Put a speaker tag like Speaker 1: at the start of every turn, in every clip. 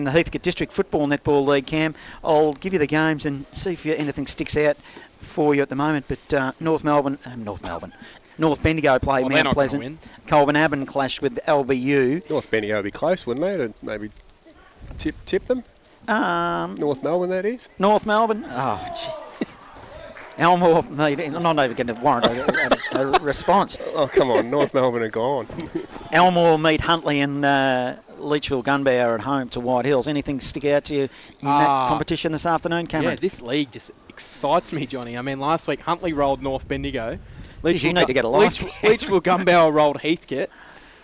Speaker 1: the Heathcote District Football Netball League, Cam. I'll give you the games and see if anything sticks out for you at the moment. But North Bendigo play Mount Pleasant. Colburn Abbon clashed with LBU.
Speaker 2: North Bendigo would be close, wouldn't they? To maybe tip them. North Melbourne, that is.
Speaker 1: North Melbourne. Oh, gee. Elmore, I'm not even going to warrant a response.
Speaker 2: Oh, come on. North Melbourne are gone.
Speaker 1: Elmore meet Huntley and Leachville Gunbower at home to White Hills. Anything stick out to you in that competition this afternoon, Cameron?
Speaker 3: Yeah, this league just excites me, Johnny. I mean, last week Huntley rolled North Bendigo.
Speaker 1: Jeez, you need to get a life.
Speaker 3: Leachville Gunbower rolled Heathcote.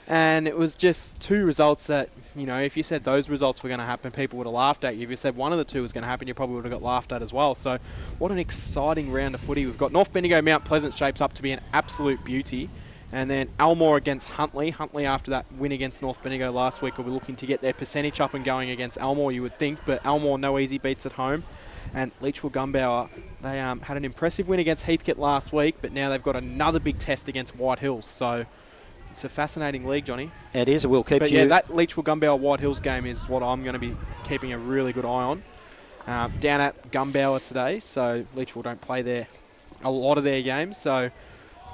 Speaker 3: And it was just two results that, you know, if you said those results were going to happen, people would have laughed at you. If you said one of the two was going to happen, you probably would have got laughed at as well. So what an exciting round of footy. We've got North Bendigo Mount Pleasant shapes up to be an absolute beauty. And then Elmore against Huntley. Huntley, after that win against North Bendigo last week, will be looking to get their percentage up and going against Elmore, you would think. But Elmore, no easy beats at home. And Leachville Gunbower, they had an impressive win against Heathcote last week, but now they've got another big test against White Hills. So it's a fascinating league, Johnny.
Speaker 1: It is. We'll keep
Speaker 3: but
Speaker 1: you.
Speaker 3: Yeah, that Leachville Gunbower White Hills game is what I'm going to be keeping a really good eye on. Down at Gunbower today, so Leachville don't play a lot of their games, so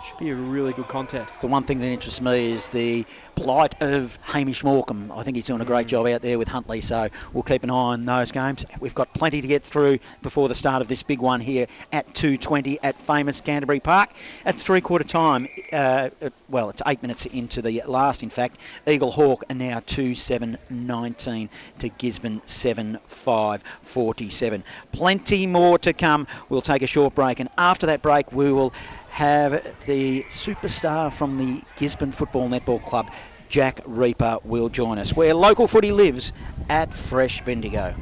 Speaker 3: should be a really good contest.
Speaker 1: The one thing that interests me is the plight of Hamish Morecambe. I think he's doing a great job out there with Huntley, so we'll keep an eye on those games. We've got plenty to get through before the start of this big one here at 2:20 at famous Canterbury Park. At three-quarter time, it's 8 minutes into the last, in fact. Eaglehawk are now 2-7-19 to Gisborne 7-5-47. Plenty more to come. We'll take a short break, and after that break, we will have the superstar from the Gisborne Football Netball Club, Jack Reaper, will join us, where local footy lives at Fresh Bendigo.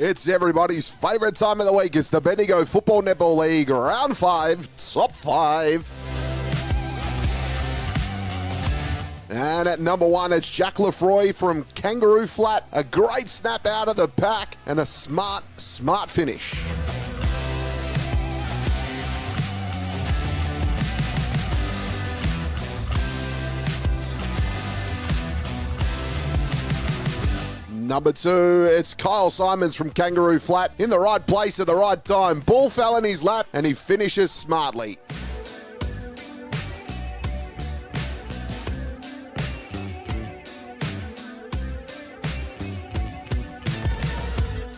Speaker 4: It's everybody's favourite time of the week. It's the Bendigo Football Netball League, Round 5, Top 5. And at number 1, it's Jack Lefroy from Kangaroo Flat. A great snap out of the pack and a smart finish. Number 2, it's Kyle Simons from Kangaroo Flat. In the right place at the right time. Ball fell in his lap and he finishes smartly.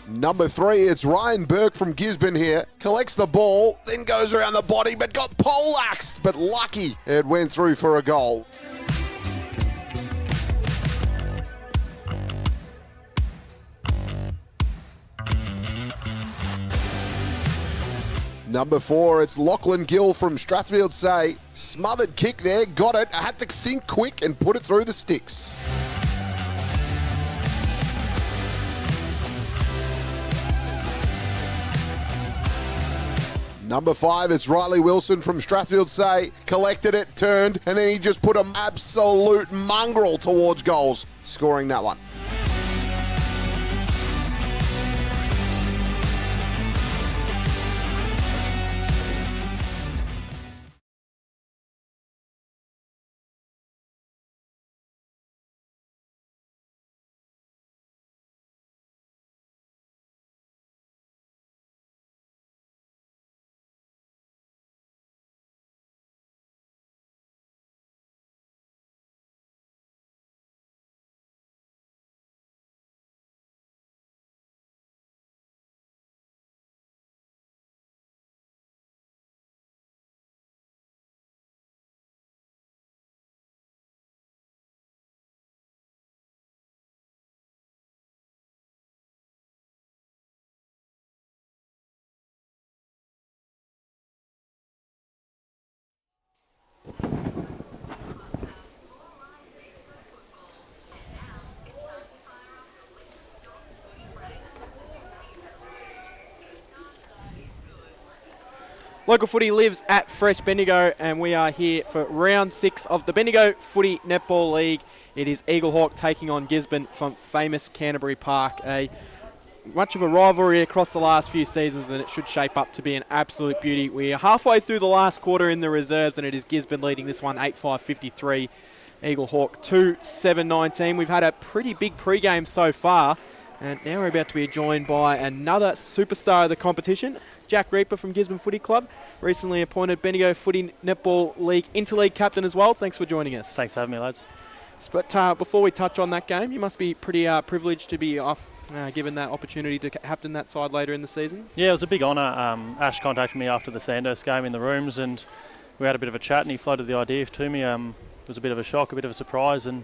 Speaker 4: Number 3, it's Ryan Burke from Gisborne here. Collects the ball, then goes around the body, but got poleaxed. But lucky it went through for a goal. Number 4, it's Lachlan Gill from Strathfield Say. Smothered kick there, got it. I had to think quick and put it through the sticks. Number 5, it's Riley Wilson from Strathfield Say. Collected it, turned, and then he just put an absolute mongrel towards goals, scoring that one.
Speaker 3: Local footy lives at Fresh Bendigo, and we are here for round 6 of the Bendigo Footy Netball League. It is Eaglehawk taking on Gisborne from famous Canterbury Park. Much of a rivalry across the last few seasons, and it should shape up to be an absolute beauty. We are halfway through the last quarter in the reserves, and it is Gisborne leading this one 8-5-53. Eaglehawk 2-7-19. We've had a pretty big pre-game so far, and now we're about to be joined by another superstar of the competition, Jack Reaper from Gisborne Footy Club, recently appointed Bendigo Footy Netball League Interleague captain as well. Thanks for joining us.
Speaker 5: Thanks for having me, lads.
Speaker 3: But before we touch on that game, you must be pretty privileged to be given that opportunity to captain that side later in the season.
Speaker 5: Yeah, it was a big honour. Ash contacted me after the Sandhurst game in the rooms, and we had a bit of a chat, and he floated the idea to me. It was a bit of a shock, a bit of a surprise, and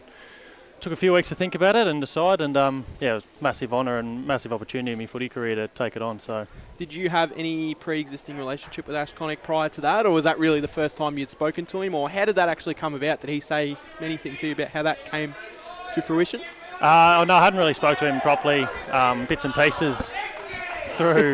Speaker 5: took a few weeks to think about it and decide. And yeah, it was massive honour and massive opportunity in my footy career to take it on. So,
Speaker 3: did you have any pre-existing relationship with Ash Connick prior to that, or was that really the first time you'd spoken to him, or how did that actually come about? Did he say anything to you about how that came to fruition?
Speaker 5: No, I hadn't really spoke to him properly. Bits and pieces through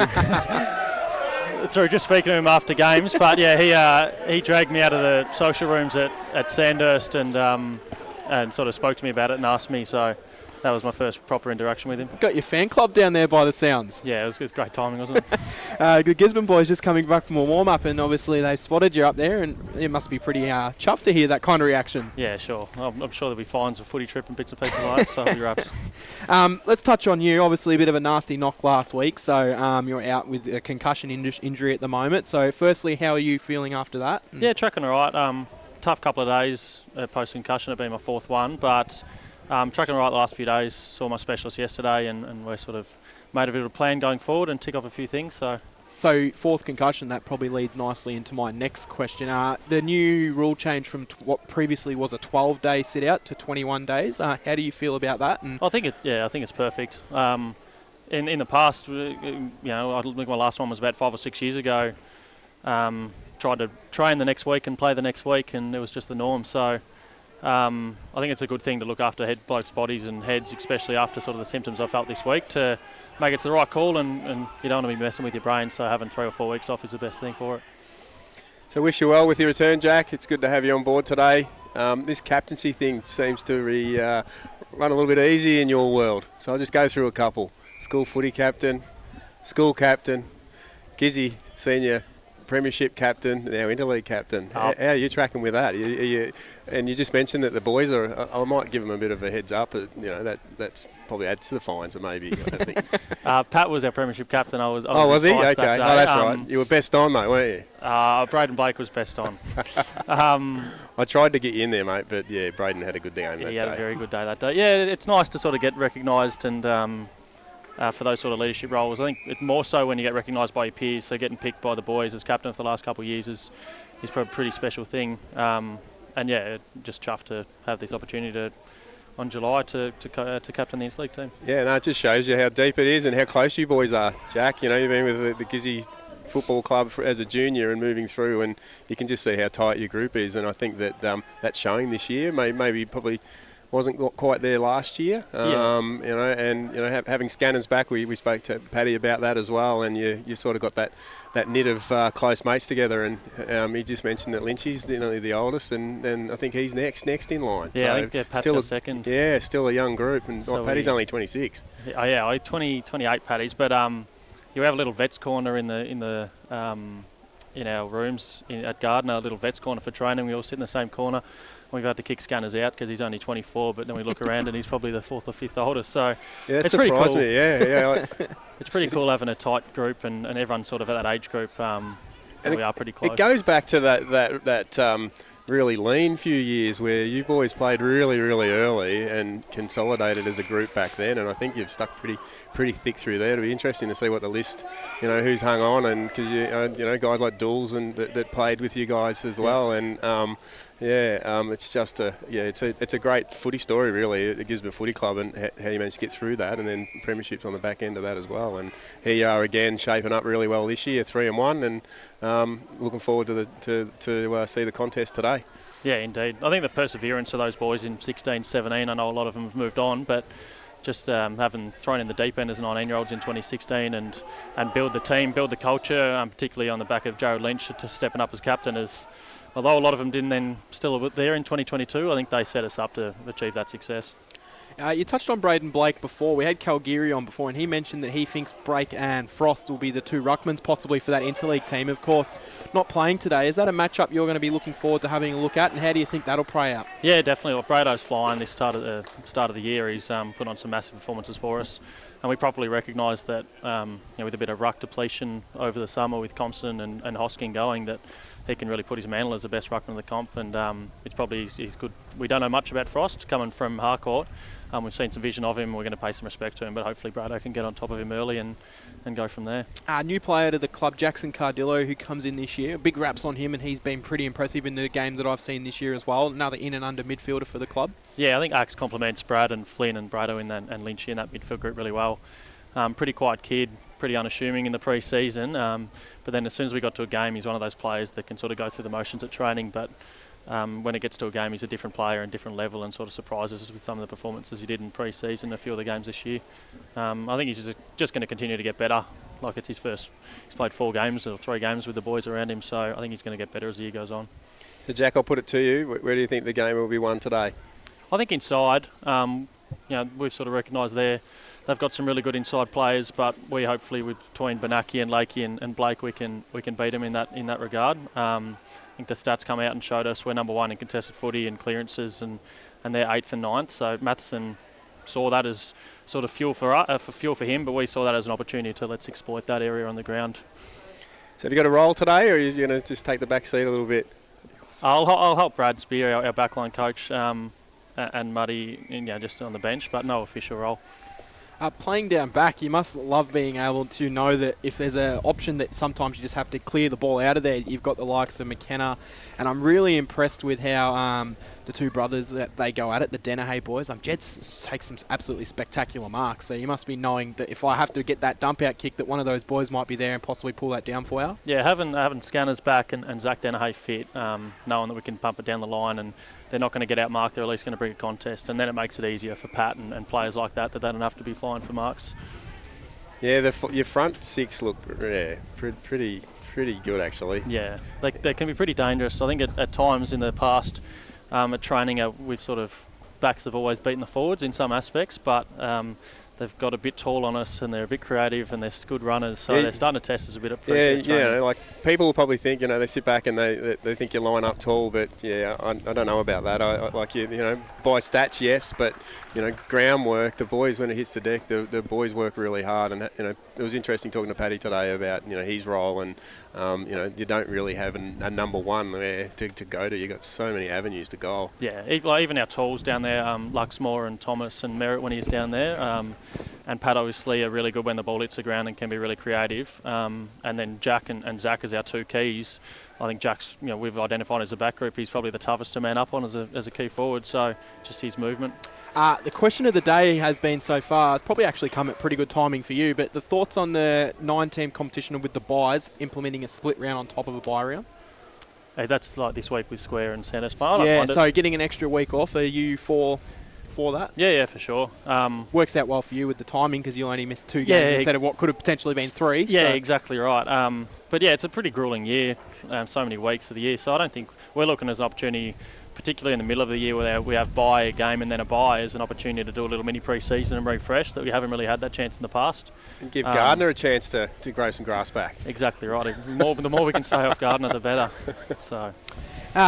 Speaker 5: through just speaking to him after games. But yeah, he dragged me out of the social rooms at Sandhurst and sort of spoke to me about it and asked me. So that was my first proper interaction with him.
Speaker 3: Got your fan club down there by the sounds.
Speaker 5: Yeah, it was great timing, wasn't it?
Speaker 3: The Gisborne boys just coming back from a warm-up, and obviously they've spotted you up there, and it must be pretty chuffed to hear that kind of reaction.
Speaker 5: Yeah, sure. I'm sure there'll be fines for footy trip and bits and pieces like that, so it'll be wraps.
Speaker 3: Let's touch on you. Obviously a bit of a nasty knock last week, so you're out with a concussion injury at the moment. So firstly, how are you feeling after that?
Speaker 5: Yeah, tracking all right. Tough couple of days post-concussion. It'd been my fourth one, but tracking all right the last few days. Saw my specialist yesterday, and we're sort of made a bit of a plan going forward and tick off a few things.
Speaker 3: So fourth concussion, that probably leads nicely into my next question. The new rule change from what previously was a 12-day sit-out to 21 days. How do you feel about that? And
Speaker 5: I think it's perfect. In the past, I think my last one was about 5 or 6 years ago. Tried to train the next week and play the next week, and it was just the norm. So I think it's a good thing to look after blokes' bodies and heads, especially after sort of the symptoms I felt this week, to make it the right call, and you don't want to be messing with your brain, so having 3 or 4 weeks off is the best thing for it.
Speaker 2: So wish you well with your return, Jack. It's good to have you on board today. This captaincy thing seems to run a little bit easy in your world, so I'll just go through a couple. School footy captain, school captain, Gizzy senior premiership captain, now interleague captain. How are you tracking with that? And you just mentioned that the boys are. I might give them a bit of a heads up. That's probably adds to the fines, maybe. I think.
Speaker 5: Pat was our premiership captain. Was
Speaker 2: he? Okay.
Speaker 5: That
Speaker 2: Oh, that's right. You were best on, mate, weren't you?
Speaker 5: Braden Blake was best on.
Speaker 2: I tried to get you in there, mate, but yeah, Braden had a good game that day.
Speaker 5: He had a very good day that day. Yeah, it's nice to sort of get recognised and. For those sort of leadership roles. I think it's more so when you get recognised by your peers, so getting picked by the boys as captain for the last couple of years is probably a pretty special thing. And yeah, just chuffed to have this opportunity on July to captain the Interleague team.
Speaker 2: Yeah, no, it just shows you how deep it is and how close you boys are, Jack. You've been with the Gizzy football club as a junior and moving through, and you can just see how tight your group is, and I think that that's showing this year. Maybe probably wasn't quite there last year, having Scanners back, we spoke to Paddy about that as well, and you sort of got that knit of close mates together, and he just mentioned that Lynchy's nearly the oldest, and I think he's next in line.
Speaker 5: Yeah,
Speaker 2: so
Speaker 5: I think Pat's still second.
Speaker 2: Yeah, still a young group, and
Speaker 5: so
Speaker 2: Paddy's only 26.
Speaker 5: Yeah, 28 Paddy's, but you have a little vets corner in our rooms at Gardner, a little vets corner for training. We all sit in the same corner. We've had to kick Scanners out because he's only 24, but then we look around and he's probably the 4th or 5th oldest. So
Speaker 2: yeah,
Speaker 5: it's pretty cool.
Speaker 2: Me. Yeah.
Speaker 5: It's pretty cool having a tight group and everyone's sort of at that age group. And we are pretty close.
Speaker 2: It goes back to that really lean few years where you boys played really, really early and consolidated as a group back then, and I think you've stuck pretty thick through there. It'll be interesting to see what the list, who's hung on, and because guys like Dools and that played with you guys as well, and it's just it's a great footy story really at the Gisborne Footy Club, and how you managed to get through that, and then premierships on the back end of that as well. And here you are again, shaping up really well this year, 3-1, and looking forward to see the contest today.
Speaker 5: Yeah, indeed. I think the perseverance of those boys in 16, 17, I know a lot of them have moved on, but just having thrown in the deep end as 19-year-olds in 2016 and build the team, build the culture, particularly on the back of Jared Lynch to stepping up as captain. Although a lot of them didn't then still there in 2022, I think they set us up to achieve that success.
Speaker 3: You touched on Braden Blake before. We had Calgary on before, and he mentioned that he thinks Blake and Frost will be the two ruckmans possibly for that interleague team. Of course, not playing today. Is that a matchup you're going to be looking forward to having a look at, and how do you think that'll play out?
Speaker 5: Yeah, definitely. Well, Brado's flying this start of the year. He's put on some massive performances for us, and we properly recognise that with a bit of ruck depletion over the summer with Compson and Hosking going, that he can really put his mantle as the best ruckman of the comp, and he's good. We don't know much about Frost coming from Harcourt. We've seen some vision of him. We're going to pay some respect to him, but hopefully Brado can get on top of him early and go from there. New
Speaker 3: player to the club, Jackson Cardillo, who comes in this year. Big raps on him, and he's been pretty impressive in the games that I've seen this year as well. Another in and under midfielder for the club. Yeah,
Speaker 5: I think Axe complements Brad and Flynn and Brado and Lynchy in that midfield group really well. Pretty quiet kid, pretty unassuming in the pre-season, but then as soon as we got to a game, he's one of those players that can sort of go through the motions at training, but when it gets to a game, he's a different player and different level and sort of surprises us with some of the performances he did in pre-season, a few of the games this year. I think he's just going to continue to get better. Like it's his first, he's played 4 games or 3 games with the boys around him, so I think he's going to get better as the year goes on.
Speaker 2: So Jack, I'll put it to you. Where do you think the game will be won today?
Speaker 5: I think inside. We've sort of recognised they've got some really good inside players, but we hopefully between Benaki and Lakey and Blake we can beat them in that regard. I think the stats come out and showed us we're number 1 in contested footy and clearances, and they're 8th and 9th. So Matheson saw that as sort of fuel for him, but we saw that as an opportunity to let's exploit that area on the ground.
Speaker 2: So have you got a role today, or are you going to just take the back seat a little bit?
Speaker 5: I'll help Brad Spear, our backline coach, and Muddy, just on the bench, but no official role.
Speaker 3: Playing down back, you must love being able to know that if there's an option that sometimes you just have to clear the ball out of there, you've got the likes of McKenna. And I'm really impressed with how the two brothers, that they go at it, the Dennehy boys. Jed's takes some absolutely spectacular marks. So you must be knowing that if I have to get that dump out kick, that one of those boys might be there and possibly pull that down for you.
Speaker 5: Yeah, having Scanners back and Zach Dennehy fit, knowing that we can pump it down the line and they're not going to get out marked, they're at least going to bring a contest, and then it makes it easier for Pat and players like that they don't have to be flying for marks.
Speaker 2: Yeah, your front 6 look pretty good actually.
Speaker 5: Yeah, they can be pretty dangerous. I think at times in the past at training we've sort of backs have always beaten the forwards in some aspects, but they've got a bit tall on us and they're a bit creative and they're good runners, so they're starting to test us a bit at pre-season training.
Speaker 2: Like people will probably think, they sit back and they think you line up tall, but I don't know about that. I by stats, yes, but groundwork, the boys, when it hits the deck, the boys work really hard, and it was interesting talking to Paddy today about his role, and you don't really have a number 1 there to go to. You've got so many avenues to goal.
Speaker 5: Yeah, even our tools down there, Luxmore and Thomas and Merritt when he's down there, and Pat obviously are really good when the ball hits the ground and can be really creative. And then Jack and Zach as our 2 keys. I think Jack's, we've identified as a back group. He's probably the toughest to man up on as a key forward. So just his movement.
Speaker 3: The question of the day has been so far, it's probably actually come at pretty good timing for you, but the thoughts on the 9-team competition with the buys, implementing a split round on top of a bye round?
Speaker 5: Hey, that's like this week with Square and Sandhurst.
Speaker 3: So getting an extra week off, are you for that?
Speaker 5: Yeah, for sure.
Speaker 3: Works out well for you with the timing because you only missed 2 games instead of what could have potentially been 3.
Speaker 5: Yeah, exactly right. But it's a pretty gruelling year, so many weeks of the year. So I don't think we're looking as an opportunity, particularly in the middle of the year where we have a game and then a bye, as an opportunity to do a little mini pre-season and refresh that we haven't really had that chance in the past.
Speaker 2: And give Gardner a chance to grow some grass back.
Speaker 5: Exactly right. The more we can stay off Gardner, the better. So.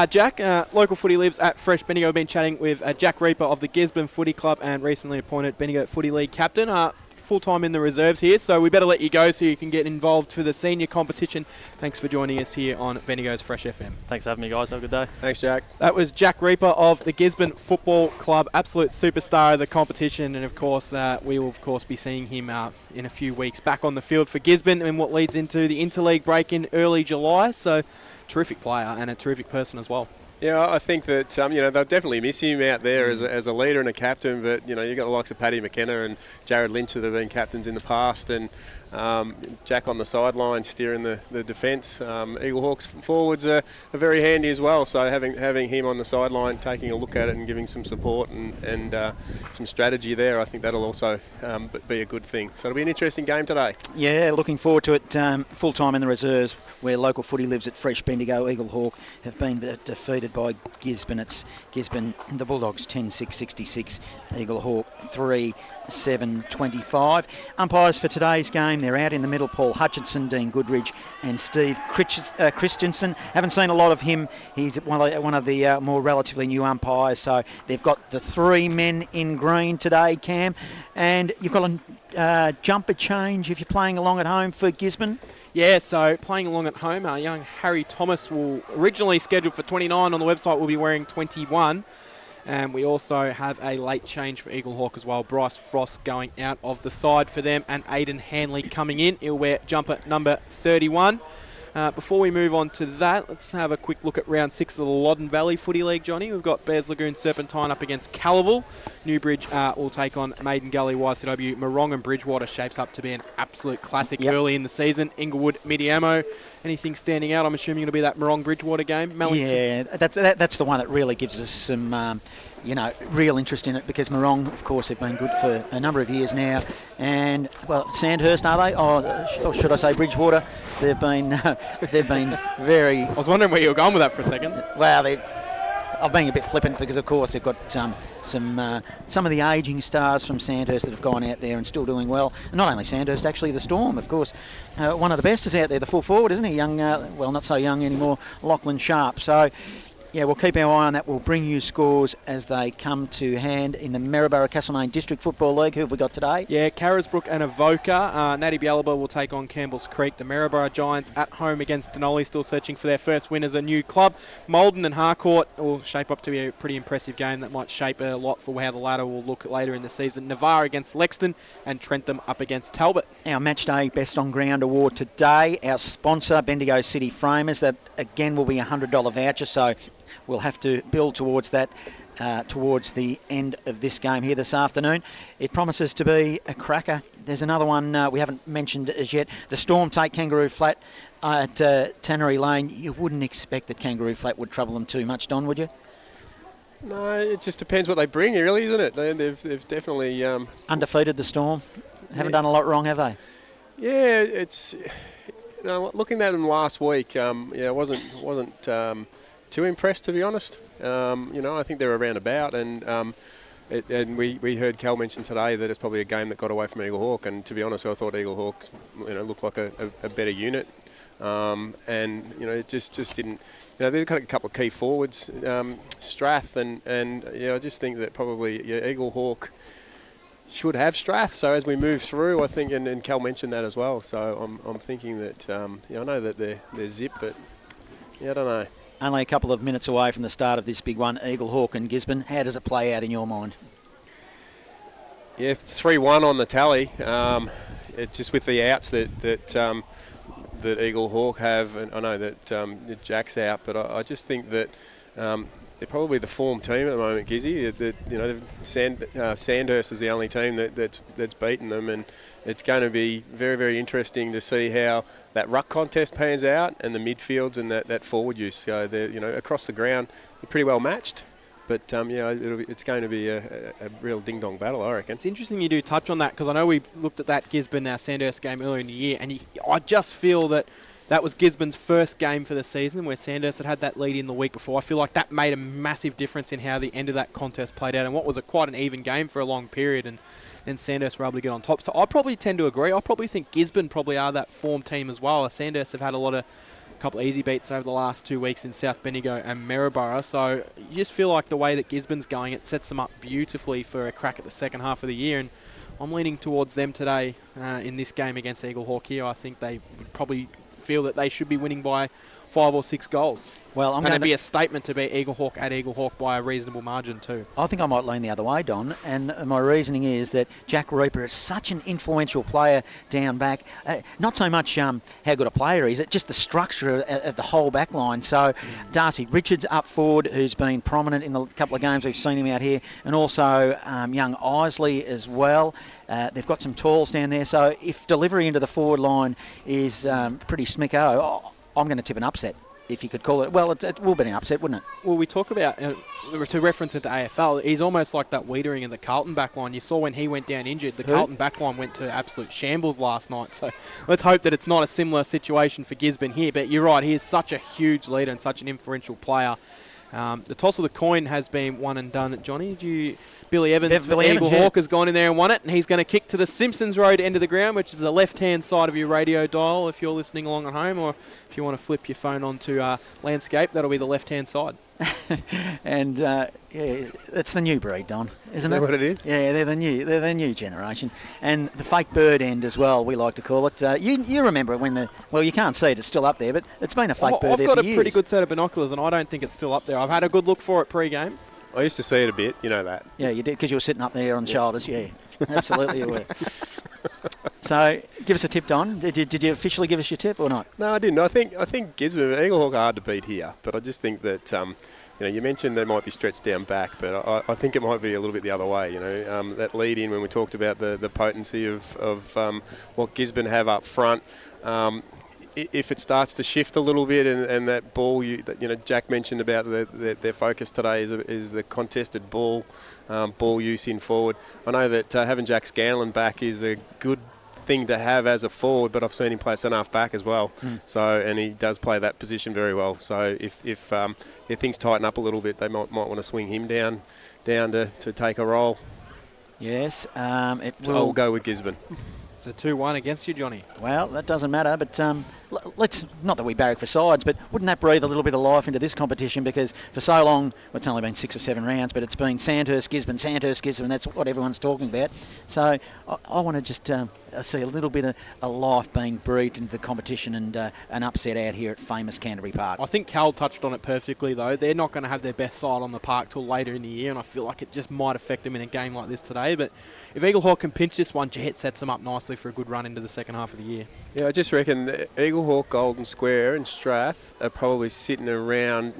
Speaker 3: Jack, local footy lives at Fresh Bendigo. We've been chatting with Jack Reaper of the Gisborne Footy Club and recently appointed Bendigo Footy League captain. Full-time in the reserves here, so we better let you go so you can get involved for the senior competition. Thanks for joining us here on Bendigo's Fresh FM.
Speaker 5: Thanks for having me, guys. Have a good day.
Speaker 2: Thanks, Jack.
Speaker 3: That was Jack Reaper of the Gisborne Football Club, absolute superstar of the competition, and of course we will be seeing him in a few weeks back on the field for Gisborne and what leads into the interleague break in early July. So terrific player and a terrific person as well.
Speaker 2: Yeah, I think that they'll definitely miss him out there as a leader and a captain. But you've got the likes of Paddy McKenna and Jared Lynch that have been captains in the past, and Jack on the sideline steering the defence. Eaglehawks forwards are very handy as well, so having him on the sideline taking a look at it and giving some support and some strategy there, I think that'll also be a good thing. So it'll be an interesting game today.
Speaker 1: Yeah, looking forward to it. Full time in the reserves, where local footy lives at Fresh Bendigo. Eaglehawk have been defeated by Gisborne. It's Gisborne, the Bulldogs 10-6-66, Eaglehawk 3-7-25. Umpires for today's game, they're out in the middle, Paul Hutchinson, Dean Goodridge and Steve Christensen. Haven't seen a lot of him. He's one of the more relatively new umpires, so they've got the three men in green today, Cam, and you've got a jumper change if you're playing along at home for Gisborne.
Speaker 3: Yeah, so playing along at home, our young Harry Thomas will originally scheduled for 29 on the website, will be wearing 21. And we also have a late change for Eaglehawk as well. Bryce Frost going out of the side for them and Aidan Hanley coming in. He'll wear jumper number 31. Before we move on to that, let's have a quick look at round 6 of the Loddon Valley Footy League, Johnny. We've got Bears Lagoon Serpentine up against Calverville. Newbridge will take on Maiden Gully YCW. Morong and Bridgewater shapes up to be an absolute classic early in the season. Inglewood, Midiamo. Anything standing out? I'm assuming it'll be that Morong-Bridgewater game. Mellington.
Speaker 1: Yeah, that's the one that really gives us some, real interest in it, because Morong, of course, have been good for a number of years now. And, well, Sandhurst, are they? Or should I say Bridgewater? They've been very...
Speaker 3: I was wondering where you were going with that for a second.
Speaker 1: Well, I'm being a bit flippant because, of course, they've got some of the ageing stars from Sandhurst that have gone out there and still doing well. And not only Sandhurst, actually the Storm, of course. One of the best is out there, the full forward, isn't he? Young, not so young anymore, Lachlan Sharp. So, yeah, we'll keep our eye on that. We'll bring you scores as they come to hand in the Maryborough Castlemaine District Football League. Who have we got today?
Speaker 3: Yeah, Carisbrook and Avoca. Natty Bialaba will take on Campbell's Creek. The Maryborough Giants at home against Denali, still searching for their first win as a new club. Malden and Harcourt will shape up to be a pretty impressive game that might shape a lot for how the ladder will look later in the season. Navarre against Lexton and Trentham up against Talbot.
Speaker 1: Our Match Day Best on Ground award today. Our sponsor, Bendigo City Framers. That, again, will be a $100 voucher, so we'll have to build towards that towards the end of this game here this afternoon. It promises to be a cracker. There's another one we haven't mentioned as yet. The Storm take Kangaroo Flat at Tannery Lane. You wouldn't expect that Kangaroo Flat would trouble them too much, Don, would you?
Speaker 2: No, it just depends what they bring, really, isn't it? They've definitely...
Speaker 1: undefeated, the Storm. Haven't done a lot wrong, have they?
Speaker 2: Yeah, it's... looking at them last week, I wasn't too impressed, to be honest. I think they're around about, and we heard Cal mention today that it's probably a game that got away from Eaglehawk, and to be honest, I thought Eaglehawk looked like a better unit, it just didn't. They've got a couple of key forwards, Strath, and I just think that probably Eaglehawk should have Strath. So as we move through, I think, and Cal mentioned that as well. So I'm thinking that I know that they're zip, but I don't know.
Speaker 1: Only a couple of minutes away from the start of this big one, Eaglehawk and Gisborne. How does it play out in your mind?
Speaker 2: Yeah, it's 3-1 on the tally. It's just with the outs that Eaglehawk have, and I know that Jack's out, but I just think that they're probably the form team at the moment, Gizzy. Sandhurst is the only team that's beaten them, and it's going to be very, very interesting to see how that ruck contest pans out and the midfields and that forward use. So they're across the ground, they're pretty well matched. But it's going to be a real ding-dong battle, I reckon.
Speaker 3: It's interesting you do touch on that, because I know we looked at that Gisborne Sandhurst game earlier in the year, and I just feel that was Gisborne's first game for the season, where Sandhurst had that lead in the week before. I feel like that made a massive difference in how the end of that contest played out, and what was quite an even game for a long period, and then Sandhurst were able to get on top. So I probably tend to agree. I probably think Gisborne probably are that form team as well. Sandhurst have had a couple of easy beats over the last 2 weeks in South Bendigo and Maryborough. So you just feel like the way that Gisborne's going, it sets them up beautifully for a crack at the second half of the year. And I'm leaning towards them today in this game against Eaglehawk here. I think they would probably feel that they should be winning by 5 or 6 goals.
Speaker 1: Well,
Speaker 3: it'd be a statement to beat Eaglehawk at Eaglehawk by a reasonable margin too.
Speaker 1: I think I might lean the other way, Don, and my reasoning is that Jack Reaper is such an influential player down back. Not so much how good a player he is, just the structure of the whole back line. So Darcy Richards up forward, who's been prominent in the couple of games we've seen him out here, and also young Isley as well. They've got some talls down there, so if delivery into the forward line is pretty smicko, I'm going to tip an upset, if you could call it. Well, it will be an upset, wouldn't it?
Speaker 3: Well, we talk about, to reference it to AFL, he's almost like that Wiedering in the Carlton backline. You saw when he went down injured, the Carlton backline went to absolute shambles last night. So let's hope that it's not a similar situation for Gisborne here. But you're right, he is such a huge leader and such an influential player. The toss of the coin has been one and done. Johnny, Billy Evans, Eaglehawk has gone in there and won it, and he's going to kick to the Simpsons Road end of the ground, which is the left-hand side of your radio dial if you're listening along at home, or if you want to flip your phone onto landscape, that'll be the left-hand side.
Speaker 1: And it's the new breed, Don, isn't it?
Speaker 2: Is that what it is?
Speaker 1: Yeah, they're the new generation, and the fake bird end as well. We like to call it. You remember when you can't see it; it's still up there, but it's been a fake bird there for years.
Speaker 3: I've got a pretty good set of binoculars, and I don't think it's still up there. I've had a good look for it pre-game.
Speaker 2: I used to see it a bit, you know that.
Speaker 1: Yeah, you did, because you were sitting up there on shoulders. Yeah, absolutely you were. So, give us a tip, Don. Did you officially give us your tip or not?
Speaker 2: No, I didn't. I think Gisborne, Eaglehawk are hard to beat here, but I just think that you mentioned they might be stretched down back, but I think it might be a little bit the other way. That lead in when we talked about the potency of what Gisborne have up front. If it starts to shift a little bit, and that ball, Jack mentioned about their focus today is the contested ball use in forward. I know that having Jack Scanlon back is a good thing to have as a forward, but I've seen him play centre half back as well. So, and he does play that position very well. So if things tighten up a little bit, they might want to swing him down to take a roll.
Speaker 1: Yes,
Speaker 2: I'll go with Gisborne.
Speaker 3: It's a 2-1 against you, Johnny.
Speaker 1: Well, that doesn't matter, but let's, not that we barrack for sides, but wouldn't that breathe a little bit of life into this competition? Because for so long, it's only been 6 or 7 rounds, but it's been Sandhurst, Gisborne, that's what everyone's talking about. So I want to just see a little bit of a life being breathed into the competition, and an upset out here at famous Canterbury Park.
Speaker 3: I think Cal touched on it perfectly, though. They're not going to have their best side on the park till later in the year, and I feel like it just might affect them in a game like this today. But if Eaglehawk can pinch this one, Jet sets them up nicely for a good run into the second half of the year.
Speaker 2: Yeah, I just reckon Eaglehawk, Golden Square and Strath are probably sitting around,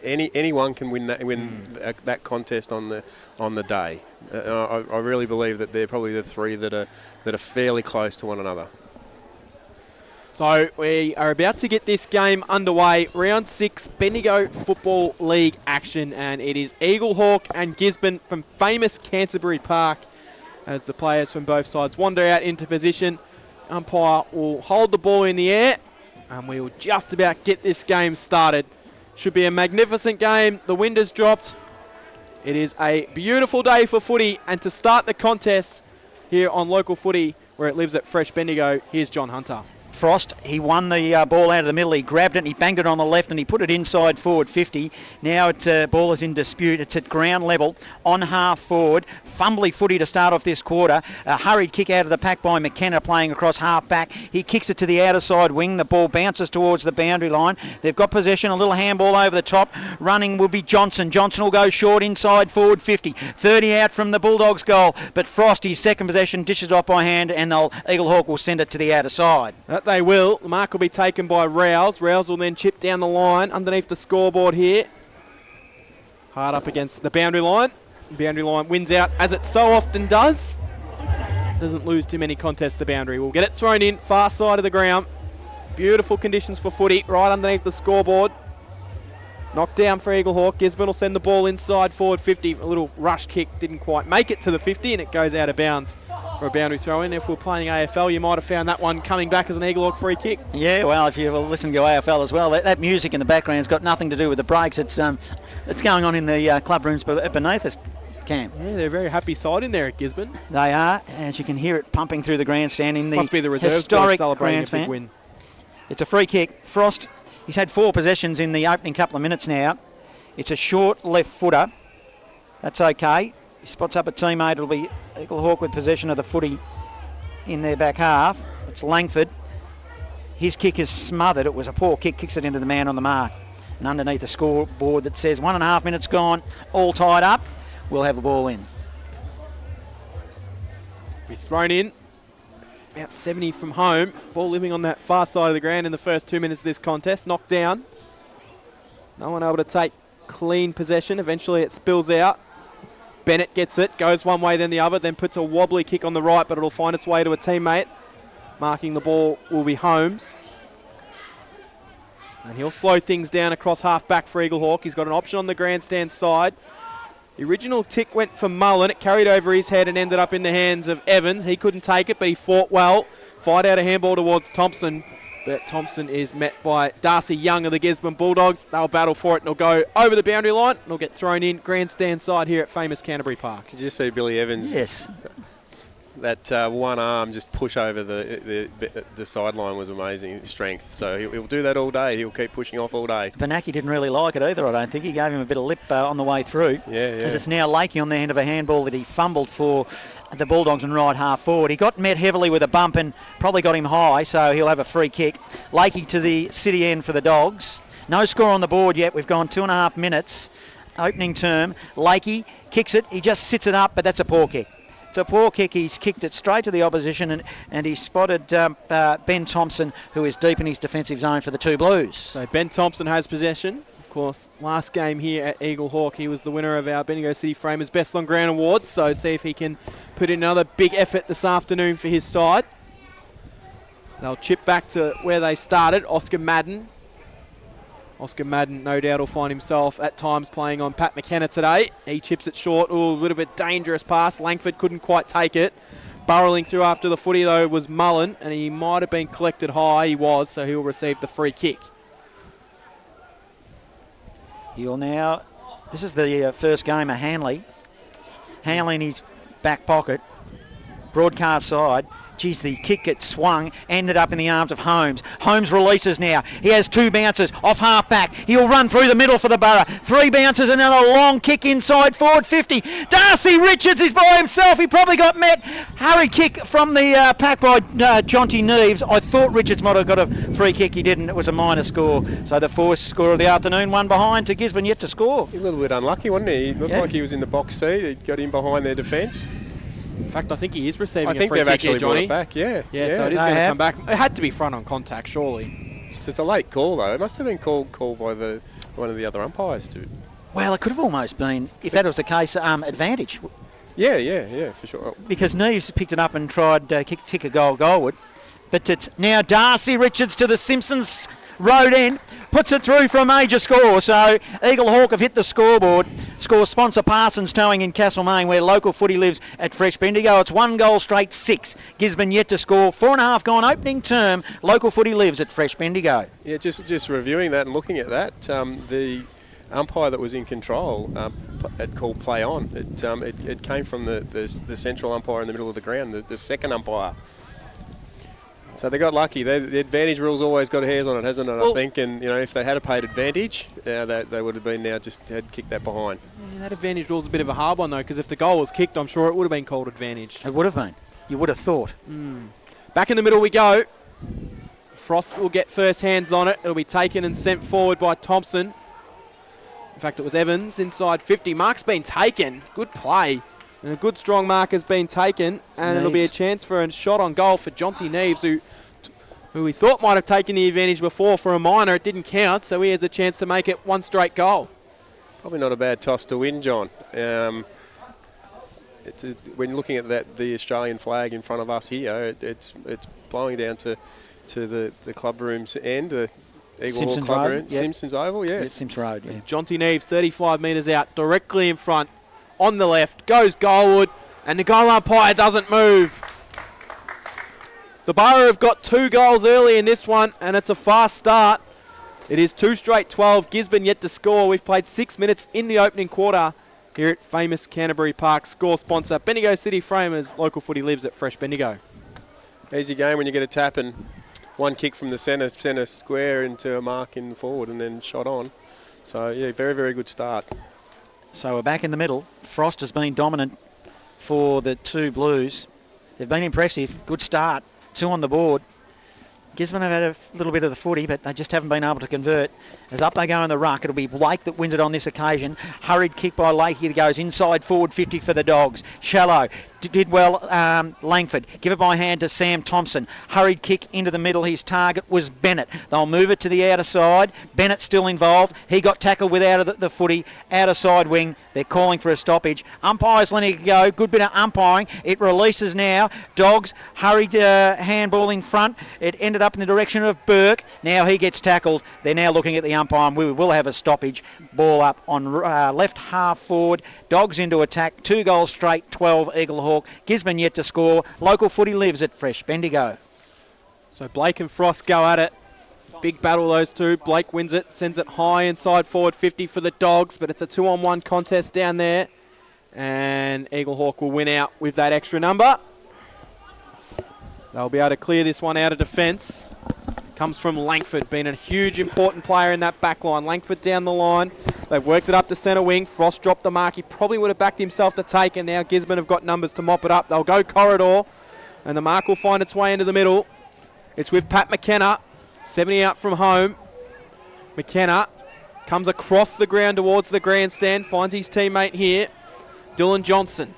Speaker 2: anyone can win that contest on the day. I really believe that they're probably the three that are fairly close to one another.
Speaker 3: So we are about to get this game underway. Round 6, Bendigo Football League action, and it is Eaglehawk and Gisborne from famous Canterbury Park as the players from both sides wander out into position. Umpire will hold the ball in the air, and we will just about get this game started. Should be a magnificent game. The wind has dropped. It is a beautiful day for footy, and to start the contest here on Local Footy, where it lives at Fresh Bendigo, here's John Hunter.
Speaker 1: Frost, he won the ball out of the middle. He grabbed it and he banged it on the left and he put it inside forward 50. Now ball is in dispute. It's at ground level on half forward. Fumbly footy to start off this quarter. A hurried kick out of the pack by McKenna playing across half back. He kicks it to the outer side wing. The ball bounces towards the boundary line. They've got possession. A little handball over the top. Running will be Johnson. Johnson will go short inside forward 50. 30 out from the Bulldogs goal. But Frost, his second possession, dishes off by hand, and Eaglehawk will send it to the outer side.
Speaker 3: They will. The mark will be taken by Rouse. Rouse will then chip down the line underneath the scoreboard here. Hard up against the boundary line. The boundary line wins out, as it so often does. Doesn't lose too many contests, the boundary. We'll get it thrown in, far side of the ground. Beautiful conditions for footy, right underneath the scoreboard. Knocked down for Eaglehawk. Gisborne will send the ball inside forward 50. A little rush kick, didn't quite make it to the 50, and it goes out of bounds for a boundary throw in. If we're playing AFL, you might have found that one coming back as an Eaglehawk free kick.
Speaker 1: Yeah, well, if you've listened to AFL as well, that music in the background's got nothing to do with the breaks. It's going on in the club rooms beneath us. Cam.
Speaker 3: Yeah, they're a very happy side in there at Gisborne.
Speaker 1: They are, as you can hear it pumping through the grandstand in the
Speaker 3: Must be the reserves
Speaker 1: historic
Speaker 3: celebrating
Speaker 1: grandstand.
Speaker 3: a big win.
Speaker 1: It's a free kick. Frost, he's had 4 possessions in the opening couple of minutes now. It's a short left footer. That's okay. He spots up a teammate. It'll be Eaglehawk with possession of the footy in their back half. It's Langford. His kick is smothered. It was a poor kick. Kicks it into the man on the mark. And underneath the scoreboard that says 1.5 minutes gone, all tied up, we'll have a ball in.
Speaker 3: Be thrown in. About 70 from home. Ball living on that far side of the ground in the first 2 minutes of this contest. Knocked down. No one able to take clean possession. Eventually it spills out. Bennett gets it, goes one way then the other, then puts a wobbly kick on the right, but it'll find its way to a teammate. Marking the ball will be Holmes. And he'll slow things down across half-back for Eaglehawk. He's got an option on the grandstand side. The original tick went for Mullen. It carried over his head and ended up in the hands of Evans. He couldn't take it, but he fought well. Fight out a handball towards Thompson. But Thompson is met by Darcy Young of the Gisborne Bulldogs. They'll battle for it and it'll go over the boundary line. And it'll get thrown in grandstand side here at famous Canterbury Park.
Speaker 2: Did you see Billy Evans?
Speaker 1: Yes.
Speaker 2: That one arm just push over the sideline was amazing strength. So he'll do that all day. He'll keep pushing off all day.
Speaker 1: Benaki didn't really like it either, I don't think. He gave him a bit of lip on the way through.
Speaker 2: Yeah.
Speaker 1: As it's now Lakey on the end of a handball that he fumbled for the Bulldogs and right half forward. He got met heavily with a bump and probably got him high, so he'll have a free kick. Lakey to the city end for the Dogs. No score on the board yet. We've gone 2.5 minutes. Opening term. Lakey kicks it. He just sits it up, but that's a poor kick. It's a poor kick. He's kicked it straight to the opposition and he spotted Ben Thompson, who is deep in his defensive zone for the two Blues.
Speaker 3: So Ben Thompson has possession. Of course, last game here at Eaglehawk, he was the winner of our Bendigo City Framers Best on Ground Awards. So see if he can put in another big effort this afternoon for his side. They'll chip back to where they started. Oscar Madden, no doubt, will find himself at times playing on Pat McKenna today. He chips it short. Ooh, a bit of a dangerous pass. Langford couldn't quite take it. Burrowing through after the footy, though, was Mullen, and he might have been collected high. He was, so he'll receive the free kick.
Speaker 1: He'll now... This is the first game of Hanley. Hanley in his back pocket. Broadcast side. Geez, the kick gets swung, ended up in the arms of Holmes. Holmes releases now. He has two bounces off half-back. He'll run through the middle for the Borough. Three bounces and then a long kick inside forward 50. Darcy Richards is by himself. He probably got met. Hurry kick from the pack by Jonty Neves. I thought Richards might have got a free kick. He didn't. It was a minor score. So the fourth score of the afternoon, one behind to Gisborne, yet to score.
Speaker 2: A little bit unlucky, wasn't he? He looked like he was in the box seat. He got in behind their defence.
Speaker 3: In fact, I think he is receiving
Speaker 2: I think
Speaker 3: a free
Speaker 2: they've
Speaker 3: kick
Speaker 2: actually
Speaker 3: here, Johnny.
Speaker 2: brought it back, yeah.
Speaker 3: Yeah, so it is going to come back. It had to be front on contact, surely.
Speaker 2: It's a late call, though. It must have been called by one of the other umpires, too.
Speaker 1: Well, it could have almost been, if that was the case, advantage.
Speaker 2: Yeah, for sure.
Speaker 1: Because Neves picked it up and tried to kick a goalward. But it's now Darcy Richards to the Simpsons road end. Puts it through for a major score. So Eaglehawk have hit the scoreboard. Score sponsor Parsons Towing in Castlemaine, where local footy lives at Fresh Bendigo. It's 1 goal straight 6. Gisborne yet to score. 4.5 gone opening term. Local footy lives at Fresh Bendigo.
Speaker 2: Yeah, just reviewing that and looking at that, the umpire that was in control had called play on. It came from the central umpire in the middle of the ground, the second umpire. So they got lucky. The advantage rule's always got hairs on it, hasn't it, I think? And, if they had paid advantage, they would have been now just had kicked that behind.
Speaker 3: Yeah, that advantage rule's a bit of a hard one, though, because if the goal was kicked, I'm sure it would have been called advantage.
Speaker 1: It would have been. You would have thought.
Speaker 3: Back in the middle we go. Frost will get first hands on it. It'll be taken and sent forward by Thompson. In fact, it was Evans inside 50. Mark's been taken. Good play. And a good strong mark has been taken, and it'll be a chance for a shot on goal for Jonty Neves, who we thought might have taken the advantage before for a minor. It didn't count, so he has a chance to make it one straight goal.
Speaker 2: Probably not a bad toss to win, John. When looking at the Australian flag in front of us here, it's blowing down to the club room's end, the Eaglehawk club room, Simpsons Oval, yes.
Speaker 1: Simpsons Road, yeah.
Speaker 3: Jonty Neves, 35 metres out, directly in front. On the left, goes goalward, and the goal umpire doesn't move. The Borough have got 2 goals early in this one, and it's a fast start. It is 2 straight 12. Gisborne yet to score. We've played 6 minutes in the opening quarter here at famous Canterbury Park. Score sponsor, Bendigo City Framers. Local footy lives at Fresh Bendigo.
Speaker 2: Easy game when you get a tap and one kick from the centre square into a mark in forward and then shot on. So, yeah, very, very good start.
Speaker 1: So we're back in the middle. Frost has been dominant for the two Blues. They've been impressive. Good start. 2 on the board. Gisborne have had a little bit of the footy, but they just haven't been able to convert. As up they go in the ruck, it'll be Blake that wins it on this occasion. Hurried kick by Lakey that goes inside forward 50 for the Dogs. Shallow did well, Langford. Give it by hand to Sam Thompson. Hurried kick into the middle. His target was Bennett. They'll move it to the outer side. Bennett still involved. He got tackled without the footy. Outer side wing. They're calling for a stoppage. Umpires letting it go. Good bit of umpiring. It releases now. Dogs hurried handball in front. It ended up in the direction of Burke. Now he gets tackled. They're now looking at the umpire, and we will have a stoppage. Ball up on left half forward. Dogs into attack. 2 goals straight. 12 Eaglehawk. Gisborne yet to score. Local footy lives at Fresh Bendigo.
Speaker 3: So Blake and Frost go at it. Big battle, those two. Blake wins it, sends it high inside forward 50 for the Dogs, but it's a 2-on-1 contest down there. And Eaglehawk will win out with that extra number. They'll be able to clear this one out of defence. Comes from Langford, being a huge important player in that back line. Langford down the line. They've worked it up to centre wing. Frost dropped the mark. He probably would have backed himself to take, and now Gisborne have got numbers to mop it up. They'll go corridor, and the mark will find its way into the middle. It's with Pat McKenna, 70 out from home. McKenna comes across the ground towards the grandstand, finds his teammate here, Dylan Johnson.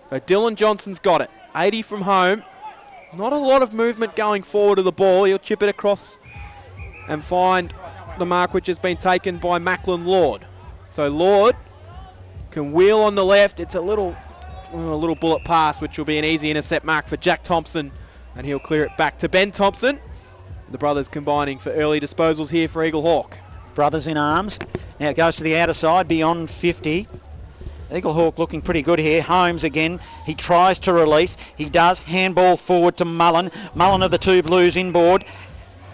Speaker 3: So Dylan Johnson's got it. 80 from home. Not a lot of movement going forward of the ball. He'll chip it across and find the mark which has been taken by Macklin Lord. So Lord can wheel on the left. It's a little bullet pass, which will be an easy intercept mark for Jack Thompson, and he'll clear it back to Ben Thompson. The brothers combining for early disposals here for Eaglehawk.
Speaker 1: Brothers in arms. Now it goes to the outer side beyond 50. Eaglehawk looking pretty good here. Holmes again. He tries to release. He does. Handball forward to Mullen. Mullen of the two Blues inboard.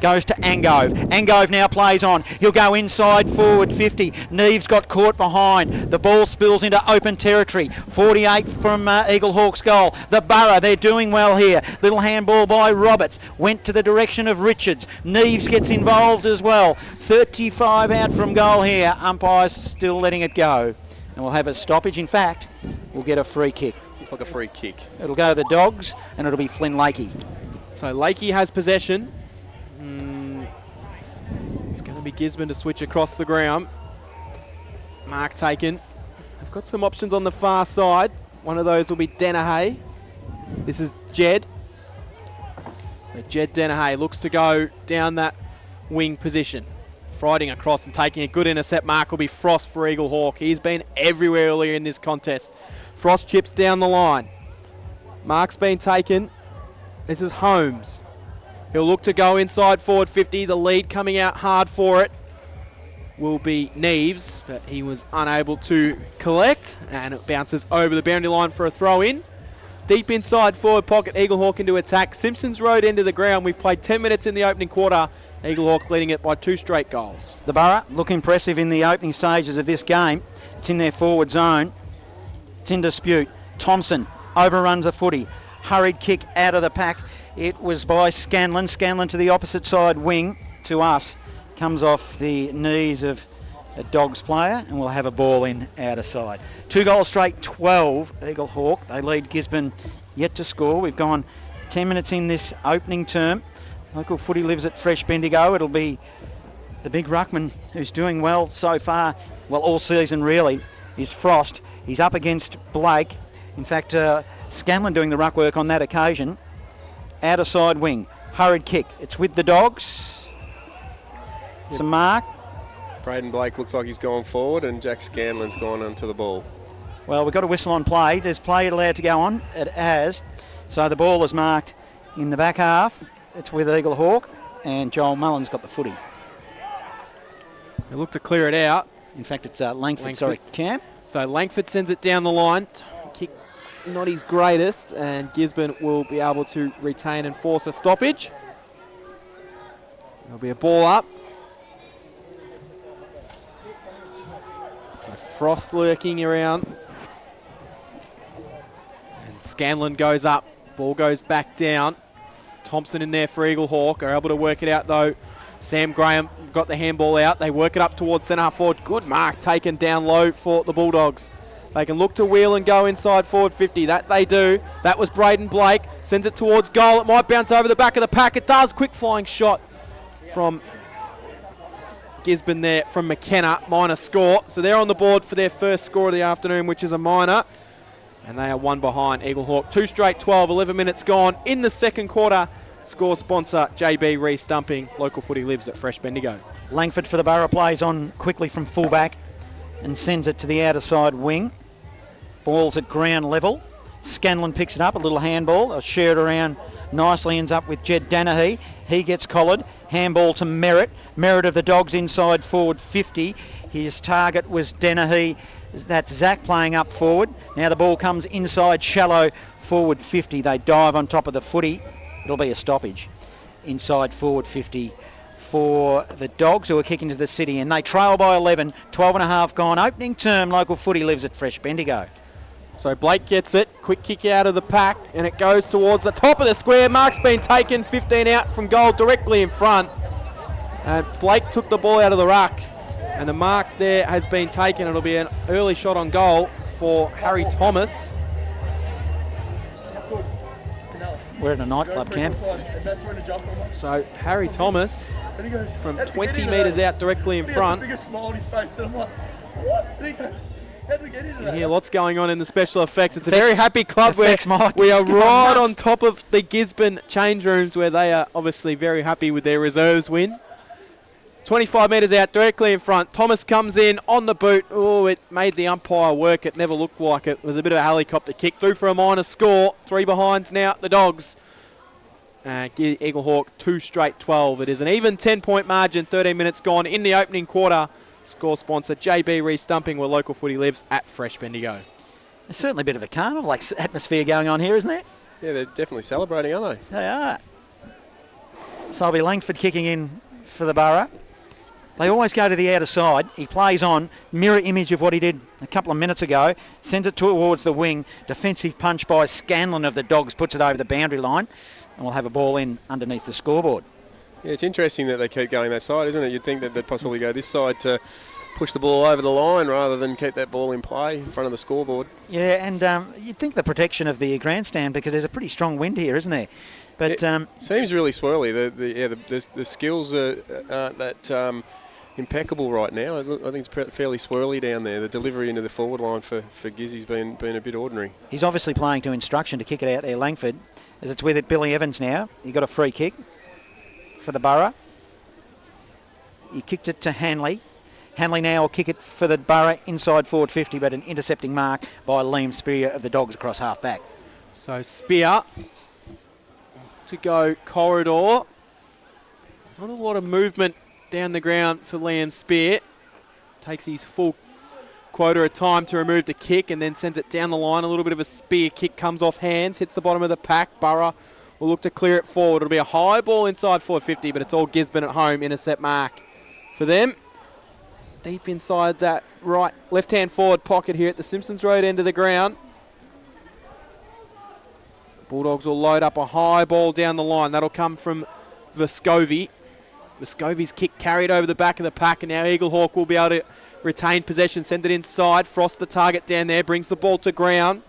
Speaker 1: Goes to Angove. Angove now plays on. He'll go inside forward 50. Neves got caught behind. The ball spills into open territory. 48 from Eaglehawk's goal. The Borough, they're doing well here. Little handball by Roberts. Went to the direction of Richards. Neves gets involved as well. 35 out from goal here. Umpires still letting it go. And we'll have a stoppage. In fact, we'll get a free kick.
Speaker 2: It's like a free kick.
Speaker 1: It'll go to the Dogs, and it'll be Flynn Lakey.
Speaker 3: So Lakey has possession. It's going to be Gisborne to switch across the ground. Mark taken. They've got some options on the far side. One of those will be Dennehay. This is Jed. Jed Dennehay looks to go down that wing position. Friding across and taking a good intercept mark will be Frost for Eaglehawk. He's been everywhere earlier in this contest. Frost chips down the line. Mark's been taken. This is Holmes. He'll look to go inside forward 50. The lead coming out hard for it will be Neves, but he was unable to collect, and it bounces over the boundary line for a throw in. Deep inside forward pocket, Eaglehawk into attack. Simpsons Road into the ground. We've played 10 minutes in the opening quarter. Eaglehawk leading it by 2 straight goals.
Speaker 1: The Borough look impressive in the opening stages of this game. It's in their forward zone. It's in dispute. Thompson overruns a footy. Hurried kick out of the pack. It was by Scanlon. Scanlon to the opposite side wing to us. Comes off the knees of a Dogs player, and we'll have a ball in outer side. 2 goals straight, 12 Eaglehawk. They lead Gisborne yet to score. We've gone 10 minutes in this opening term. Local footy lives at Fresh Bendigo. It'll be the big ruckman who's doing well so far, well, all season really, is Frost. He's up against Blake. In fact, Scanlon doing the ruck work on that occasion. Outer side wing. Hurried kick. It's with the Dogs. It's a mark.
Speaker 2: Braden Blake looks like he's gone forward, and Jack Scanlon's gone onto the ball.
Speaker 1: Well, we've got a whistle on play. There's play allowed to go on. It has. So the ball is marked in the back half. It's with Eaglehawk, and Joel Mullen's got the footy.
Speaker 3: They look to clear it out.
Speaker 1: In fact, it's Langford. Sorry, Cam.
Speaker 3: So Langford sends it down the line. Kick not his greatest, and Gisborne will be able to retain and force a stoppage. There'll be a ball up. So Frost lurking around. And Scanlon goes up. Ball goes back down. Thompson in there for Eaglehawk. Are able to work it out though. Sam Graham got the handball out. They work it up towards centre forward. Good mark taken down low for the Bulldogs. They can look to wheel and go inside forward 50. That they do. That was Braden Blake. Sends it towards goal. It might bounce over the back of the pack. It does. Quick flying shot from Gisborne there from McKenna. Minor score. So they're on the board for their first score of the afternoon, which is a minor. And they are one behind Eaglehawk. 2 straight 12, 11 minutes gone in the second quarter. Score sponsor, JB Re-Stumping. Local footy lives at Fresh Bendigo.
Speaker 1: Langford for the Borough plays on quickly from fullback and sends it to the outer side wing. Ball's at ground level. Scanlon picks it up, a little handball. They'll share it around nicely, ends up with Jed Danahy. He gets collared. Handball to Merritt. Merritt of the Dogs inside forward 50. His target was Danahy. That's Zach playing up forward. Now the ball comes inside shallow forward 50. They dive on top of the footy. It'll be a stoppage. Inside forward 50 for the Dogs, who are kicking to the city, and they trail by 11. 12 and a half gone. Opening term, local footy lives at Fresh Bendigo.
Speaker 3: So Blake gets it, quick kick out of the pack, and it goes towards the top of the square. Mark's been taken, 15 out from goal, directly in front. And Blake took the ball out of the ruck, and the mark there has been taken. It'll be an early shot on goal for Harry Thomas.
Speaker 1: We're at a nightclub camp.
Speaker 3: So Harry Thomas from 20 metres out directly in front. You hear lots going on in the special effects. It's a very happy club where we are right on top of the Gisborne change rooms, where they are obviously very happy with their reserves win. 25 metres out directly in front. Thomas comes in on the boot. Oh, it made the umpire work. It never looked like it. It was a bit of a helicopter kick. Through for a minor score. 3 behinds now, the Dogs. Eaglehawk 2 straight 12. It is an even 10-point margin. 13 minutes gone in the opening quarter. Score sponsor, JB Re-Stumping, where local footy lives at Fresh Bendigo.
Speaker 1: There's certainly a bit of a carnival atmosphere going on here, isn't there?
Speaker 2: Yeah, they're definitely celebrating, aren't they?
Speaker 1: They are. So it'll be Langford kicking in for the Borough. They always go to the outer side. He plays on, mirror image of what he did a couple of minutes ago. Sends it towards the wing. Defensive punch by Scanlon of the Dogs puts it over the boundary line. And we'll have a ball in underneath the scoreboard.
Speaker 2: Yeah, it's interesting that they keep going that side, isn't it? You'd think that they'd possibly go this side to push the ball over the line rather than keep that ball in play in front of the scoreboard.
Speaker 1: Yeah, and you'd think the protection of the grandstand, because there's a pretty strong wind here, isn't there? But
Speaker 2: it seems really swirly. The skills aren't that impeccable right now. I think it's fairly swirly down there. The delivery into the forward line for Gizzy's been a bit ordinary.
Speaker 1: He's obviously playing to instruction to kick it out there, Langford, as it's with it Billy Evans now. He got a free kick for the Borough. He kicked it to Hanley. Hanley now will kick it for the Borough inside forward 50, but an intercepting mark by Liam Spear of the Dogs across half back.
Speaker 3: So Spear to go corridor. Not a lot of movement down the ground for Liam Spear. Takes his full quota of time to remove the kick and then sends it down the line. A little bit of a spear kick comes off hands, hits the bottom of the pack. Borough will look to clear it forward. It'll be a high ball inside forward 50, but it's all Gisborne at home. Intercept mark for them. Deep inside that left-hand forward pocket here at the Simpsons Road end of the ground. Bulldogs will load up a high ball down the line. That'll come from Vescovi. Vescovi's kick carried over the back of the pack, and now Eaglehawk will be able to retain possession, send it inside. Frost the target down there, brings the ball to ground.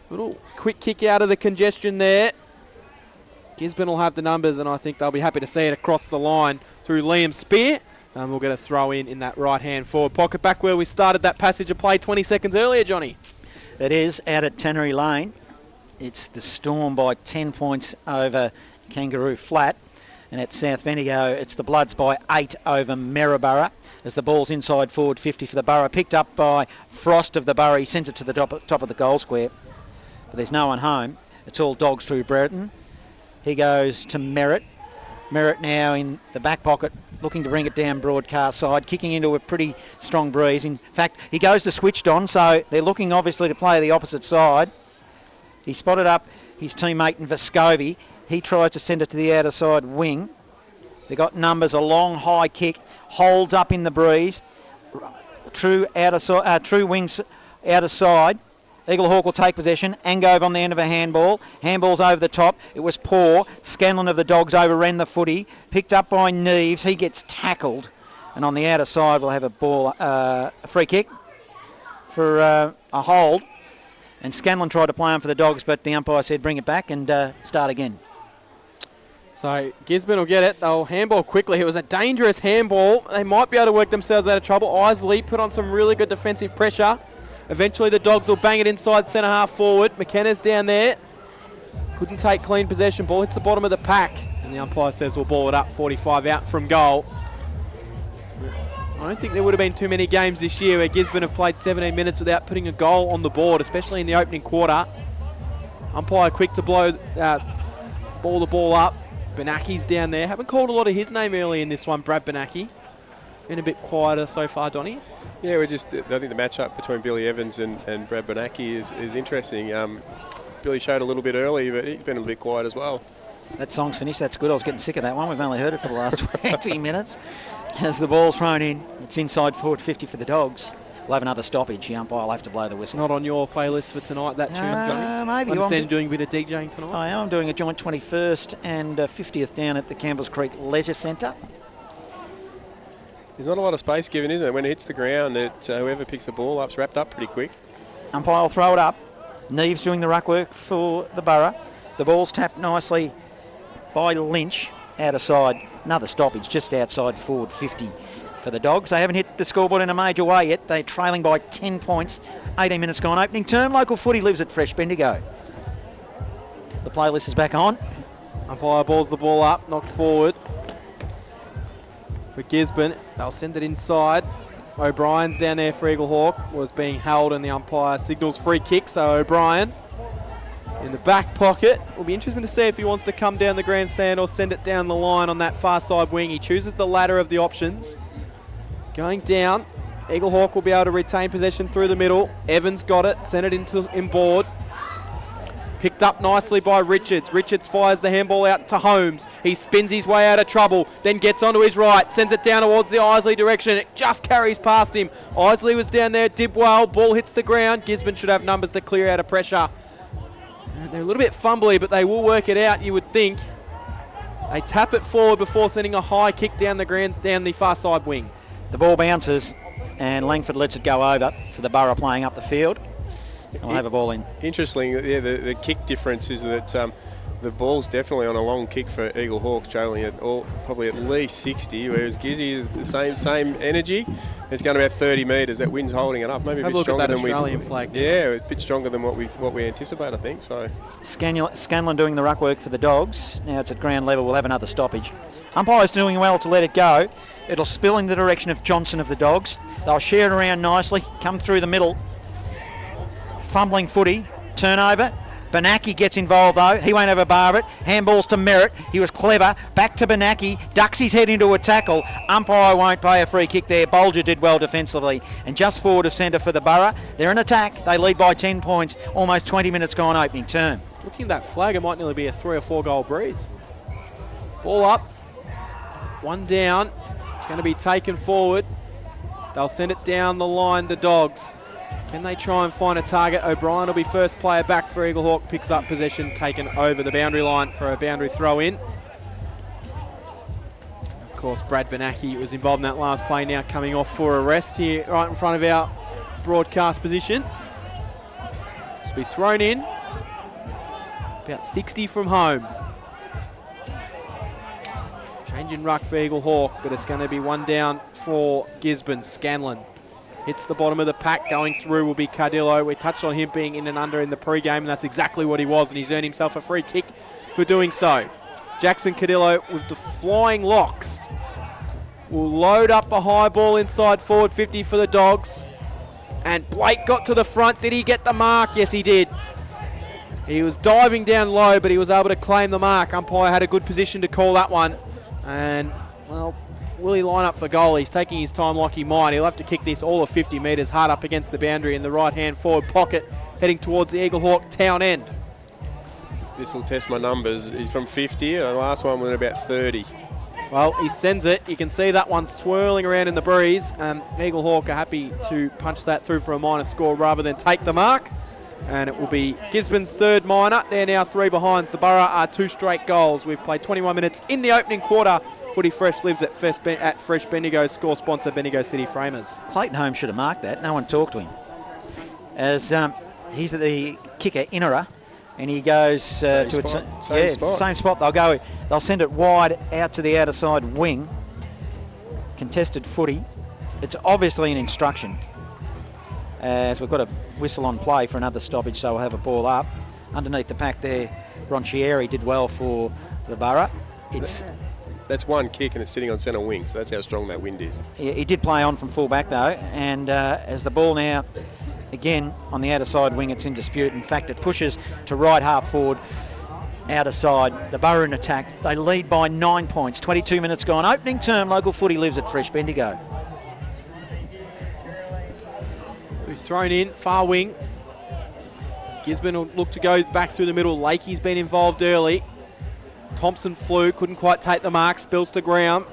Speaker 3: Little quick kick out of the congestion there. Gisborne will have the numbers, and I think they'll be happy to see it across the line through Liam Spear. We'll get a throw in that right-hand forward pocket, back where we started that passage of play 20 seconds earlier, Johnny.
Speaker 1: It is out at Tannery Lane. It's the Storm by 10 points over Kangaroo Flat. And at South Bendigo, it's the Bloods by 8 over Maryborough. As the ball's inside forward 50 for the Borough, picked up by Frost of the Borough. He sends it to the top of the goal square. But there's no one home. It's all Dogs through Brereton. He goes to Merritt. Merritt now in the back pocket, looking to bring it down broadcast side, kicking into a pretty strong breeze. In fact, he goes to switched on, so they're looking obviously to play the opposite side. He spotted up his teammate in Vescovi. He tries to send it to the outer side wing. They got numbers, a long high kick, holds up in the breeze. True wings outer side. Eaglehawk will take possession. Angove on the end of a handball. Handball's over the top. It was poor. Scanlon of the Dogs overran the footy. Picked up by Neves. He gets tackled. And on the outer side, we'll have a free kick for a hold. And Scanlon tried to play on for the Dogs, but the umpire said bring it back and start again.
Speaker 3: So Gisborne will get it. They'll handball quickly. It was a dangerous handball. They might be able to work themselves out of trouble. Isley put on some really good defensive pressure. Eventually the Dogs will bang it inside centre half forward. McKenna's down there. Couldn't take clean possession. Ball hits the bottom of the pack. And the umpire says we'll ball it up 45 out from goal. I don't think there would have been too many games this year where Gisborne have played 17 minutes without putting a goal on the board, especially in the opening quarter. Umpire quick to ball the ball up. Benaki's down there. Haven't called a lot of his name early in this one, Brad Benaki. Been a bit quieter so far, Donny.
Speaker 2: Yeah, I think the matchup between Billy Evans and Brad Benaki is interesting. Billy showed a little bit early, but he's been a little bit quiet as well.
Speaker 1: That song's finished. That's good. I was getting sick of that one. We've only heard it for the last 20 minutes. As the ball's thrown in, it's inside forward 50 for the Dogs. We'll have another stoppage. The umpire will have to blow the whistle.
Speaker 3: Not on your playlist for tonight, that tune, Johnny?
Speaker 1: Maybe.
Speaker 3: I understand you're doing a bit of DJing tonight.
Speaker 1: I am. I'm doing a joint 21st and 50th down at the Campbells Creek Leisure Centre.
Speaker 2: There's not a lot of space given, is there? When it hits the ground, whoever picks the ball up's wrapped up pretty quick.
Speaker 1: Umpire will throw it up. Neves doing the ruck work for the Borough. The ball's tapped nicely by Lynch out of side. Another stoppage just outside forward 50 for the Dogs. They haven't hit the scoreboard in a major way yet. They're trailing by 10 points. 18 minutes gone. Opening term. Local footy lives at Fresh Bendigo. The playlist is back on.
Speaker 3: Umpire balls the ball up, knocked forward for Gisborne. They'll send it inside. O'Brien's down there for Eaglehawk. Was being held and the umpire signals free kick. So O'Brien in the back pocket. It'll be interesting to see if he wants to come down the grandstand or send it down the line on that far side wing. He chooses the latter of the options. Going down. Eaglehawk will be able to retain possession through the middle. Evans got it, sent it inboard. Picked up nicely by Richards. Richards fires the handball out to Holmes. He spins his way out of trouble, then gets onto his right, sends it down towards the Isley direction. It just carries past him. Isley was down there, did well. Ball hits the ground. Gisborne should have numbers to clear out of pressure. They're a little bit fumbly, but they will work it out, you would think. They tap it forward before sending a high kick down the far side wing.
Speaker 1: The ball bounces and Langford lets it go over for the Borough playing up the field. I'll have a ball in.
Speaker 2: Interesting, yeah, the kick difference is that the ball's definitely on a long kick for Eaglehawk, trailing at probably at least 60, whereas Gizzy is the same energy. It's going about 30 metres. That wind's holding it up. Maybe a bit stronger than
Speaker 3: Australian flag.
Speaker 2: Yeah, it's a bit stronger than what we anticipate, I think. So
Speaker 1: Scanlon doing the ruck work for the Dogs. Now it's at ground level. We'll have another stoppage. Umpire's doing well to let it go. It'll spill in the direction of Johnson of the Dogs. They'll share it around nicely. Come through the middle. Fumbling footy. Turnover. Benaki gets involved though. He won't have a bar it. Handballs to Merritt. He was clever. Back to Benaki. Ducks his head into a tackle. Umpire won't pay a free kick there. Bolger did well defensively. And just forward of centre for the Borough. They're in attack. They lead by 10 points. Almost 20 minutes gone opening term.
Speaker 3: Looking at that flag, it might nearly be a 3 or 4 goal breeze. Ball up. One down. It's going to be taken forward. They'll send it down the line, the Dogs. Can they try and find a target? O'Brien will be first player back for Eaglehawk. Picks up possession, taken over the boundary line for a boundary throw in. Of course, Brad Benaki was involved in that last play, now coming off for arrest here right in front of our broadcast position. Just be thrown in. About 60 from home. Change in ruck for Eaglehawk, but it's going to be one down for Gisborne. Scanlon hits the bottom of the pack. Going through will be Cardillo. We touched on him being in and under in the pre-game, and that's exactly what he was, and he's earned himself a free kick for doing so. Jackson Cardillo with the flying locks will load up a high ball inside forward 50 for the Dogs. And Blake got to the front. Did he get the mark? Yes, he did. He was diving down low, but he was able to claim the mark. Umpire had a good position to call that one. And, well, will he line up for goal? He's taking his time like he might. He'll have to kick this all of 50 metres hard up against the boundary in the right-hand forward pocket, heading towards the Eaglehawk town end.
Speaker 2: This will test my numbers. He's from 50. The last one was about 30.
Speaker 3: Well, he sends it. You can see that one swirling around in the breeze. Eaglehawk are happy to punch that through for a minor score rather than take the mark. And it will be Gisborne's third minor. They're now 3 behinds. The Borough are 2 straight goals. We've played 21 minutes in the opening quarter. Footy Fresh lives at Fresh Bendigo, score sponsor Bendigo City Framers.
Speaker 1: Clayton Holmes should have marked that. No one talked to him. As he's the kicker, Innerer, and he goes
Speaker 2: Same spot.
Speaker 1: They'll send it wide out to the outer side wing. Contested footy. It's obviously an instruction. as we've got a whistle on play for another stoppage, so we'll have a ball up. Underneath the pack there, Ronchieri did well for the Borough.
Speaker 2: That's one kick and it's sitting on centre wing, so that's how strong that wind is.
Speaker 1: He did play on from full back though, and as the ball now, again, on the outer side wing, it's in dispute. In fact, it pushes to right half forward, outer side. The Borough in attack. They lead by 9 points. 22 minutes gone. Opening term, local footy lives at Fresh Bendigo.
Speaker 3: Who's thrown in, far wing. Gisborne will look to go back through the middle. Lakey's been involved early. Thompson flew, couldn't quite take the mark, spills to ground.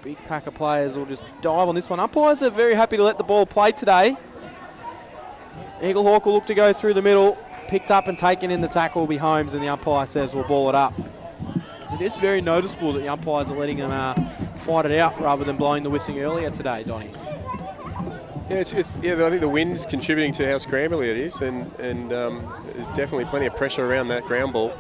Speaker 3: Big pack of players will just dive on this one. Umpires are very happy to let the ball play today. Eaglehawk will look to go through the middle. Picked up and taken in the tackle will be Holmes, and the umpire says we'll ball it up. It is very noticeable that the umpires are letting them fight it out rather than blowing the whistling earlier today, Donnie.
Speaker 2: Yeah, I think the wind's contributing to how scrambly it is, and there's definitely plenty of pressure around that ground ball.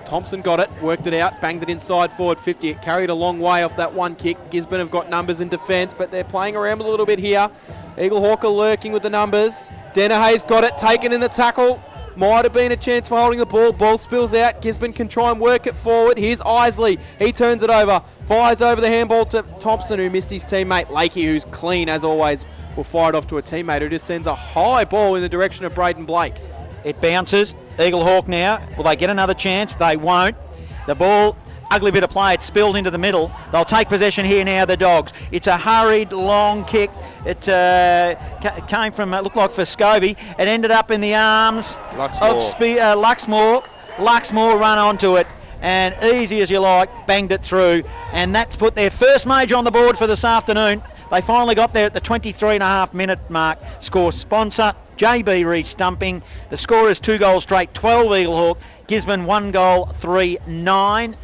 Speaker 3: Thompson got it, worked it out, banged it inside forward 50. It carried a long way off that one kick. Gisborne have got numbers in defence, but they're playing around a little bit here. Eaglehawk are lurking with the numbers. Denahay's got it, taken in the tackle. Might have been a chance for holding the ball. Ball spills out. Gisborne can try and work it forward. Here's Isley. He turns it over. Fires over the handball to Thompson, who missed his teammate. Lakey, who's clean as always, will fire it off to a teammate who just sends a high ball in the direction of Braden Blake.
Speaker 1: It bounces. Eaglehawk now. Will they get another chance? They won't. The ball, ugly bit of play. It spilled into the middle. They'll take possession here now, the Dogs. It's a hurried, long kick. It came from, looked like for Scovey. It ended up in the arms of Luxmore. Luxmore run onto it, and easy as you like, banged it through. And that's put their first major on the board for this afternoon. They finally got there at the 23.5 minute mark. Score sponsor, JB re-stumping. The score is 2 goals straight, 12 Eaglehawk. Gisborne 1 goal, 3-9.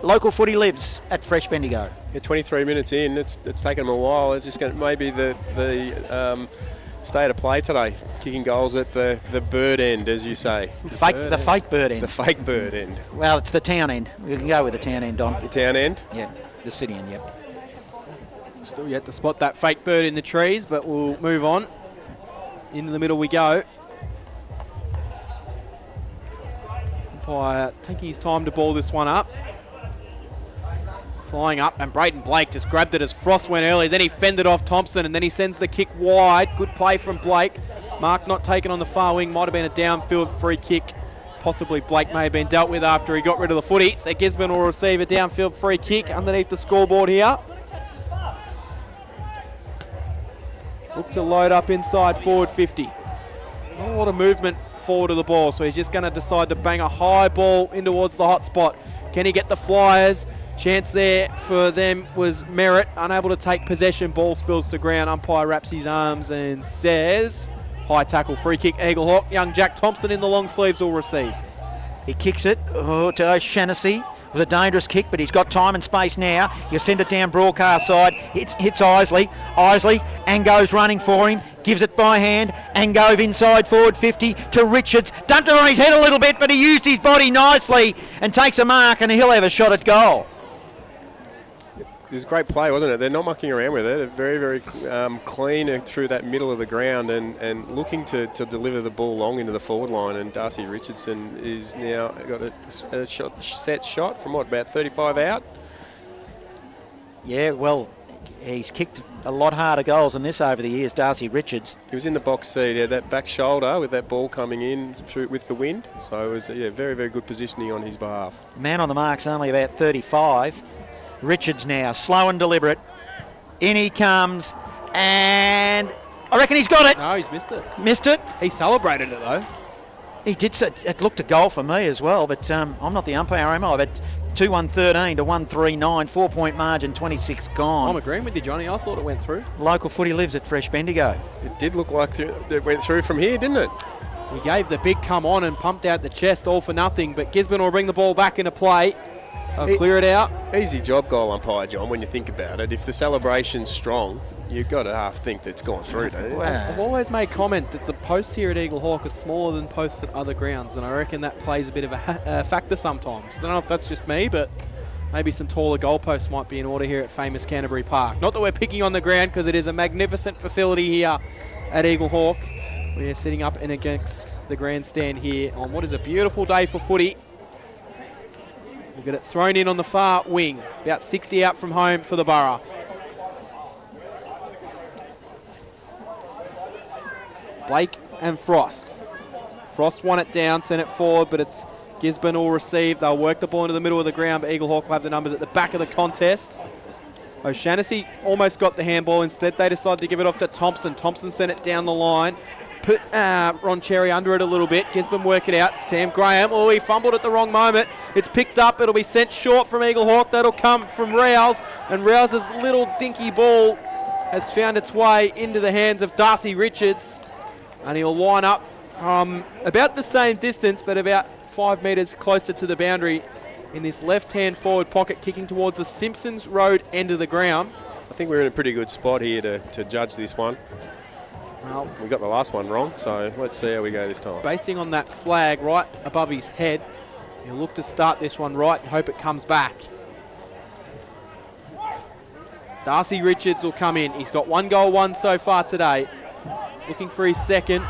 Speaker 1: Local footy lives at Fresh Bendigo.
Speaker 2: Yeah, 23 minutes in, it's taken them a while. It's just going to maybe the state of play today, kicking goals at the bird end, as you say.
Speaker 1: The fake bird end.
Speaker 2: The fake bird end.
Speaker 1: Well, it's the town end. We can go with the town end, Don.
Speaker 2: The town end?
Speaker 1: Yeah, the city end, yep.
Speaker 3: Still yet to spot that fake bird in the trees, but we'll move on. Into the middle we go. Umpire taking his time to ball this one up. Flying up, and Braden Blake just grabbed it as Frost went early. Then he fended off Thompson, and then he sends the kick wide. Good play from Blake. Mark not taken on the far wing. Might have been a downfield free kick. Possibly Blake may have been dealt with after he got rid of the footy. So Gisborne will receive a downfield free kick underneath the scoreboard here. Look to load up inside forward 50. Not a lot of movement forward of the ball, so he's just going to decide to bang a high ball in towards the hot spot. Can he get the Flyers? Chance there for them was Merritt, unable to take possession. Ball spills to ground. Umpire wraps his arms and says, high tackle, free kick, Eaglehawk. Young Jack Thompson in the long sleeves will receive.
Speaker 1: He kicks it to O'Shannessy. It was a dangerous kick, but he's got time and space now. You send it down broadcast side. Hits Isley. Isley, Ango's running for him. Gives it by hand. Angove inside forward 50 to Richards. Dumped it on his head a little bit, but he used his body nicely and takes a mark, and he'll have a shot at goal.
Speaker 2: It was a great play, wasn't it? They're not mucking around with it. They're very, very clean through that middle of the ground and looking to deliver the ball long into the forward line. And Darcy Richardson is now got a set shot from about 35 out?
Speaker 1: Yeah, well, he's kicked a lot harder goals than this over the years, Darcy Richards.
Speaker 2: He was in the box seat, had that back shoulder with that ball coming in through with the wind. So it was very, very good positioning on his behalf.
Speaker 1: Man on the mark's only about 35. Richards now, slow and deliberate. In he comes, and I reckon he's got it.
Speaker 3: No, he's missed it.
Speaker 1: Missed it.
Speaker 3: He celebrated it, though.
Speaker 1: He did. It looked a goal for me as well, but I'm not the umpire, am I? But 2-1-13 to 1-3-9, 4-point margin, 26 gone.
Speaker 3: I'm agreeing with you, Johnny. I thought it went through.
Speaker 1: Local footy lives at Fresh Bendigo.
Speaker 2: It did look like it went through from here, didn't it?
Speaker 3: He gave the big come on and pumped out the chest all for nothing, but Gisborne will bring the ball back into play. They'll clear it out.
Speaker 2: Easy job, goal umpire, John, when you think about it. If the celebration's strong, you've got to half think that it's gone through, don't you?
Speaker 1: Wow.
Speaker 3: I've always made comment that the posts here at Eaglehawk are smaller than posts at other grounds, and I reckon that plays a bit of a factor sometimes. I don't know if that's just me, but maybe some taller goalposts might be in order here at famous Canterbury Park. Not that we're picking on the ground, because it is a magnificent facility here at Eaglehawk. We are sitting up and against the grandstand here on what is a beautiful day for footy. We'll get it thrown in on the far wing, about 60 out from home for the Borough. Blake and Frost. Frost won it down, sent it forward, but it's Gisborne will receive. They'll work the ball into the middle of the ground, but Eaglehawk will have the numbers at the back of the contest. O'Shaughnessy almost got the handball. Instead, they decided to give it off to Thompson. Thompson sent it down the line. Put Ron Cherry under it a little bit. Gisborne work it out. Sam Graham. Oh, he fumbled at the wrong moment. It's picked up. It'll be sent short from Eaglehawk. That'll come from Rouse. And Rouse's little dinky ball has found its way into the hands of Darcy Richards. And he'll line up from about the same distance, but about 5 metres closer to the boundary in this left-hand forward pocket, kicking towards the Simpsons Road end of the ground.
Speaker 2: I think we're in a pretty good spot here to judge this one.
Speaker 3: Well,
Speaker 2: We got the last one wrong, so let's see how we go this time.
Speaker 3: basing on that flag right above his head, he'll look to start this one right and hope it comes back. Darcy Richards will come in. He's got 1 goal, 1 so far today. Looking for his second.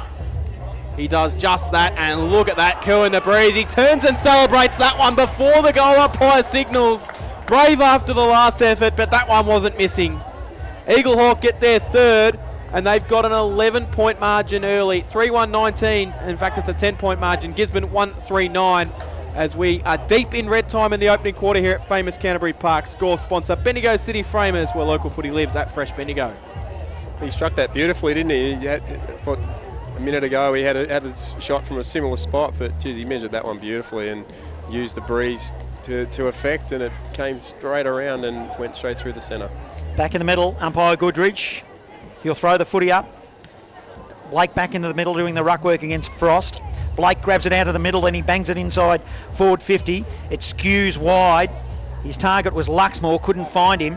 Speaker 3: He does just that, and look at that, coup in the breeze. He turns and celebrates that one before the goal umpire signals. Brave after the last effort, but that one wasn't missing. Eaglehawk get their third, and they've got an 11-point margin early. 3-1-19. In fact, it's a 10-point margin. Gisborne 1-3-9. As we are deep in red time in the opening quarter here at famous Canterbury Park. Score sponsor Bendigo City Framers, where local footy lives at Fresh Bendigo.
Speaker 2: He struck that beautifully, didn't he? A minute ago he had a shot from a similar spot, but geez, he measured that one beautifully and used the breeze to effect, and it came straight around and went straight through the centre.
Speaker 1: Back in the middle, umpire Goodridge. He'll throw the footy up. Blake back into the middle doing the ruck work against Frost. Blake grabs it out of the middle, then he bangs it inside forward 50. It skews wide. His target was Luxmore, couldn't find him.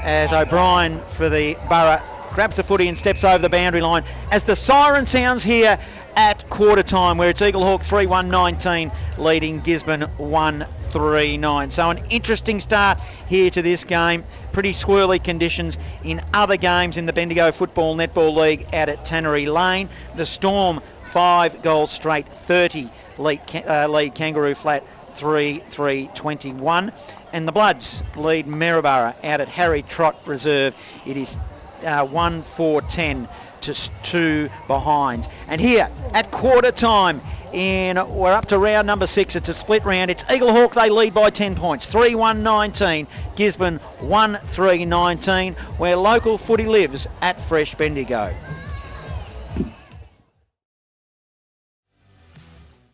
Speaker 1: As O'Brien for the Borough grabs the footy and steps over the boundary line. As the siren sounds here at quarter time, where it's Eaglehawk 3-1-19 leading Gisborne 1-3-9. So an interesting start here to this game. Pretty swirly conditions in other games in the Bendigo Football Netball League out at Tannery Lane. The Storm 5 goals straight, 30 lead Kangaroo Flat 3-3-21. And the Bloods lead Maryborough out at Harry Trott Reserve. It is 1-4-10 to 2 behind. And here at quarter time, we're up to round number 6. It's a split round. It's Eaglehawk, they lead by 10 points. 3-1-19. Gisborne 1-3-19. Where local footy lives at Fresh Bendigo.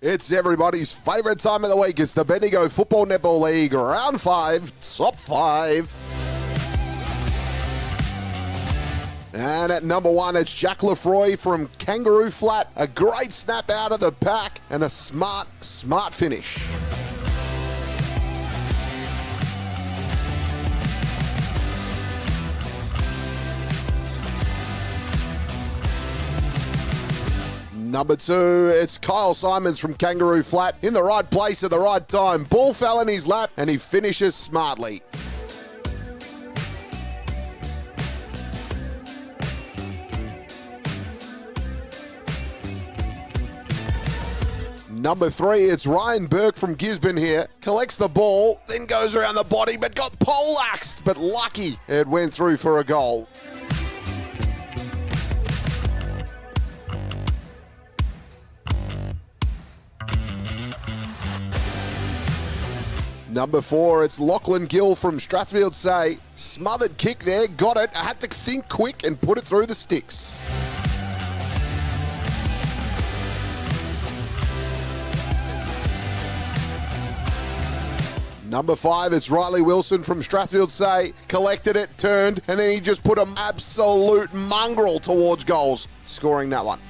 Speaker 4: It's everybody's favourite time of the week. It's the Bendigo Football Netball League Round 5, Top 5. And at number 1, it's Jack Lefroy from Kangaroo Flat. A great snap out of the pack and a smart finish. Number 2, it's Kyle Simons from Kangaroo Flat. In the right place at the right time. Ball fell in his lap and he finishes smartly. Number 3, it's Ryan Burke from Gisborne here. Collects the ball, then goes around the body, but got poleaxed. But lucky it went through for a goal. Number 4, it's Lachlan Gill from Strathfield Say. Smothered kick there, got it. I had to think quick and put it through the sticks. Number 5, it's Riley Wilson from Strathfield Say. Collected it, turned, and then he just put an absolute mongrel towards goals, scoring that one.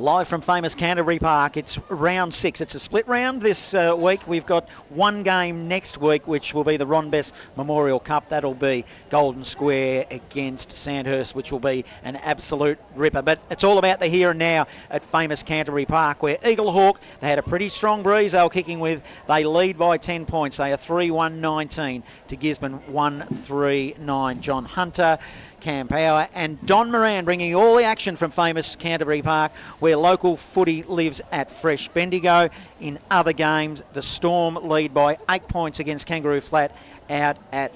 Speaker 1: Live from famous Canterbury Park, it's round 6. It's a split round this week. We've got one game next week, which will be the Ron Bess Memorial Cup. That'll be Golden Square against Sandhurst, which will be an absolute ripper. But it's all about the here and now at famous Canterbury Park, where Eaglehawk, they had a pretty strong breeze they were kicking with. They lead by 10 points. They are 3-1-19 to Gisborne 1-3-9. John Hunter, Cam Power and Don Moran bringing you all the action from famous Canterbury Park, where local footy lives at Fresh Bendigo. In other games, the Storm lead by 8 points against Kangaroo Flat out at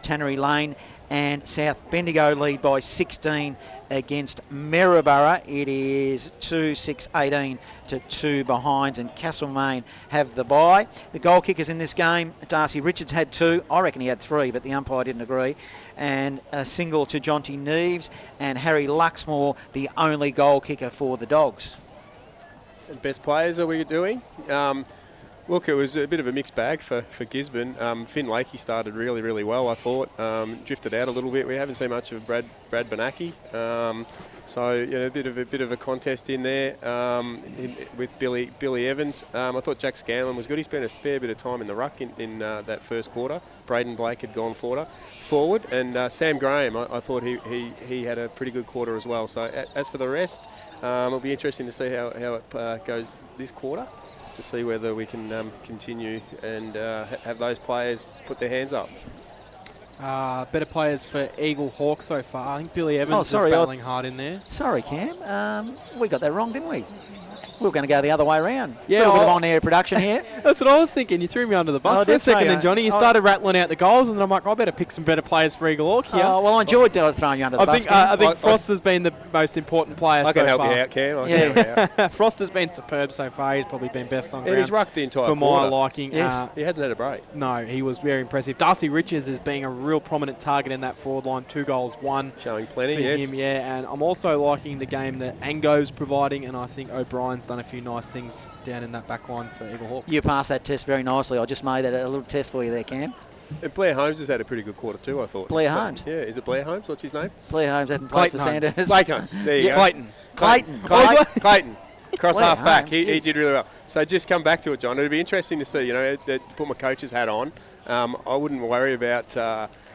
Speaker 1: Tannery Lane, and South Bendigo lead by 16 against Maryborough. It is 2-6-18 to 2 behinds, and Castlemaine have the bye. The goal kickers in this game, Darcy Richards had 2. I reckon he had 3, but the umpire didn't agree. And a single to Jonty Neves, and Harry Luxmore, the only goal kicker for the Dogs.
Speaker 2: The best players are we doing? Look, it was a bit of a mixed bag for Gisborne. Finn Lakey started really, really well, I thought. Drifted out a little bit. We haven't seen much of Brad Benacki. So, a bit of a contest in there with Billy Evans. I thought Jack Scanlon was good. He spent a fair bit of time in the ruck in that first quarter. Braden Blake had gone forward. And Sam Graham, I thought he had a pretty good quarter as well. So, as for the rest, it'll be interesting to see how it goes this quarter, to see whether we can continue and have those players put their hands up.
Speaker 3: Better players for Eaglehawk so far. I think Billy Evans is battling hard in there.
Speaker 1: Sorry, Cam. We got that wrong, didn't we? We were going to go the other way around.
Speaker 3: Yeah,
Speaker 1: a little bit of on-air production here.
Speaker 3: That's what I was thinking. You threw me under the bus for a second then, Johnny. You started rattling out the goals, and then I'm like, I better pick some better players for Eaglehawk here.
Speaker 1: Oh, well, I enjoyed throwing you under the bus.
Speaker 3: I think Frost has been the most important player so far.
Speaker 2: I can help you out, Cam. I can help you out.
Speaker 3: Frost has been superb so far. He's probably been best on ground.
Speaker 2: And he's rucked the entire
Speaker 3: for
Speaker 2: quarter.
Speaker 3: my liking.
Speaker 1: Yes.
Speaker 2: He hasn't had a break.
Speaker 3: No, he was very impressive. Darcy Richards is being a real prominent target in that forward line. 2 goals, 1
Speaker 2: showing plenty,
Speaker 3: for
Speaker 2: yes.
Speaker 3: him, yeah. And I'm also liking the game that Ango's providing, and I think O'Brien's done a few nice things down in that back line for Eaglehawk.
Speaker 1: You passed that test very nicely. I just made that a little test for you there, Cam.
Speaker 2: And Blair Holmes has had a pretty good quarter too, I thought.
Speaker 1: Blair Holmes?
Speaker 2: Yeah, is it Blair Holmes? What's his name?
Speaker 1: Blair Holmes hadn't played for
Speaker 3: Clayton
Speaker 1: Sandhurst.
Speaker 2: Blake Holmes. There you go.
Speaker 3: Clayton.
Speaker 2: Cross
Speaker 1: Blair
Speaker 2: half back.
Speaker 1: Holmes,
Speaker 2: He
Speaker 1: yes.
Speaker 2: did really well. So just come back to it, John. It'd be interesting to see, put my coach's hat on. I wouldn't worry about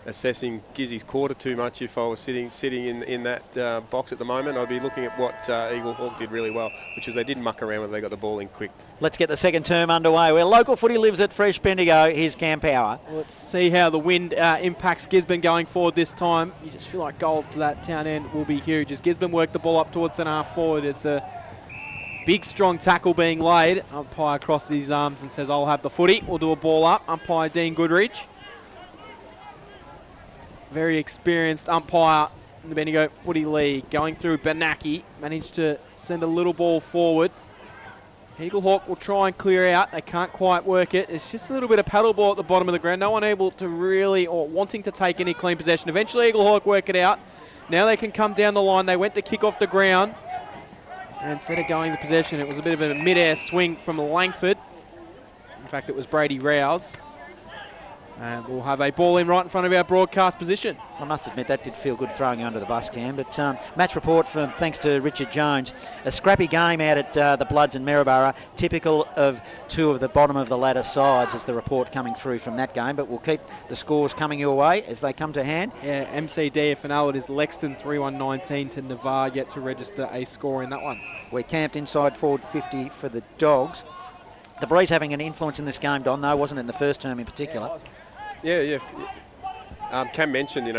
Speaker 2: assessing Gizzy's quarter too much if I was sitting in that box at the moment. I'd be looking at what Eaglehawk did really well, which was they didn't muck around when they got the ball in quick.
Speaker 1: Let's get the second term underway, where local footy lives at Fresh Bendigo. Here's Cam Power.
Speaker 3: Let's see how the wind impacts Gisborne going forward this time. You just feel like goals to that town end will be huge. As Gisborne work the ball up towards centre half forward, it's a big, strong tackle being laid. Umpire crosses his arms and says, I'll have the footy. We'll do a ball up. Umpire Dean Goodrich. Very experienced umpire in the Bendigo Footy League. Going through Benacki. Managed to send a little ball forward. Eaglehawk will try and clear out. They can't quite work it. It's just a little bit of paddle ball at the bottom of the ground. No one able to really, or wanting to take any clean possession. Eventually Eaglehawk work it out. Now they can come down the line. They went to kick off the ground. And instead of going the possession, it was a bit of a mid-air swing from Langford. In fact, it was Brady Rouse. And we'll have a ball in right in front of our broadcast position.
Speaker 1: I must admit that did feel good throwing you under the bus, Cam. But match report from thanks to Richard Jones. A scrappy game out at the Bloods in Maryborough, typical of two of the bottom of the ladder sides, is the report coming through from that game. But we'll keep the scores coming your way as they come to hand.
Speaker 3: Yeah, MCD FNL, it is Lexton 3-1-19 to Navarre, yet to register a score in that one.
Speaker 1: We're camped inside forward 50 for the Dogs. The breeze having an influence in this game, Don, though, wasn't it in the first term in particular?
Speaker 2: Yeah. Cam mentioned,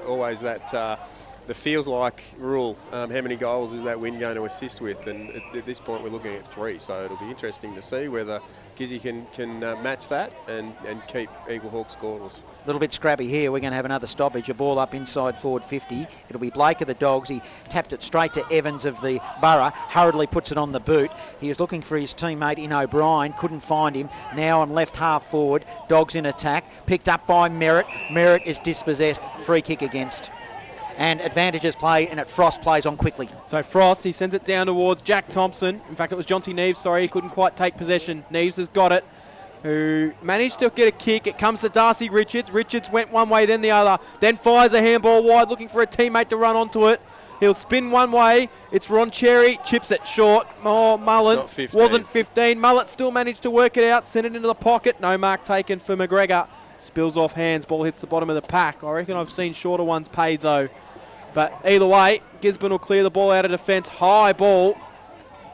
Speaker 2: always that the feels like rule. How many goals is that wind going to assist with? And at this point, we're looking at 3. So it'll be interesting to see whether Gizzy can match that and keep Eaglehawk scoreless.
Speaker 1: A little bit scrappy here. We're going to have another stoppage. A ball up inside forward 50. It'll be Blake of the Dogs. He tapped it straight to Evans of the Borough. Hurriedly puts it on the boot. He is looking for his teammate in O'Brien. Couldn't find him. Now on left half forward. Dogs in attack. Picked up by Merritt. Merritt is dispossessed. Free kick against. And advantages play, and Frost plays on quickly.
Speaker 3: So Frost, he sends it down towards Jack Thompson. In fact, it was Jonty Neves, he couldn't quite take possession. Neves has got it, who managed to get a kick. It comes to Darcy Richards. Richards went one way, then the other. Then fires a handball wide, looking for a teammate to run onto it. He'll spin one way. It's Ron Cherry. Chips it short. Oh, Mullen.
Speaker 2: It's not 15.
Speaker 3: Wasn't 15. Mullet still managed to work it out. Sent it into the pocket. No mark taken for McGregor. Spills off hands. Ball hits the bottom of the pack. I reckon I've seen shorter ones paid, though. But either way, Gisborne will clear the ball out of defence. High ball.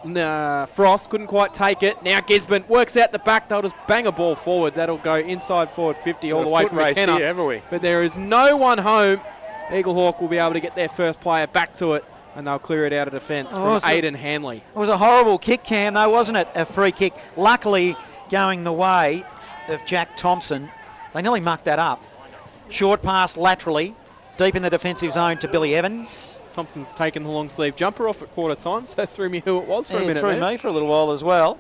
Speaker 3: Frost couldn't quite take it. Now Gisborne works out the back. They'll just bang a ball forward. That'll go inside forward 50 all the way from McKenna.
Speaker 2: Here, haven't we?
Speaker 3: But there is no one home. Eaglehawk will be able to get their first player back to it, and they'll clear it out of defence from Aidan Hanley.
Speaker 1: It was a horrible kick, Cam, though, wasn't it? A free kick. Luckily, going the way of Jack Thompson. They nearly mucked that up. Short pass laterally, deep in the defensive zone to Billy Evans.
Speaker 3: Thompson's taken the long sleeve jumper off at quarter time, so threw me who it was for a minute.
Speaker 1: It threw me for a little while as well.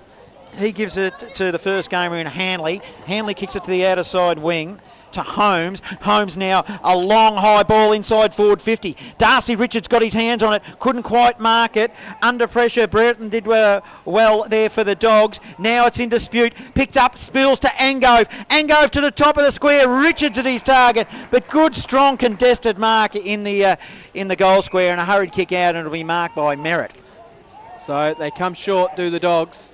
Speaker 1: He gives it to the first gamer in Hanley. Hanley kicks it to the outer side wing to Holmes. Holmes now a long high ball inside forward 50. Darcy Richards got his hands on it, couldn't quite mark it. Under pressure, Brereton did well there for the Dogs. Now it's in dispute. Picked up, spills to Angove. Angove to the top of the square. Richards at his target, but good, strong, contested mark in the goal square, and a hurried kick out, and it'll be marked by Merritt.
Speaker 3: So they come short, do the Dogs.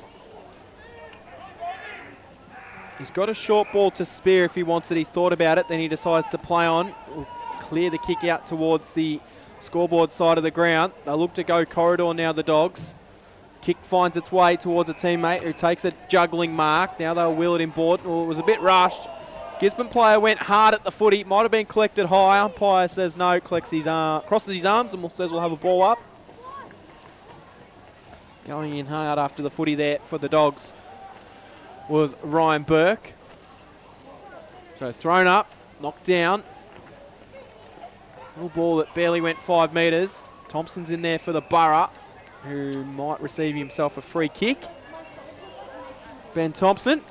Speaker 3: He's got a short ball to spare if he wants it. He thought about it, then he decides to play on. Will clear the kick out towards the scoreboard side of the ground. They'll look to go corridor now, the Dogs. Kick finds its way towards a teammate who takes a juggling mark. Now they'll wheel it inboard. Oh, it was a bit rushed. Gisborne player went hard at the footy. Might have been collected high. Umpire says no, collects his crosses his arms and says we'll have a ball up. Going in hard after the footy there for the Dogs was Ryan Burke. So thrown up, knocked down. Little ball that barely went 5 metres. Thompson's in there for the Borough, who might receive himself a free kick. Ben Thompson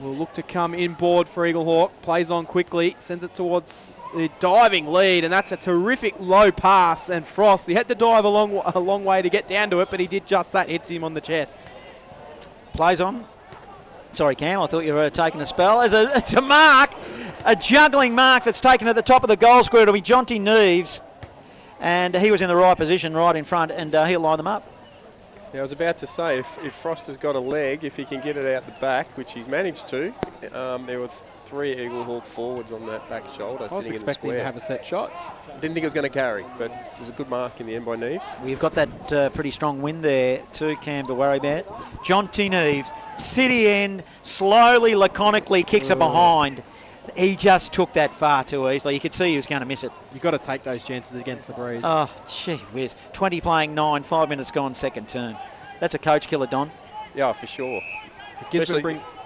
Speaker 3: will look to come inboard for Eaglehawk. Plays on quickly, sends it towards the diving lead, and that's a terrific low pass. And Frost, he had to dive a long way to get down to it, but he did just that, hits him on the chest.
Speaker 1: Plays on. Sorry, Cam, I thought you were taking a spell. It's a mark, a juggling mark that's taken at the top of the goal square. It'll be Jonty Neves, and he was in the right position, right in front, and he'll line them up.
Speaker 2: Yeah, I was about to say, if Frost has got a leg, if he can get it out the back, which he's managed to, there were 3 Eaglehawk forwards on that back shoulder sitting in the square. I was
Speaker 3: expecting to have a set shot.
Speaker 2: Didn't think it was going to carry, but there's a good mark in the end by Neves.
Speaker 1: We've got that pretty strong wind there too, Cam, to worry about. Jonty Neves, city end, slowly, laconically kicks it behind. He just took that far too easily. You could see he was going to miss it.
Speaker 3: You've got to take those chances against the breeze.
Speaker 1: Oh, gee whiz. 20 playing 9, 5 minutes gone, second turn. That's a coach killer, Don.
Speaker 2: Yeah, for sure.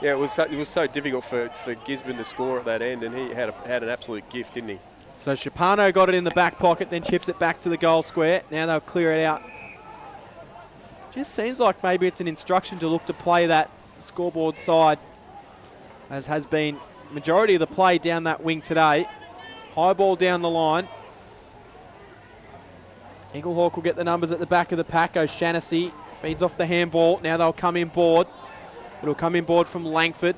Speaker 2: Yeah, it was so difficult for Gisborne to score at that end, and he had an absolute gift, didn't he?
Speaker 3: So Shapano got it in the back pocket, then chips it back to the goal square. Now they'll clear it out. Just seems like maybe it's an instruction to look to play that scoreboard side, as has been majority of the play down that wing today. High ball down the line. Eaglehawk will get the numbers at the back of the pack. O'Shannessy feeds off the handball. Now they'll come inboard. It'll come inboard from Langford.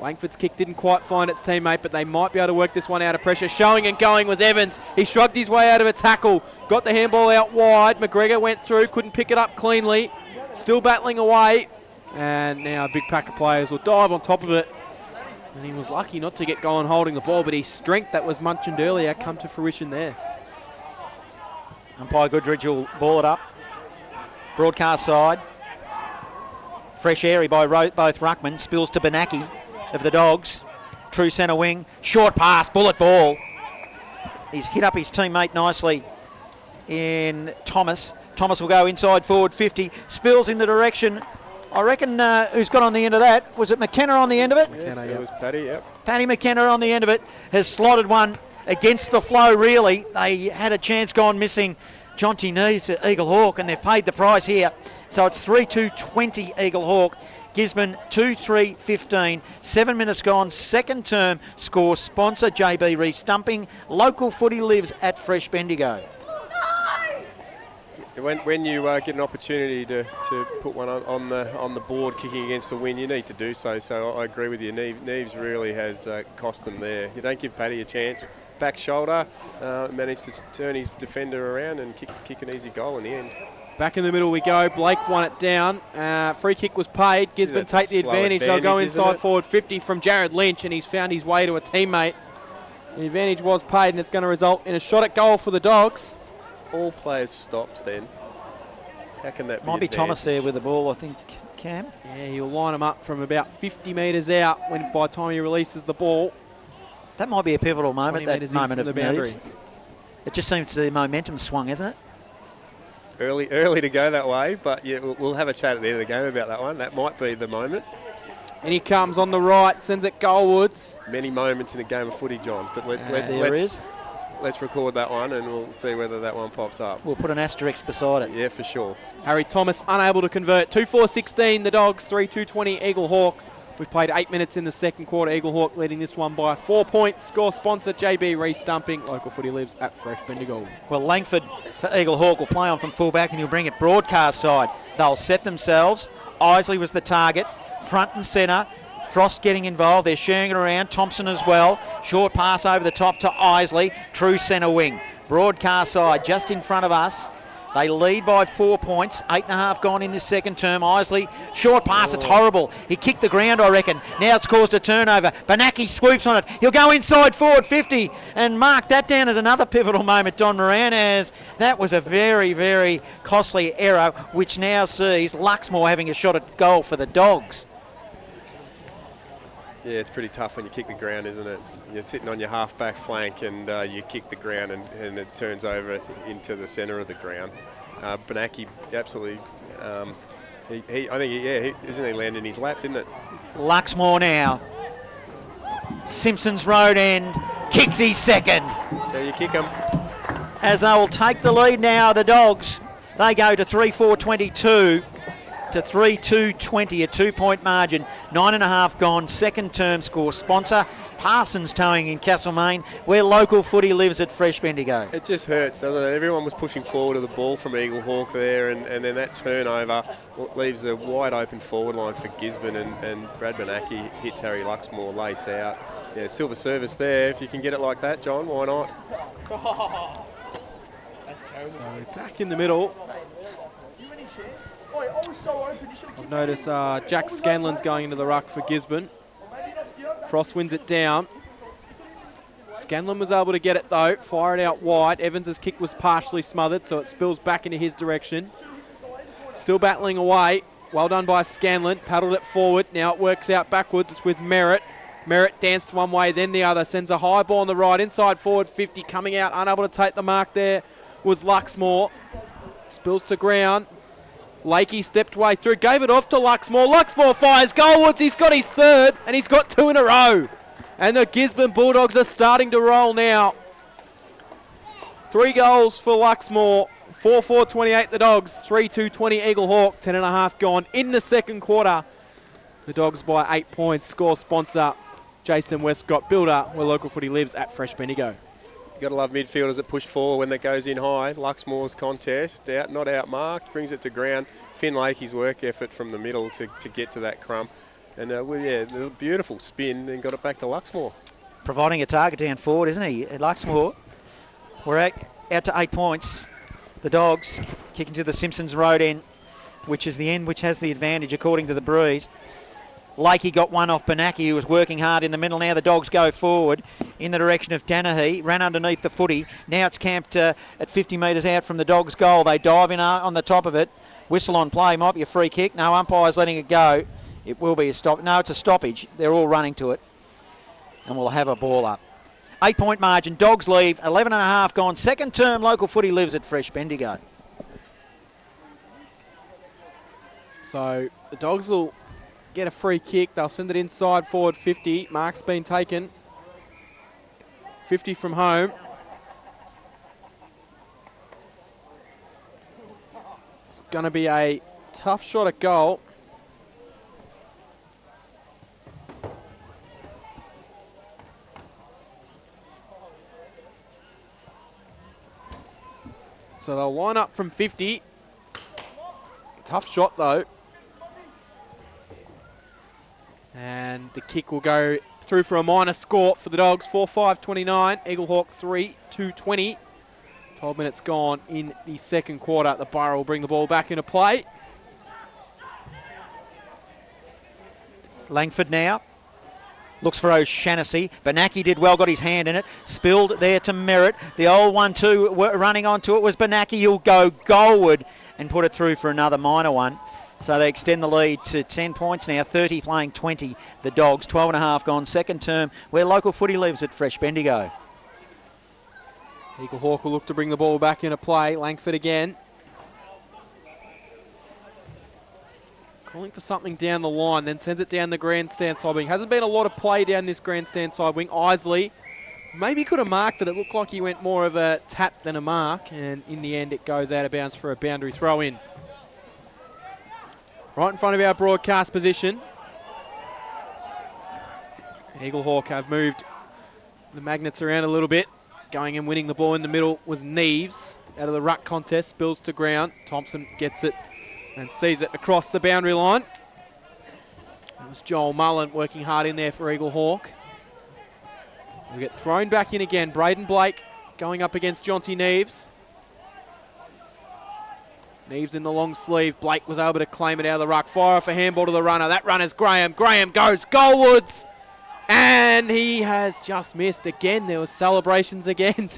Speaker 3: Langford's kick didn't quite find its teammate, but they might be able to work this one out of pressure. Showing and going was Evans. He shrugged his way out of a tackle. Got the handball out wide. McGregor went through, couldn't pick it up cleanly. Still battling away. And now a big pack of players will dive on top of it. And he was lucky not to get going holding the ball, but his strength that was mentioned earlier come to fruition there.
Speaker 1: Umpire Goodridge will ball it up. Broadcast side. Fresh airy by both ruckmen. Spills to Benaki of the Dogs. True centre wing. Short pass, bullet ball. He's hit up his teammate nicely in Thomas. Thomas will go inside forward 50. Spills in the direction. I reckon who's got on the end of that? Was it McKenna on the end of it?
Speaker 2: Yes, McKenna, it was Paddy, yep.
Speaker 1: Paddy McKenna on the end of it has slotted one against the flow, really. They had a chance gone missing. Jonty Neves at Eaglehawk, and they've paid the price here. So it's 3-2-20 Eaglehawk. Gisborne 2-3-15. 7 minutes gone. Second term score. Sponsor JB Restumping. Local footy lives at Fresh Bendigo.
Speaker 2: When you get an opportunity to put one on the board kicking against the wind, you need to do so. So I agree with you. Neves really has cost them there. You don't give Paddy a chance. back shoulder, managed to turn his defender around and kick an easy goal in the end.
Speaker 3: Back in the middle we go. Blake won it down. Free kick was paid. Gisborne take the advantage. They'll go inside forward 50 from Jared Lynch, and he's found his way to a teammate. The advantage was paid, and it's going to result in a shot at goal for the Dogs.
Speaker 2: All players stopped then. How can that be?
Speaker 1: Might be Thomas there with the ball, I think, Cam.
Speaker 3: Yeah, he'll line them up from about 50 metres out by the time he releases the ball.
Speaker 1: That might be a pivotal moment, that moment of
Speaker 3: the boundary.
Speaker 1: It just seems the momentum swung, isn't it?
Speaker 2: Early to go that way, but yeah, we'll have a chat at the end of the game about that one. That might be the moment.
Speaker 3: And he comes on the right, sends it goalwards.
Speaker 2: Many moments in a game of footy, John. But let's record that one and we'll see whether that one pops up.
Speaker 1: We'll put an asterisk beside it.
Speaker 2: Yeah, for sure.
Speaker 3: Harry Thomas unable to convert. 2-4-16, the Dogs. 3-2-20, Eaglehawk. We've played 8 minutes in the second quarter. Eaglehawk leading this one by 4 points. Score sponsor JB Re-Stumping. Local footy lives at Fresh Bendigo.
Speaker 1: Well, Langford for Eaglehawk will play on from fullback and he'll bring it broadcast side. They'll set themselves. Isley was the target. Front and centre. Frost getting involved. They're sharing it around. Thompson as well. Short pass over the top to Isley. True centre wing. Broadcast side just in front of us. They lead by 4 points. 8.5 gone in this second term. Isley, short pass, it's horrible. He kicked the ground, I reckon. Now it's caused a turnover. Banaki swoops on it. He'll go inside forward 50 and mark that down as another pivotal moment, Don Moran, as that was a very, very costly error, which now sees Luxmore having a shot at goal for the Dogs.
Speaker 2: Yeah, it's pretty tough when you kick the ground, isn't it? You're sitting on your half-back flank and you kick the ground and it turns over into the centre of the ground. Banaki absolutely, isn't he landed in his lap, didn't it?
Speaker 1: Luxmore now. Simpsons Road end, kicks his second.
Speaker 2: That's how you kick them.
Speaker 1: As they will take the lead now, the Dogs. They go to 3-4-22. To 3-2-20, a 2-point margin. 9.5 gone. Second term score sponsor Parsons Towing in Castlemaine, where local footy lives at Fresh Bendigo.
Speaker 2: It just hurts, doesn't it? Everyone was pushing forward to the ball from Eaglehawk there, and then that turnover leaves a wide open forward line for Gisborne, and Brad Banaki hits Harry Luxmore lace out. Yeah, silver service there. If you can get it like that, John, why not?
Speaker 3: So back in the middle. I've noticed Jack Scanlon's going into the ruck for Gisborne. Frost wins it down. Scanlon was able to get it though, fire it out wide. Evans' kick was partially smothered, so it spills back into his direction. Still battling away. Well done by Scanlon. Paddled it forward. Now it works out backwards. It's with Merritt. Merritt danced one way, then the other. Sends a high ball on the right. Inside forward 50. Coming out, unable to take the mark there was Luxmore. Spills to ground. Lakey stepped way through, gave it off to Luxmore. Luxmore fires goalwards. He's got his third, and he's got 2 in a row. And the Gisborne Bulldogs are starting to roll now. 3 goals for Luxmore. 4-4-28 the Dogs. 3-2-20 Eaglehawk. 10.5 gone in the second quarter. The Dogs by 8 points. Score sponsor Jason Westcott, builder where local footy lives at Fresh Bendigo.
Speaker 2: You've got to love midfielders that push forward when that goes in high. Luxmore's contest, not outmarked, brings it to ground. Finn Lakey's work effort from the middle to get to that crumb. And the beautiful spin, then got it back to Luxmore.
Speaker 1: Providing a target down forward, isn't he? Luxmore, we're out to 8 points. The Dogs kicking to the Simpsons Road end, which is the end which has the advantage according to the breeze. Lakey got one off Banaki, who was working hard in the middle. Now the Dogs go forward in the direction of Danahy. Ran underneath the footy. Now it's camped at 50 metres out from the Dogs' goal. They dive in on the top of it. Whistle on play. Might be a free kick. No, umpire's letting it go. It will be a stop. No, it's a stoppage. They're all running to it. And we'll have a ball up. 8 point margin. Dogs leave. 11.5 gone. Second term local footy lives at Fresh Bendigo.
Speaker 3: So the Dogs will get a free kick. They'll send it inside forward 50. Mark's been taken. 50 from home. It's going to be a tough shot at goal. So they'll line up from 50. Tough shot though. And the kick will go through for a minor score for the Dogs. 4-5-29. Eaglehawk 3-2-20. 12 minutes gone in the second quarter. The Borough will bring the ball back into play.
Speaker 1: Langford now. Looks for O'Shannessy. Benaki did well, got his hand in it. Spilled there to Merritt. The old 1-2 running onto it was Benaki. He'll go goalward and put it through for another minor one. So they extend the lead to 10 points now, 30 playing 20, the Dogs. 12 and a half gone, second term, where local footy lives at Fresh Bendigo.
Speaker 3: Eaglehawk will look to bring the ball back into play. Langford again. Calling for something down the line, then sends it down the grandstand side wing. Hasn't been a lot of play down this grandstand side wing. Isley maybe could have marked it. It looked like he went more of a tap than a mark, and in the end it goes out of bounds for a boundary throw in. Right in front of our broadcast position. Eaglehawk have moved the magnets around a little bit. Going and winning the ball in the middle was Neves. Out of the ruck contest, spills to ground. Thompson gets it and sees it across the boundary line. It was Joel Mullen working hard in there for Eaglehawk. We'll get thrown back in again. Braden Blake going up against Jonty Neves. Neves in the long sleeve. Blake was able to claim it out of the ruck. Fire off a handball to the runner. That runner's Graham. Graham goes goalwards. And he has just missed again. There was celebrations again.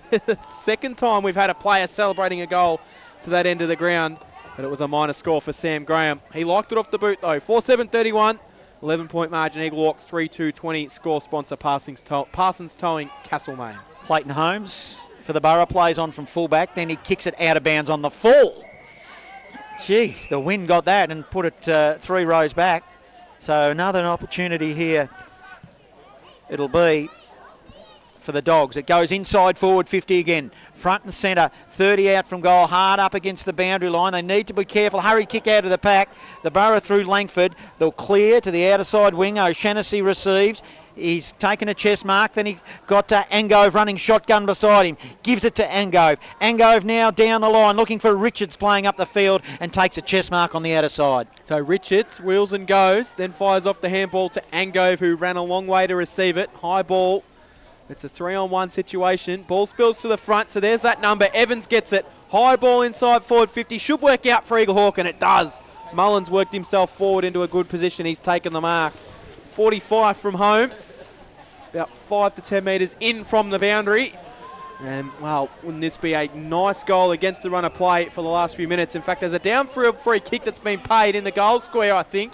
Speaker 3: Second time we've had a player celebrating a goal to that end of the ground. But it was a minor score for Sam Graham. He liked it off the boot though. 4-7-31. 11-point margin. Eaglehawk 3-2-20. Score sponsor Parsons Towing, Castlemaine.
Speaker 1: Clayton Holmes for the Borough plays on from fullback. Then he kicks it out of bounds on the full. Jeez, the wind got that and put it 3 rows back. So another opportunity here it'll be for the Dogs. It goes inside forward 50 again. Front and centre, 30 out from goal, hard up against the boundary line. They need to be careful. Hurry kick out of the pack. The Borough through Langford. They'll clear to the outer side wing. O'Shannessy receives. He's taken a chest mark. Then he got to Angove running shotgun beside him. Gives it to Angove. Angove now down the line looking for Richards playing up the field and takes a chest mark on the outer side.
Speaker 3: So Richards wheels and goes, then fires off the handball to Angove, who ran a long way to receive it. High ball. It's a 3-on-1 situation. Ball spills to the front, so there's that number. Evans gets it. High ball inside forward 50. Should work out for Eaglehawk, and it does. Mullins worked himself forward into a good position. He's taken the mark. 45 from home. About 5 to 10 metres in from the boundary. And, well, wouldn't this be a nice goal against the run of play for the last few minutes? In fact, there's a downfield free kick that's been paid in the goal square, I think.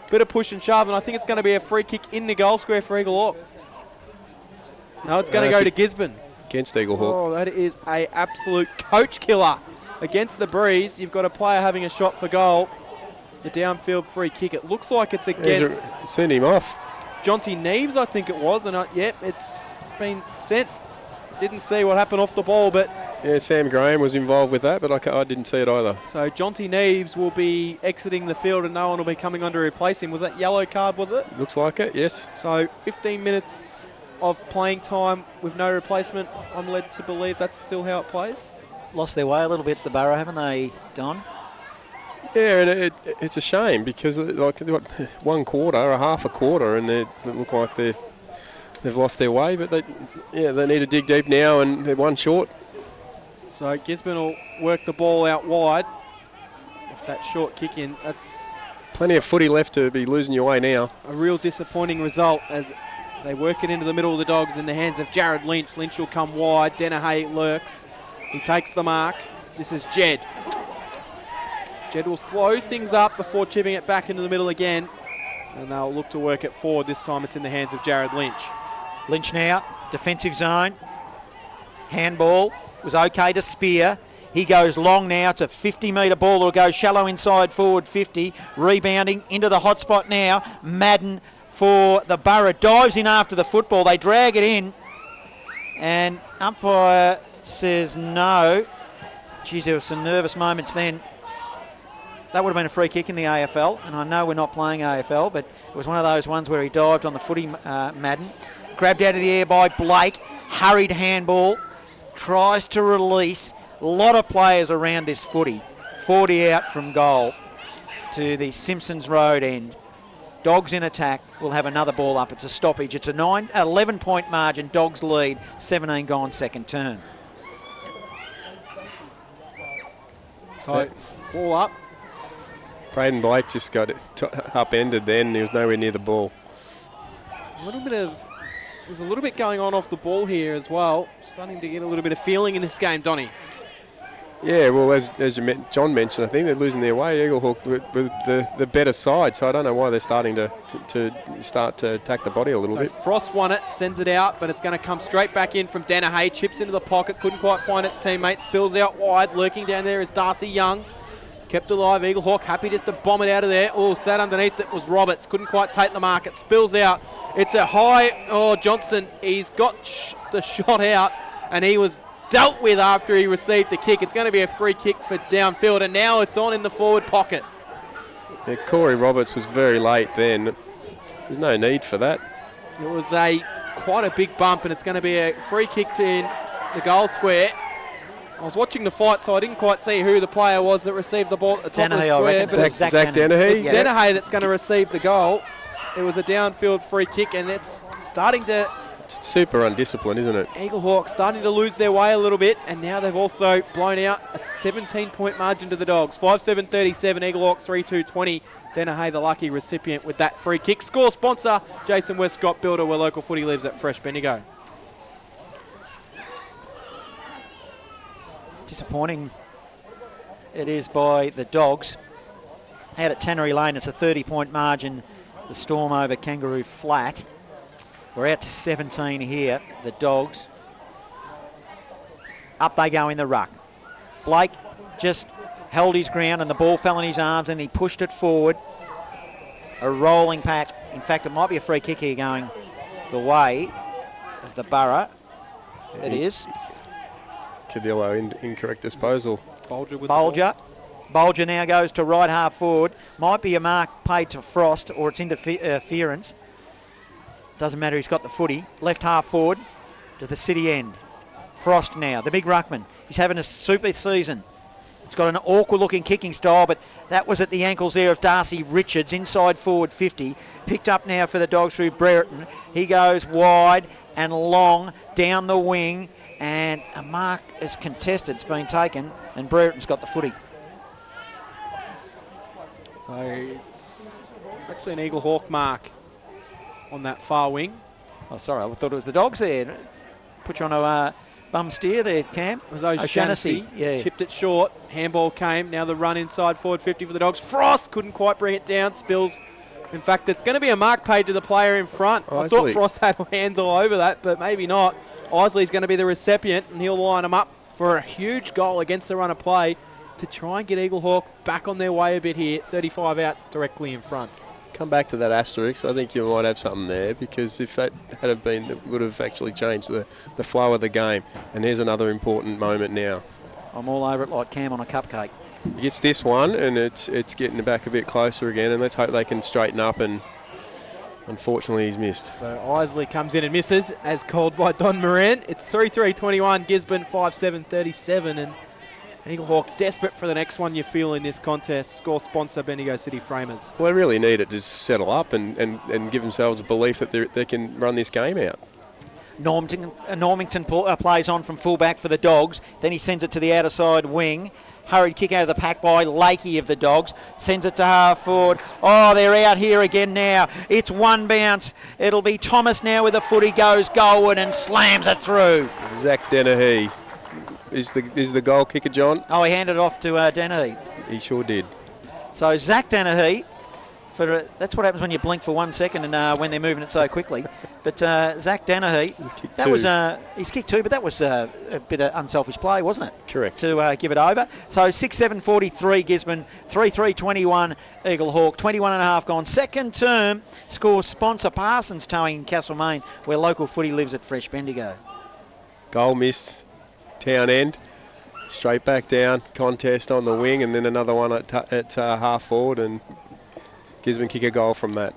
Speaker 3: Bit of push and shove, and I think it's going to be a free kick in the goal square for Eaglehawk. No, it's going to go to Gisborne.
Speaker 2: Against Eaglehawk.
Speaker 3: Oh, that is a absolute coach killer. Against the breeze, you've got a player having a shot for goal. The downfield free kick. It looks like it's against...
Speaker 2: Send him off.
Speaker 3: Jonty Neves, I think it was. And it's been sent. Didn't see what happened off the ball, but...
Speaker 2: Yeah, Sam Graham was involved with that, but I didn't see it either.
Speaker 3: So Jonty Neves will be exiting the field and no one will be coming on to replace him. Was that yellow card, was it?
Speaker 2: Looks like it, yes.
Speaker 3: So 15 minutes of playing time with no replacement. I'm led to believe that's still how it plays.
Speaker 1: Lost their way a little bit, the Borough, haven't they, Don?
Speaker 2: Yeah, and it's a shame because like one quarter or half a quarter, and they look like they've lost their way. But they need to dig deep now, and they're one short.
Speaker 3: So Gisborne will work the ball out wide. If that short kick in, that's
Speaker 2: plenty of footy left to be losing your way now.
Speaker 3: A real disappointing result as they work it into the middle of the Dogs in the hands of Jared Lynch. Lynch will come wide. Dennehay lurks. He takes the mark. This is Jed. Jed will slow things up before chipping it back into the middle again. And they'll look to work it forward. This time it's in the hands of Jared Lynch.
Speaker 1: Lynch now, defensive zone. Handball was okay to Spear. He goes long now. It's a 50-metre ball. It'll go shallow inside forward 50. Rebounding into the hot spot now. Madden for the Borough. Dives in after the football. They drag it in. And umpire says no. Geez, there were some nervous moments then. That would have been a free kick in the AFL. And I know we're not playing AFL, but it was one of those ones where he dived on the footy, Madden. Grabbed out of the air by Blake. Hurried handball. Tries to release. A lot of players around this footy. 40 out from goal to the Simpsons Road end. Dogs in attack will have another ball up. It's a stoppage. It's a 11-point margin. Dogs lead. 17 gone second term.
Speaker 3: So, ball up.
Speaker 2: Braden Blake just got it upended then. He was nowhere near the ball.
Speaker 3: There's a little bit going on off the ball here as well. Starting to get a little bit of feeling in this game, Donny.
Speaker 2: Yeah, well, as John mentioned, I think they're losing their way, Eaglehawk, with the better side. So I don't know why they're starting to attack the body a little bit.
Speaker 3: Frost won it, sends it out, but it's going to come straight back in from Danahay. Chips into the pocket, couldn't quite find its teammate. Spills out wide, lurking down there is Darcy Young. Kept alive, Eaglehawk happy just to bomb it out of there. Oh, sat underneath it was Roberts. Couldn't quite take the mark. It spills out. It's a high. Oh, Johnson, he's got the shot out, and he was dealt with after he received the kick. It's going to be a free kick for downfield, and now it's on in the forward pocket.
Speaker 2: Yeah, Corey Roberts was very late then. There's no need for that.
Speaker 3: It was quite a big bump, and it's going to be a free kick in the goal square. I was watching the fight, so I didn't quite see who the player was that received the ball at the top of the square.
Speaker 1: But
Speaker 2: Zach Danahay.
Speaker 3: It's Danahay that's going to receive the goal. It was a downfield free kick, and it's starting to...
Speaker 2: It's super undisciplined, isn't it?
Speaker 3: Eaglehawk starting to lose their way a little bit, and now they've also blown out a 17-point margin to the Dogs. 5-7-37, Eaglehawk 3-2-20. Danahay, the lucky recipient with that free kick. Score sponsor, Jason Westcott Builder, where local footy lives at Fresh Bendigo.
Speaker 1: Disappointing it is by the Dogs. Out at Tannery Lane, it's a 30-point margin. The Storm over Kangaroo Flat. We're out to 17 here, the Dogs. Up they go in the ruck. Blake just held his ground and the ball fell in his arms and he pushed it forward. A rolling pack. In fact, it might be a free kick here going the way of the Borough. It is.
Speaker 2: Cadillo, incorrect disposal.
Speaker 3: Bolger with
Speaker 1: Bolger now goes to right half forward. Might be a mark paid to Frost or it's interference. Doesn't matter, he's got the footy. Left half forward to the city end. Frost now, the big ruckman. He's having a super season. He's got an awkward looking kicking style, but that was at the ankles there of Darcy Richards, inside forward 50. Picked up now for the Dogs through Brereton. He goes wide and long down the wing, and a mark is contested. It's been taken, and Brereton's got the footy.
Speaker 3: So it's actually an Eaglehawk mark on that far wing.
Speaker 1: Oh, sorry, I thought it was the Dogs there. Put you on a bum steer there, Cam.
Speaker 3: It was O'Shaughnessy.
Speaker 1: Yeah.
Speaker 3: Chipped it short. Handball came. Now the run inside forward 50 for the Dogs. Frost couldn't quite bring it down. Spills. In fact, it's going to be a mark paid to the player in front. I thought Frost had hands all over that, but maybe not. Isley's going to be the recipient, and he'll line them up for a huge goal against the run of play to try and get Eaglehawk back on their way a bit here. 35 out directly in front.
Speaker 2: Come back to that asterisk. I think you might have something there, because if that had have been, that would have actually changed the flow of the game. And here's another important moment now.
Speaker 1: I'm all over it like Cam on a cupcake.
Speaker 2: He gets this one, and it's getting back a bit closer again, and let's hope they can straighten up, and unfortunately he's missed.
Speaker 3: So Isley comes in and misses, as called by Don Moran. It's 3-3-21, Gisborne 5-7-37, and Eaglehawk desperate for the next one you feel in this contest. Score sponsor, Bendigo City Framers.
Speaker 2: Well, they really need it to settle up and give themselves a belief that they can run this game out.
Speaker 1: Normington plays on from fullback for the Dogs. Then he sends it to the outer side wing. Hurried kick out of the pack by Lakey of the Dogs. Sends it to half forward. Oh, they're out here again now. It's one bounce. It'll be Thomas now with the footy. Goes goalward and slams it through.
Speaker 2: Zach Danahay is the goal kicker, John.
Speaker 1: Oh, he handed it off to Danahay.
Speaker 2: He sure did.
Speaker 1: So Zach Danahay, that's what happens when you blink for 1 second and when they're moving it so quickly. But Zach Danahay, he's kicked two, but that was a bit of unselfish play, wasn't it?
Speaker 2: Correct.
Speaker 1: To give it over. So 6-7-43 Gisborne, 3-3-21 Eaglehawk, 21 and a half gone. Second term, score sponsor Parsons Towing in Castlemaine, where local footy lives at Fresh Bendigo.
Speaker 2: Goal missed. Town end, straight back down, contest on the wing, and then another one at half forward, and Gisborne kick a goal from that.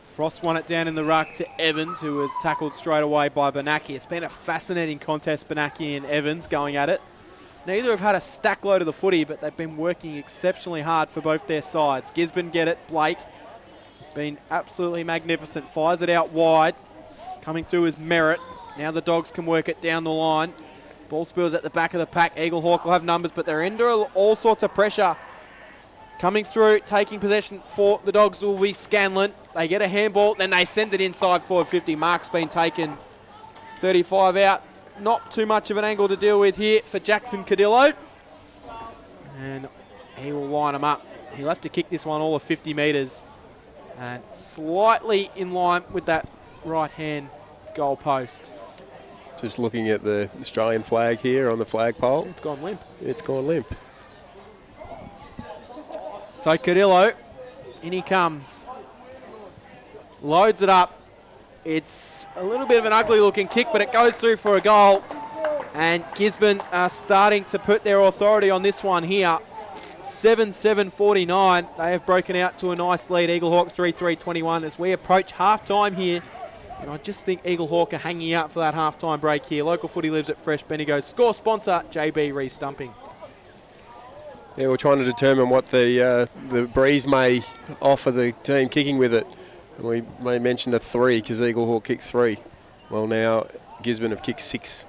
Speaker 3: Frost won it down in the ruck to Evans, who was tackled straight away by Benaki. It's been a fascinating contest, Benaki and Evans going at it. Neither have had a stack load of the footy, but they've been working exceptionally hard for both their sides. Gisborne get it, Blake been absolutely magnificent. Fires it out wide. Coming through is Merritt. Now the Dogs can work it down the line. Ball spills at the back of the pack. Eaglehawk will have numbers, but they're under all sorts of pressure. Coming through, taking possession for the Dogs will be Scanlon. They get a handball, then they send it inside forward 50. Mark's been taken. 35 out. Not too much of an angle to deal with here for Jackson Cadillo. And he will line them up. He'll have to kick this one all of 50 metres. And slightly in line with that right-hand goal post.
Speaker 2: Just looking at the Australian flag here on the flagpole.
Speaker 3: It's gone limp.
Speaker 2: It's gone limp.
Speaker 3: So Cadillo, in he comes. Loads it up. It's a little bit of an ugly looking kick, but it goes through for a goal. And Gisborne are starting to put their authority on this one here. 7-7-49. They have broken out to a nice lead. Eaglehawk 3-3-21 as we approach half-time here. And I just think Eaglehawk are hanging out for that half-time break here. Local footy lives at Fresh Bendigo. Score sponsor, JB Re-Stumping.
Speaker 2: Yeah, we're trying to determine what the breeze may offer the team kicking with it. And we may mention a 3 because Eaglehawk kicked 3. Well, now Gisborne have kicked 6.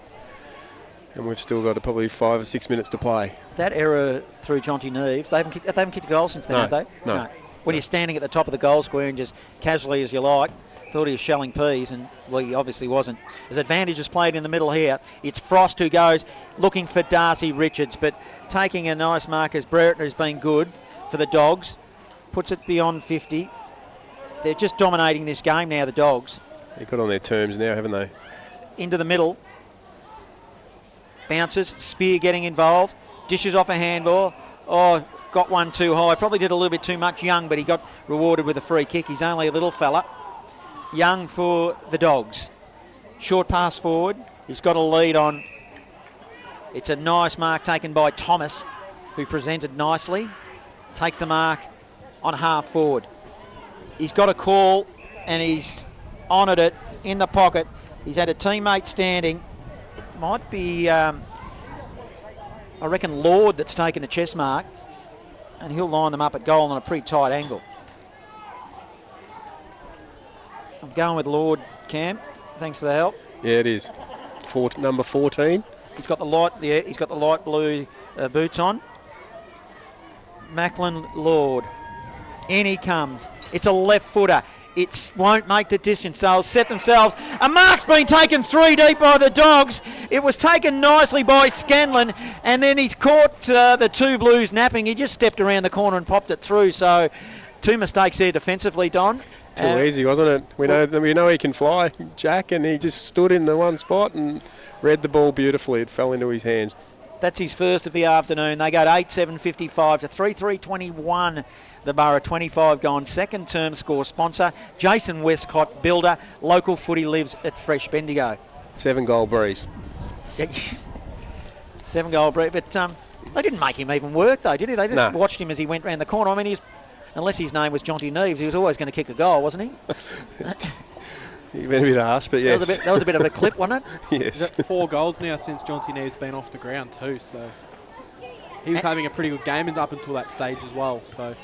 Speaker 2: And we've still got probably 5 or 6 minutes to play.
Speaker 1: That error through Jonty Neves, they haven't kicked a goal since then,
Speaker 2: No,
Speaker 1: have they?
Speaker 2: no.
Speaker 1: When you're standing at the top of the goal square and just casually as you like, thought he was shelling peas, and well, he obviously wasn't. As advantage is played in the middle here, it's Frost who goes looking for Darcy Richards, but taking a nice mark as Brereton has been good for the Dogs, puts it beyond 50. They're just dominating this game now, the Dogs.
Speaker 2: They've got on their terms now, haven't they?
Speaker 1: Into the middle. Bounces, Spear getting involved, dishes off a handball. Oh, got one too high. Probably did a little bit too much, Young, but he got rewarded with a free kick. He's only a little fella. Young for the Dogs. Short pass forward. He's got a lead on. It's a nice mark taken by Thomas, who presented nicely. Takes the mark on half forward. He's got a call and he's honoured it in the pocket. He's had a teammate standing. It might be, I reckon, Lord that's taken a chest mark, and he'll line them up at goal on a pretty tight angle. I'm going with Lord, Cam. Thanks for the help.
Speaker 2: Yeah, it is. Number 14.
Speaker 1: He's got the light blue boots on. Macklin Lord. In he comes. It's a left footer. It won't make the distance. They'll set themselves. A mark's been taken 3 deep by the Dogs. It was taken nicely by Scanlon, and then he's caught the two Blues napping. He just stepped around the corner and popped it through. So 2 mistakes there defensively, Don.
Speaker 2: Too easy, wasn't it? We know he can fly, Jack, and he just stood in the one spot and read the ball beautifully. It fell into his hands.
Speaker 1: That's his first of the afternoon. They go to 8-7-55 to 3-3-21. The Borough 25 gone. Second term score sponsor, Jason Westcott, builder. Local footy lives at Fresh Bendigo.
Speaker 2: 7-goal breeze.
Speaker 1: 7-goal breeze. But they didn't make him even work, though, did he? They just watched him as he went round the corner. I mean, unless his name was Jonty Neves, he was always going to kick a goal, wasn't he?
Speaker 2: You've been a bit harsh, but yes.
Speaker 1: That was a bit of a clip, wasn't it?
Speaker 2: Yes.
Speaker 3: He's got 4 goals now since Jonty Neves been off the ground too, so he was having a pretty good game up until that stage as well. So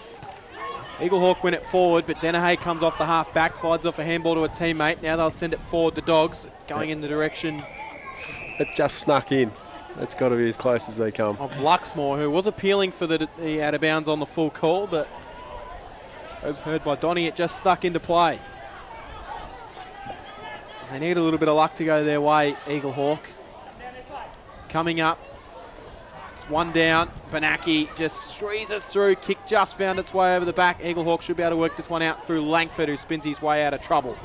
Speaker 3: Eaglehawk win it forward, but Dennehy comes off the half back, fides off a handball to a teammate. Now they'll send it forward. The Dogs going in the direction.
Speaker 2: It just snuck in. It's got to be as close as they come.
Speaker 3: Of Luxmore, who was appealing for the out of bounds on the full call, but as heard by Donny, it just stuck into play. They need a little bit of luck to go their way, Eaglehawk. Coming up. It's one down. Benaki just squeezes through. Kick just found its way over the back. Eaglehawk should be able to work this one out through Langford, who spins his way out of trouble.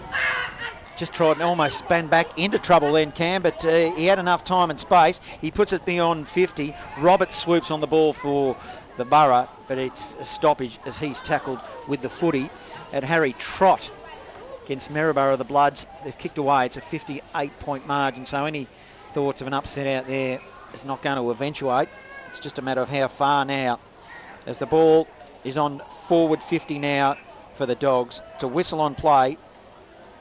Speaker 1: Just tried and almost span back into trouble then, Cam, but he had enough time and space. He puts it beyond 50. Roberts swoops on the ball for the Borough, but it's a stoppage as he's tackled with the footy. At Harry Trott against Maryborough, the Bloods, they've kicked away. It's a 58-point margin, so any thoughts of an upset out there is not going to eventuate. It's just a matter of how far now. As the ball is on forward 50 now for the Dogs. It's a whistle on play.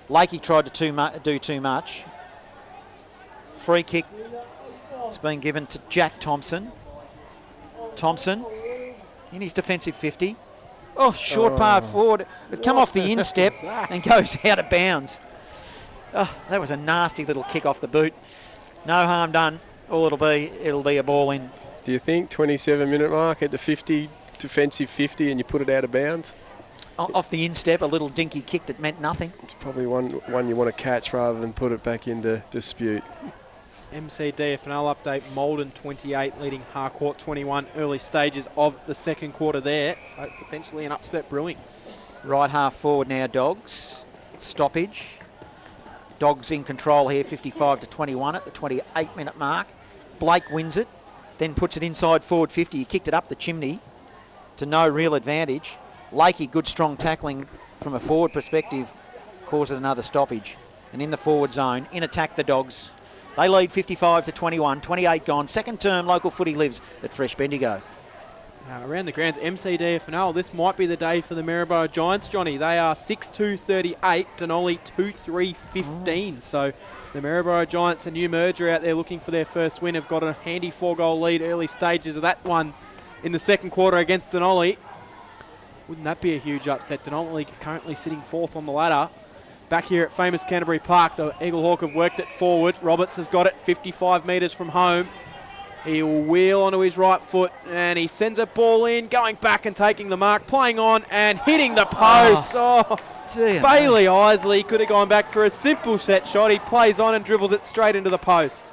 Speaker 1: Lakey tried to do too much. Free kick has been given to Jack Thompson. Thompson in his defensive 50. Oh, short part forward. It come off the instep and goes out of bounds. Oh, that was a nasty little kick off the boot. No harm done. All it'll be a ball in.
Speaker 2: Do you think 27-minute mark at the 50, defensive 50, and you put it out of bounds?
Speaker 1: Off the instep, a little dinky kick that meant nothing.
Speaker 2: It's probably one you want to catch rather than put it back into dispute.
Speaker 3: MCD FNL update, Malden 28 leading Harcourt 21, early stages of the second quarter there, so potentially an upset brewing.
Speaker 1: Right half forward now, Dogs. Stoppage. Dogs in control here, 55-21 at the 28-minute mark. Blake wins it, then puts it inside forward 50. He kicked it up the chimney to no real advantage. Lakey, good strong tackling from a forward perspective, causes another stoppage. And in the forward zone, in attack the Dogs. They lead 55-21, 28 gone. Second term, local footy lives at Fresh Bendigo.
Speaker 3: Around the grounds, MCD FNL, this might be the day for the Maryborough Giants, Johnny. They are 6-2-38, Denali 2-3-15. So the Maryborough Giants, a new merger out there looking for their first win, have got a handy 4-goal lead early stages of that one in the second quarter against Denali. Wouldn't that be a huge upset? Denali currently sitting fourth on the ladder. Back here at famous Canterbury Park, the Eaglehawk have worked it forward. Roberts has got it 55 metres from home. He will wheel onto his right foot and he sends a ball in, going back and taking the mark, playing on and hitting the post. Oh, Bailey Isley could have gone back for a simple set shot. He plays on and dribbles it straight into the post.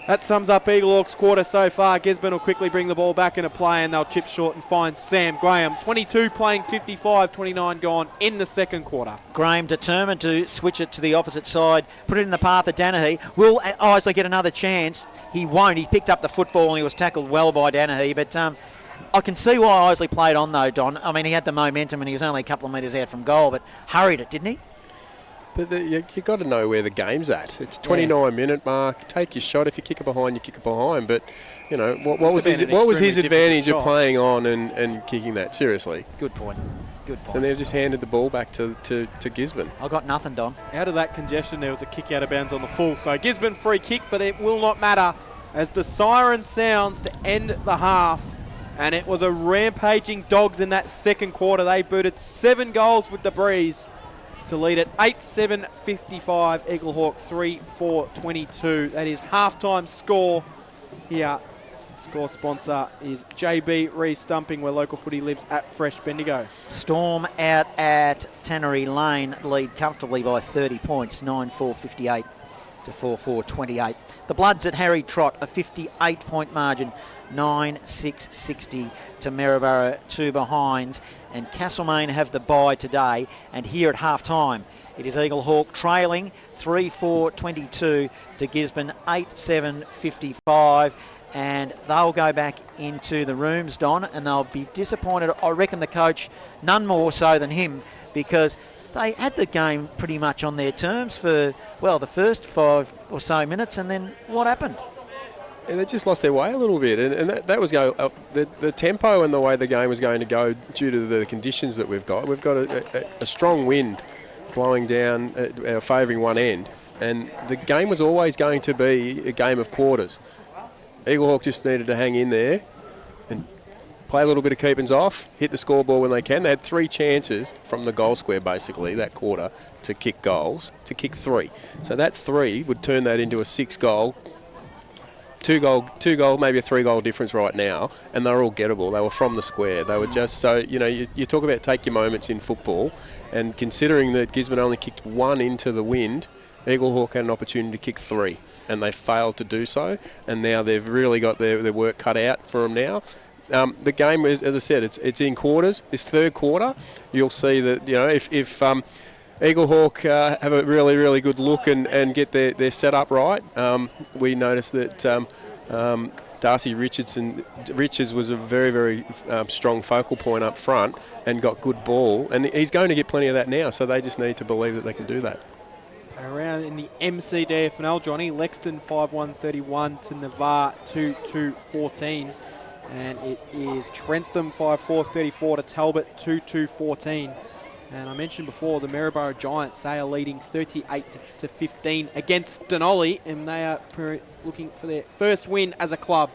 Speaker 3: That sums up Eaglehawk's quarter so far. Gisborne will quickly bring the ball back into play and they'll chip short and find Sam Graham. 22 playing 55, 29 gone in the second quarter.
Speaker 1: Graham determined to switch it to the opposite side, put it in the path of Danahy. Will Isley get another chance? He won't. He picked up the football and he was tackled well by Danahy, but I can see why Isley played on though, Don. I mean, he had the momentum and he was only a couple of metres out from goal, but hurried it, didn't he?
Speaker 2: But you've got to know where the game's at. It's 29-minute mark. Take your shot. If you kick it behind, you kick it behind. But, you know, what was his advantage of playing on and kicking that? Seriously.
Speaker 1: Good point. Good point.
Speaker 2: So they've just handed the ball back to Gisborne.
Speaker 1: I got nothing, Don.
Speaker 3: Out of that congestion, there was a kick out of bounds on the full. So Gisborne free kick, but it will not matter as the siren sounds to end the half. And it was a rampaging Dogs in that second quarter. They booted 7 goals with the breeze to lead at 8-7-55, Eaglehawk 3-4-22. That is halftime score here. Score sponsor is JB Re-Stumping, where local footy lives at Fresh Bendigo.
Speaker 1: Storm out at Tannery Lane lead comfortably by 30 points, 9-4-58 to 4-4-28. The Bloods at Harry Trott, a 58-point margin, 9-6-60 to Maryborough, 2 behinds. And Castlemaine have the bye today. And here at half-time, it is Eaglehawk trailing 3-4-22 to Gisborne, 8-7-55. And they'll go back into the rooms, Don, and they'll be disappointed. I reckon the coach, none more so than him, because they had the game pretty much on their terms for, well, the first 5 or so minutes, and then what happened?
Speaker 2: And they just lost their way a little bit, and that was the tempo and the way the game was going to go due to the conditions that we've got. We've got a strong wind blowing down, favouring one end, and the game was always going to be a game of quarters. Eaglehawk just needed to hang in there and play a little bit of keepings off, hit the scoreboard when they can. They had 3 chances from the goal square, basically, that quarter, to kick goals, to kick 3. So that 3 would turn that into a 6-goal, 2-goal, maybe a 3-goal difference right now, and they were all gettable. They were from the square. They were just, so, you know, you talk about take your moments in football, and considering that Gisborne only kicked 1 into the wind, Eaglehawk had an opportunity to kick 3, and they failed to do so, and now they've really got their work cut out for them now. The game is, as I said, it's in quarters. This third quarter, you'll see that, you know, if Eaglehawk have a really, really good look and get their setup right. We noticed that Darcy Richards was a very, very strong focal point up front and got good ball. And he's going to get plenty of that now, so they just need to believe that they can do that.
Speaker 3: Around in the MCD FNL, Johnny, Lexton 5-1-31 to Navarre 2-2-14. And it is Trentham 5-4-34 to Talbot 2-2-14. And I mentioned before, the Maryborough Giants, they are leading 38-15 against Denali, and they are looking for their first win as a club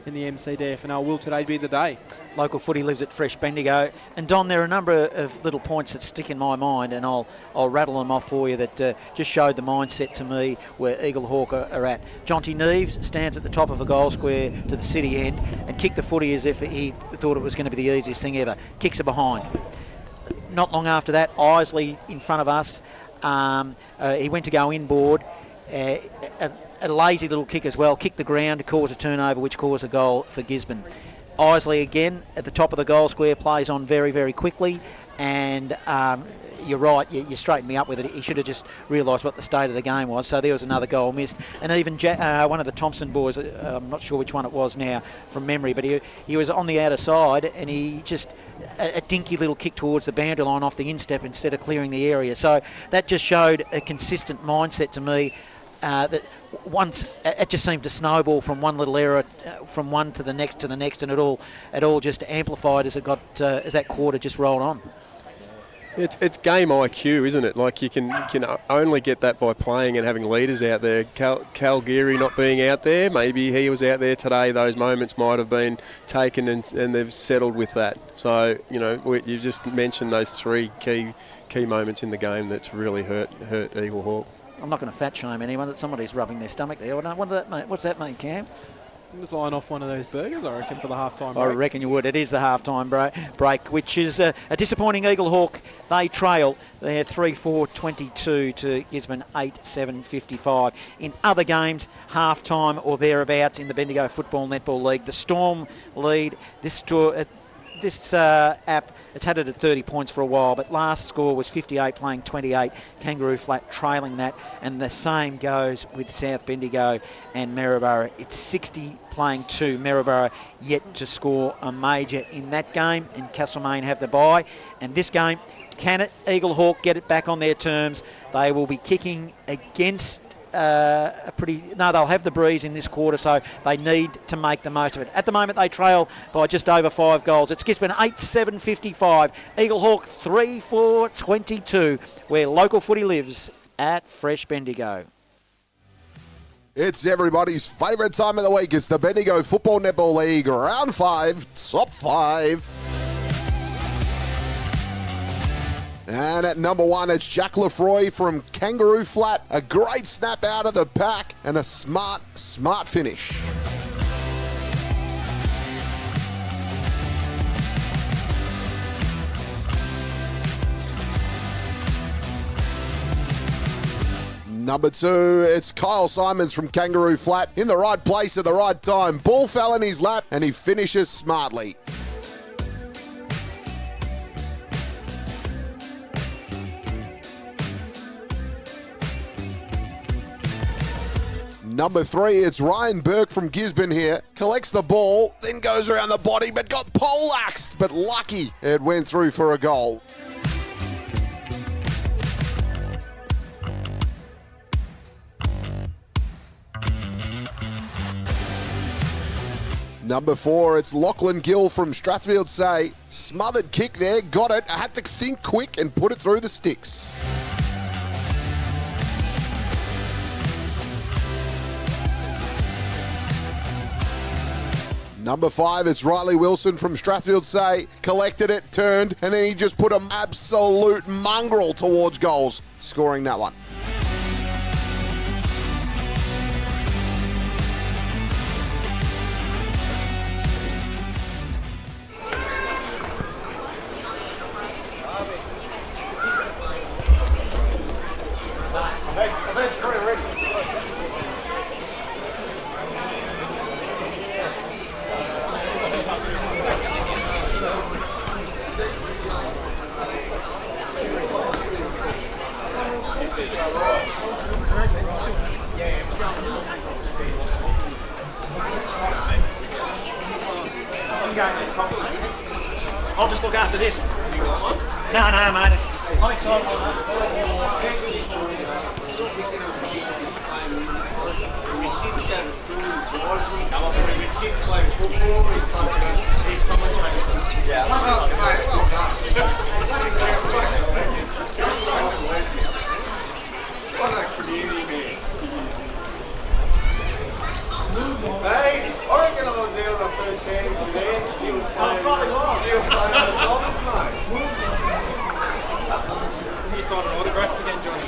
Speaker 3: in the MCD FNL. Will today be the day?
Speaker 1: Local footy lives at Fresh Bendigo. And Don, there are a number of little points that stick in my mind, and I'll rattle them off for you that just showed the mindset to me where Eaglehawk are at. Jonty Neves stands at the top of a goal square to the city end and kicked the footy as if he thought it was going to be the easiest thing ever. Kicks it behind. Not long after that, Isley in front of us. He went to go inboard. A lazy little kick as well. Kicked the ground to cause a turnover, which caused a goal for Gisborne. Isley again at the top of the goal square plays on very, very quickly, and you're right, you straightened me up with it. He should have just realised what the state of the game was. So there was another goal missed. And even one of the Thompson boys, I'm not sure which one it was now from memory, but he was on the outer side, and he just a dinky little kick towards the boundary line off the instep instead of clearing the area. So that just showed a consistent mindset to me. That once it just seemed to snowball from one little error, from one to the next, and it all just amplified as it got as that quarter just rolled on.
Speaker 2: It's game IQ, isn't it? Like you can only get that by playing and having leaders out there. Cal Geary not being out there, maybe he was out there today. Those moments might have been taken and they've settled with that. So you just mentioned those three key moments in the game that's really hurt Eaglehawk.
Speaker 1: I'm not going to fat shame anyone. Somebody's rubbing their stomach there. What's that mean, Cam?
Speaker 3: Just line off one of those burgers, I reckon, for the halftime break.
Speaker 1: I reckon you would. It is the halftime break, which is a disappointing Eaglehawk. They trail. They're 3-4-22 to Gisborne 8-7-55. In other games, halftime or thereabouts in the Bendigo Football Netball League, the Storm lead. This app, it's had it at 30 points for a while, but last score was 58 playing 28, Kangaroo Flat trailing that, and the same goes with South Bendigo and Maryborough. It's 60 playing 2, Maryborough yet to score a major in that game, and Castlemaine have the bye. And this game, can Eaglehawk get it back on their terms? They will be kicking against they'll have the breeze in this quarter, so they need to make the most of it. At the moment, they trail by just over 5 goals. It's Gisborne 8-7-55, Eaglehawk 3-4-22, where local footy lives at Fresh Bendigo.
Speaker 4: It's everybody's favourite time of the week. It's the Bendigo Football Netball League, Round 5, Top 5. And at number 1, it's Jack Lefroy from Kangaroo Flat. A great snap out of the pack and a smart finish. Number 2, it's Kyle Simons from Kangaroo Flat. In the right place at the right time. Ball fell in his lap and he finishes smartly. Number 3, it's Ryan Burke from Gisborne here. Collects the ball, then goes around the body, but got poleaxed. But lucky it went through for a goal. Number 4, it's Lachlan Gill from Strathfield Say. Smothered kick there, got it. I had to think quick and put it through the sticks. Number 5, it's Riley Wilson from Strathfield Say. Collected it, turned, and then he just put an absolute mongrel towards goals, scoring that one.
Speaker 1: I'll just look after this. No, mate. I'm excited.
Speaker 6: Hey, I reckon I was there.
Speaker 3: signing autographs again, Johnny?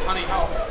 Speaker 3: Honey, help.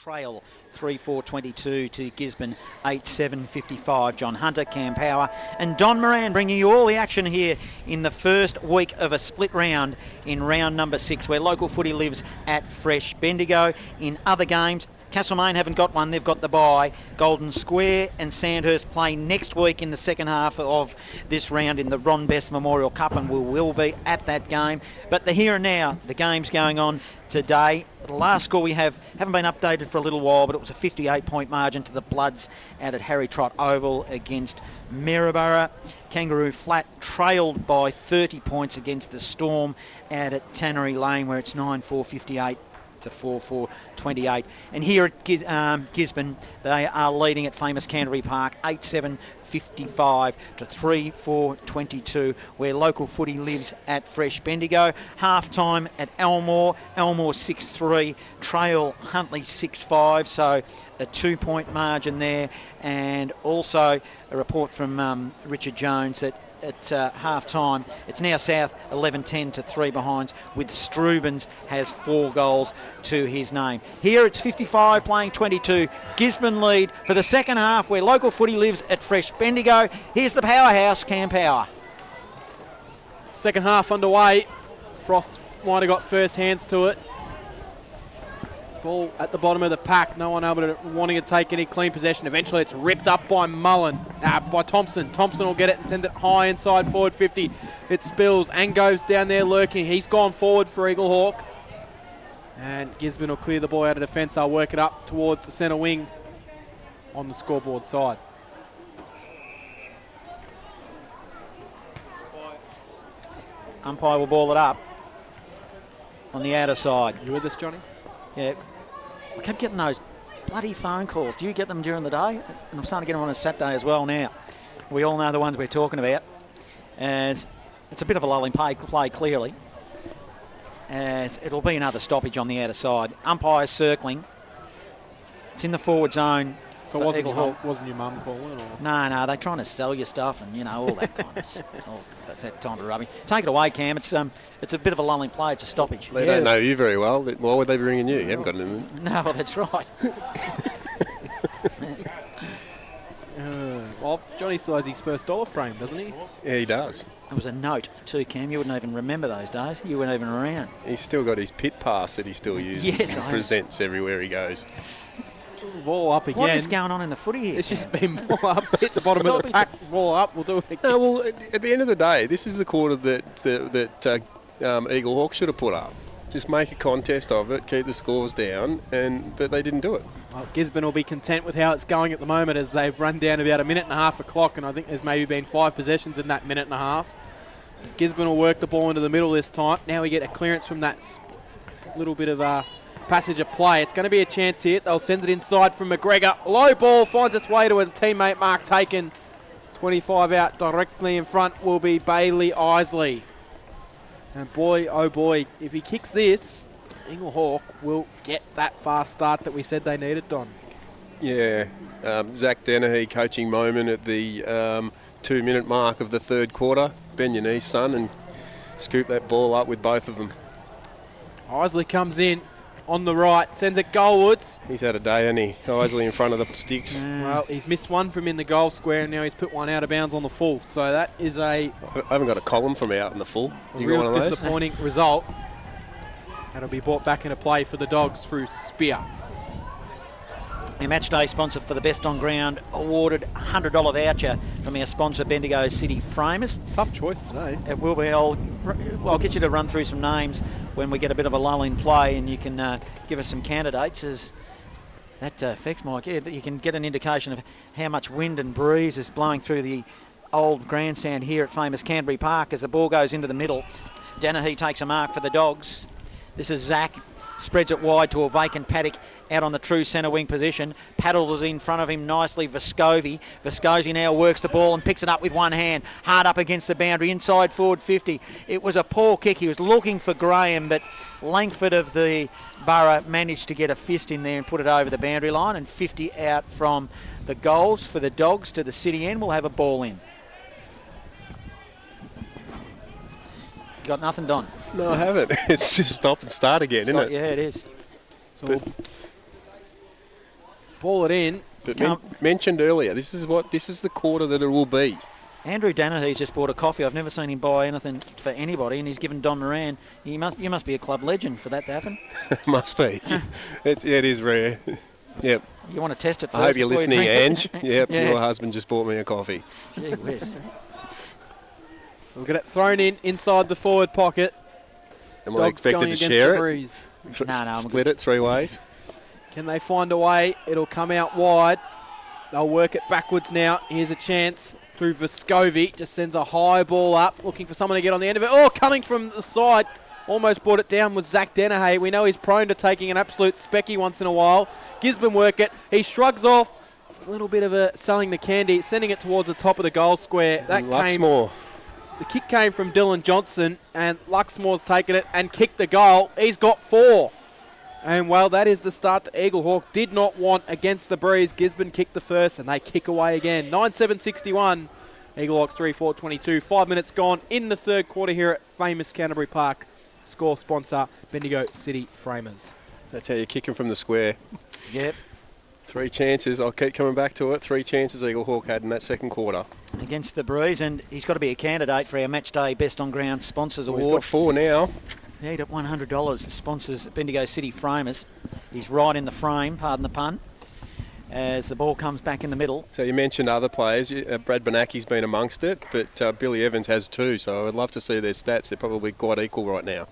Speaker 1: Trail 3-4-22 to Gisborne 8-7-55. John Hunter, Cam Power and Don Moran bringing you all the action here in the first week of a split round in round number 6 where local footy lives at Fresh Bendigo. In other games, Castlemaine haven't got one, they've got the bye. Golden Square and Sandhurst play next week in the second half of this round in the Ron Best Memorial Cup, and we will be at that game. But the here and now, the game's going on today. The last score we haven't been updated for a little while, but it was a 58-point margin to the Bloods out at Harry Trott Oval against Maryborough. Kangaroo Flat trailed by 30 points against the Storm out at Tannery Lane, where it's 9-4-58 to 4-4-28. And here at Gisborne, they are leading at famous Canterbury Park 8-7-55 to 3-4-22, where local footy lives at Fresh Bendigo. Half time at Elmore 6-3, trail Huntley 6-5, so a 2-point margin there. And also a report from Richard Jones that at half time it's now South 11-10 to 3 behinds, with Strubens has 4 goals to his name. Here it's 55 playing 22. Gisborne lead for the second half where local footy lives at Fresh Bendigo. Here's the powerhouse, Cam Power.
Speaker 3: Second half underway. Frost might have got first hands to it. Ball at the bottom of the pack. No one able to wanting to take any clean possession. Eventually it's ripped up by by Thompson. Thompson will get it and send it high inside forward 50. It spills and goes down there lurking. He's gone forward for Eaglehawk. And Gisborne will clear the ball out of defence. They'll work it up towards the centre wing on the scoreboard side.
Speaker 1: Umpire will ball it up on the outer side.
Speaker 3: You with us, Johnny?
Speaker 1: Yeah. I kept getting those bloody phone calls. Do you get them during the day? And I'm starting to get them on a Saturday as well now. We all know the ones we're talking about. As it's a bit of a lulling play clearly. As it'll be another stoppage on the outer side. Umpire circling. It's in the forward zone.
Speaker 3: So wasn't your mum calling? Or?
Speaker 1: No, they're trying to sell you stuff and, all that kind of stuff. That kind of rubbish. Take it away, Cam. It's a bit of a lulling play. It's a stoppage.
Speaker 2: They don't know you very well. Why would they be ringing you? You haven't got anything.
Speaker 1: No, well, that's right.
Speaker 3: Well, Johnny still has his first dollar frame, doesn't he?
Speaker 2: Yeah, he does.
Speaker 1: It was a note too, Cam. You wouldn't even remember those days. You weren't even around.
Speaker 2: He's still got his pit pass that he still uses.
Speaker 1: Yes,
Speaker 2: and presents everywhere he goes.
Speaker 3: Ball up again.
Speaker 1: What is going on in the footy here?
Speaker 3: It's just been ball up, hit the bottom of the pack, ball up, we'll do it again.
Speaker 2: No, well, at the end of the day, this is the quarter that Eaglehawk should have put up. Just make a contest of it, keep the scores down, but they didn't do it.
Speaker 3: Well, Gisborne will be content with how it's going at the moment as they've run down about a minute and a half a clock, and I think there's maybe been 5 possessions in that minute and a half. Gisborne will work the ball into the middle this time. Now we get a clearance from that little bit of passage of play. It's going to be a chance here. They'll send it inside from McGregor. Low ball finds its way to a teammate, Mark Taken. 25 out directly in front will be Bailey Isley. And boy, oh boy, if he kicks this, Eaglehawk will get that fast start that we said they needed, Don.
Speaker 2: Yeah, Zach Dennehy coaching moment at the 2-minute mark of the third quarter. Bend your knees, son, and scoop that ball up with both of them.
Speaker 3: Isley comes in. on the right, sends it goalwards.
Speaker 2: He's had a day, hasn't he? Isley in front of the sticks.
Speaker 3: Well, he's missed one from in the goal square, and now he's put one out of bounds on the full. So that is a
Speaker 2: I haven't got a column from out in the full. You got one
Speaker 3: real
Speaker 2: of those?
Speaker 3: disappointing result. That'll be brought back into play for the Dogs through Spear.
Speaker 1: Our match day sponsor for the Best on Ground awarded $100 voucher from our sponsor Bendigo City Framers.
Speaker 3: Tough choice today.
Speaker 1: It will be. I'll get you to run through some names when we get a bit of a lull in play, and you can give us some candidates as that affects Mike. Yeah, you can get an indication of how much wind and breeze is blowing through the old grandstand here at famous Canterbury Park as the ball goes into the middle. Danahy takes a mark for the Dogs. This is Zach. Spreads it wide to a vacant paddock out on the true centre wing position. Paddles in front of him nicely, Vescovi. Vescovi now works the ball and picks it up with one hand. Hard up against the boundary, inside forward 50. It was a poor kick. He was looking for Graham, but Langford of the Borough managed to get a fist in there and put it over the boundary line, and 50 out from the goals for the Dogs to the city end. We'll have a ball in. Got nothing, Don?
Speaker 2: No, I haven't. It's just stop and start again, isn't it?
Speaker 1: Yeah, it is.
Speaker 3: So we'll ball it in.
Speaker 2: But mentioned earlier, this is the quarter that it will be.
Speaker 1: Andrew Danahy's just bought a coffee. I've never seen him buy anything for anybody, and he's given Don Moran. You must be a club legend for that to happen.
Speaker 2: Must be. it is rare. Yep.
Speaker 1: You want to test it first?
Speaker 2: I hope you're
Speaker 1: before
Speaker 2: listening,
Speaker 1: you
Speaker 2: Ange.
Speaker 1: drink
Speaker 2: Yep,
Speaker 1: Yeah.
Speaker 2: your husband just bought me a coffee.
Speaker 1: Gee whiz.
Speaker 3: We'll get it thrown in inside the forward pocket.
Speaker 2: Am I
Speaker 3: Dogs
Speaker 2: expected
Speaker 3: going
Speaker 2: to
Speaker 3: against
Speaker 2: share
Speaker 3: the
Speaker 2: it?
Speaker 3: breeze.
Speaker 1: I'm
Speaker 2: Split it 3 ways?
Speaker 3: Can they find a way? It'll come out wide. They'll work it backwards now. Here's a chance through Vescovi. Just sends a high ball up, looking for someone to get on the end of it. Oh, coming from the side. Almost brought it down with Zach Danahy. We know he's prone to taking an absolute specky once in a while. Gisborne work it. He shrugs off. A little bit of a selling the candy, sending it towards the top of the goal square. That
Speaker 2: Luxmore.
Speaker 3: The kick came from Dylan Johnson, and Luxmore's taken it and kicked the goal. He's got 4. And, well, that is the start that Eaglehawk did not want against the breeze. Gisborne kicked the first, and they kick away again. 9-7-61. Eaglehawks 3-4-22. 5 minutes gone in the third quarter here at famous Canterbury Park. Score sponsor, Bendigo City Framers.
Speaker 2: That's how you're kicking from the square.
Speaker 1: Yep.
Speaker 2: 3 chances. I'll keep coming back to it. 3 chances Eaglehawk had in that second quarter.
Speaker 1: Against the breeze, and he's got to be a candidate for our match day Best on Ground Sponsors
Speaker 2: Well,
Speaker 1: Award.
Speaker 2: he's got 4 now.
Speaker 1: He's at $100. The sponsors Bendigo City Framers. He's right in the frame, pardon the pun, as the ball comes back in the middle.
Speaker 2: So you mentioned other players. Brad Benaki's been amongst it, but Billy Evans has 2, so I'd love to see their stats. They're probably quite equal right now.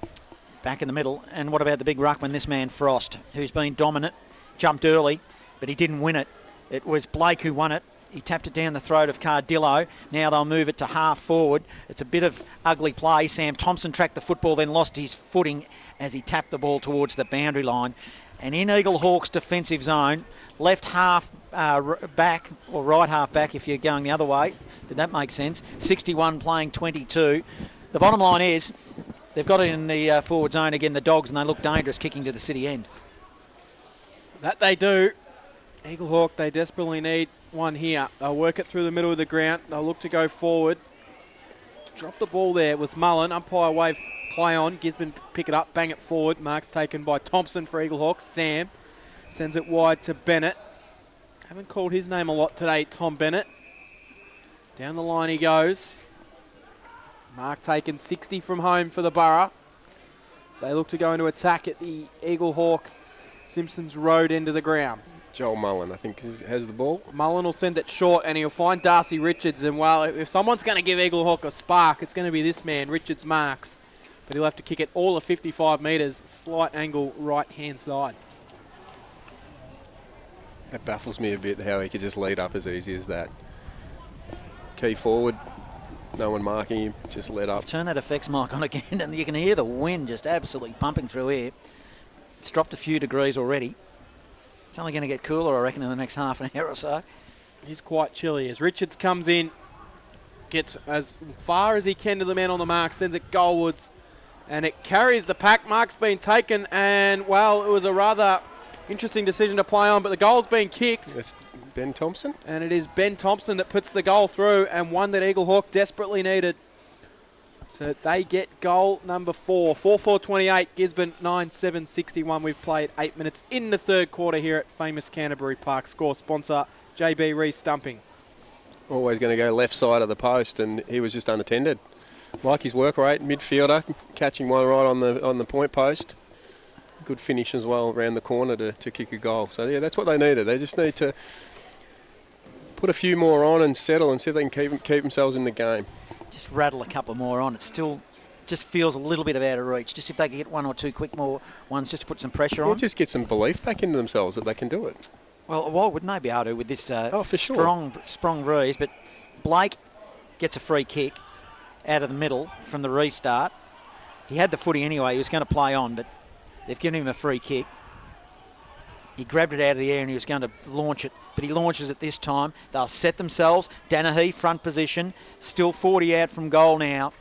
Speaker 1: Back in the middle. And what about the big ruckman, this man Frost, who's been dominant, jumped early, but he didn't win it. It was Blake who won it. He tapped it down the throat of Cardillo. Now they'll move it to half forward. It's a bit of ugly play. Sam Thompson tracked the football, then lost his footing as he tapped the ball towards the boundary line. And in Eaglehawk's defensive zone, left half back, or right half back if you're going the other way. Did that make sense? 61 playing 22. The bottom line is they've got it in the forward zone again, the Dogs, and they look dangerous kicking to the city end.
Speaker 3: That they do. Eaglehawk, they desperately need one here. They'll work it through the middle of the ground. They'll look to go forward. Drop the ball there with Mullen. Umpire wave play on. Gisborne pick it up, bang it forward. Mark's taken by Thompson for Eaglehawk. Sam sends it wide to Bennett. Haven't called his name a lot today, Tom Bennett. Down the line he goes. Mark taken 60 from home for the Borough. They look to go into attack at the Eaglehawk Simpsons Road end of the ground.
Speaker 2: Joel Mullen, I think, has the ball.
Speaker 3: Mullen will send it short, and he'll find Darcy Richards. And, well, if someone's going to give Eaglehawk a spark, it's going to be this man, Richards Marks. But he'll have to kick it all of 55 metres, slight angle right-hand side.
Speaker 2: That baffles me a bit how he could just lead up as easy as that. Key forward, no one marking him, just let up.
Speaker 1: Turn that effects mic on again, and you can hear the wind just absolutely pumping through here. It's dropped a few degrees already. It's only going to get cooler, I reckon, in the next half an hour or so.
Speaker 3: He's quite chilly as Richards comes in, gets as far as he can to the man on the mark, sends it goalwards, and it carries the pack. Mark's been taken, and, well, it was a rather interesting decision to play on, but the goal's been kicked.
Speaker 2: That's Ben Thompson?
Speaker 3: And it is Ben Thompson that puts the goal through, and one that Eaglehawk desperately needed. So they get goal number 4. 4-4-28, Gisborne 9-7-61. We've played 8 minutes in the third quarter here at famous Canterbury Park. Score sponsor, JB Re-Stumping.
Speaker 2: Always going to go left side of the post, and he was just unattended. Like his work rate, midfielder, catching one right on the point post. Good finish as well around the corner to kick a goal. So, yeah, that's what they needed. They just need to put a few more on and settle and see if they can keep themselves in the game.
Speaker 1: Just rattle a couple more on. It still just feels a little bit out of reach. Just if they could get one or two quick more ones just to put some pressure on.
Speaker 2: Or just get some belief back into themselves that they can do it.
Speaker 1: Well, why wouldn't they be able to with this
Speaker 2: for sure.
Speaker 1: strong breeze? But Blake gets a free kick out of the middle from the restart. He had the footy anyway. He was going to play on, but they've given him a free kick. He grabbed it out of the air and he was going to launch it, but he launches it this time. They'll set themselves. Danahy, front position, still 40 out from goal now,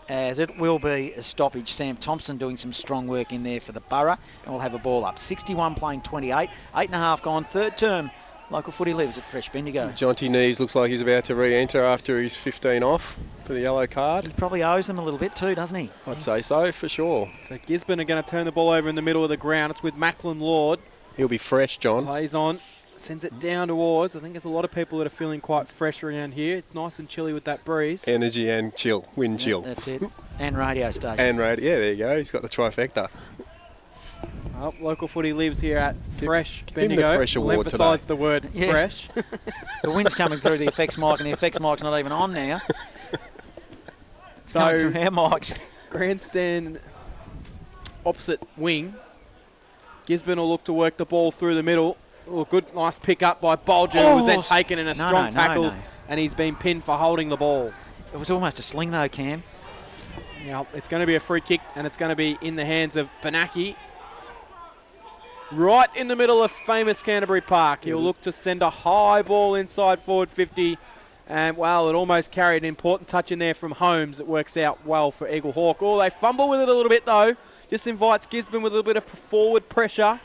Speaker 1: as it will be a stoppage. Sam Thompson doing some strong work in there for the Borough, and we'll have a ball up. 61 playing 28, 8.5 gone, third term. Local footy lives at Fresh Bendigo.
Speaker 2: Jonty Nees looks like he's about to re-enter after he's 15 off for the yellow card.
Speaker 1: He probably owes them a little bit too, doesn't he?
Speaker 2: I'd say so, for sure.
Speaker 3: So Gisborne are going to turn the ball over in the middle of the ground. It's with Macklin Lord.
Speaker 2: He'll be fresh, John.
Speaker 3: Plays on, sends it down towards. I think there's a lot of people that are feeling quite fresh around here. It's nice and chilly with that breeze.
Speaker 2: Energy and chill, wind chill.
Speaker 1: That's it. And radio station.
Speaker 2: And radio, yeah, there you go. He's got the trifecta.
Speaker 3: Oh, local footy lives here at Fresh
Speaker 2: Give him the
Speaker 3: Bendigo.
Speaker 2: Fresh
Speaker 3: We'll
Speaker 2: Award
Speaker 3: emphasise
Speaker 2: today.
Speaker 3: the word
Speaker 1: Yeah.
Speaker 3: fresh.
Speaker 1: The wind's coming through the effects mic, and the effects mic's not even on now.
Speaker 3: So
Speaker 1: Coming through our mics.
Speaker 3: grandstand opposite wing. Gisborne will look to work the ball through the middle. Oh, good, nice pick up by Bolger, who was then taken in a strong tackle, and he's been pinned for holding the ball.
Speaker 1: It was almost a sling though, Cam.
Speaker 3: Now, it's going to be a free kick, and it's going to be in the hands of Benaki. Right in the middle of famous Canterbury Park. He'll look to send a high ball inside forward 50. And, well, it almost carried an important touch in there from Holmes. It works out well for Eaglehawk. Oh, they fumble with it a little bit, though. Just invites Gisborne with a little bit of forward pressure.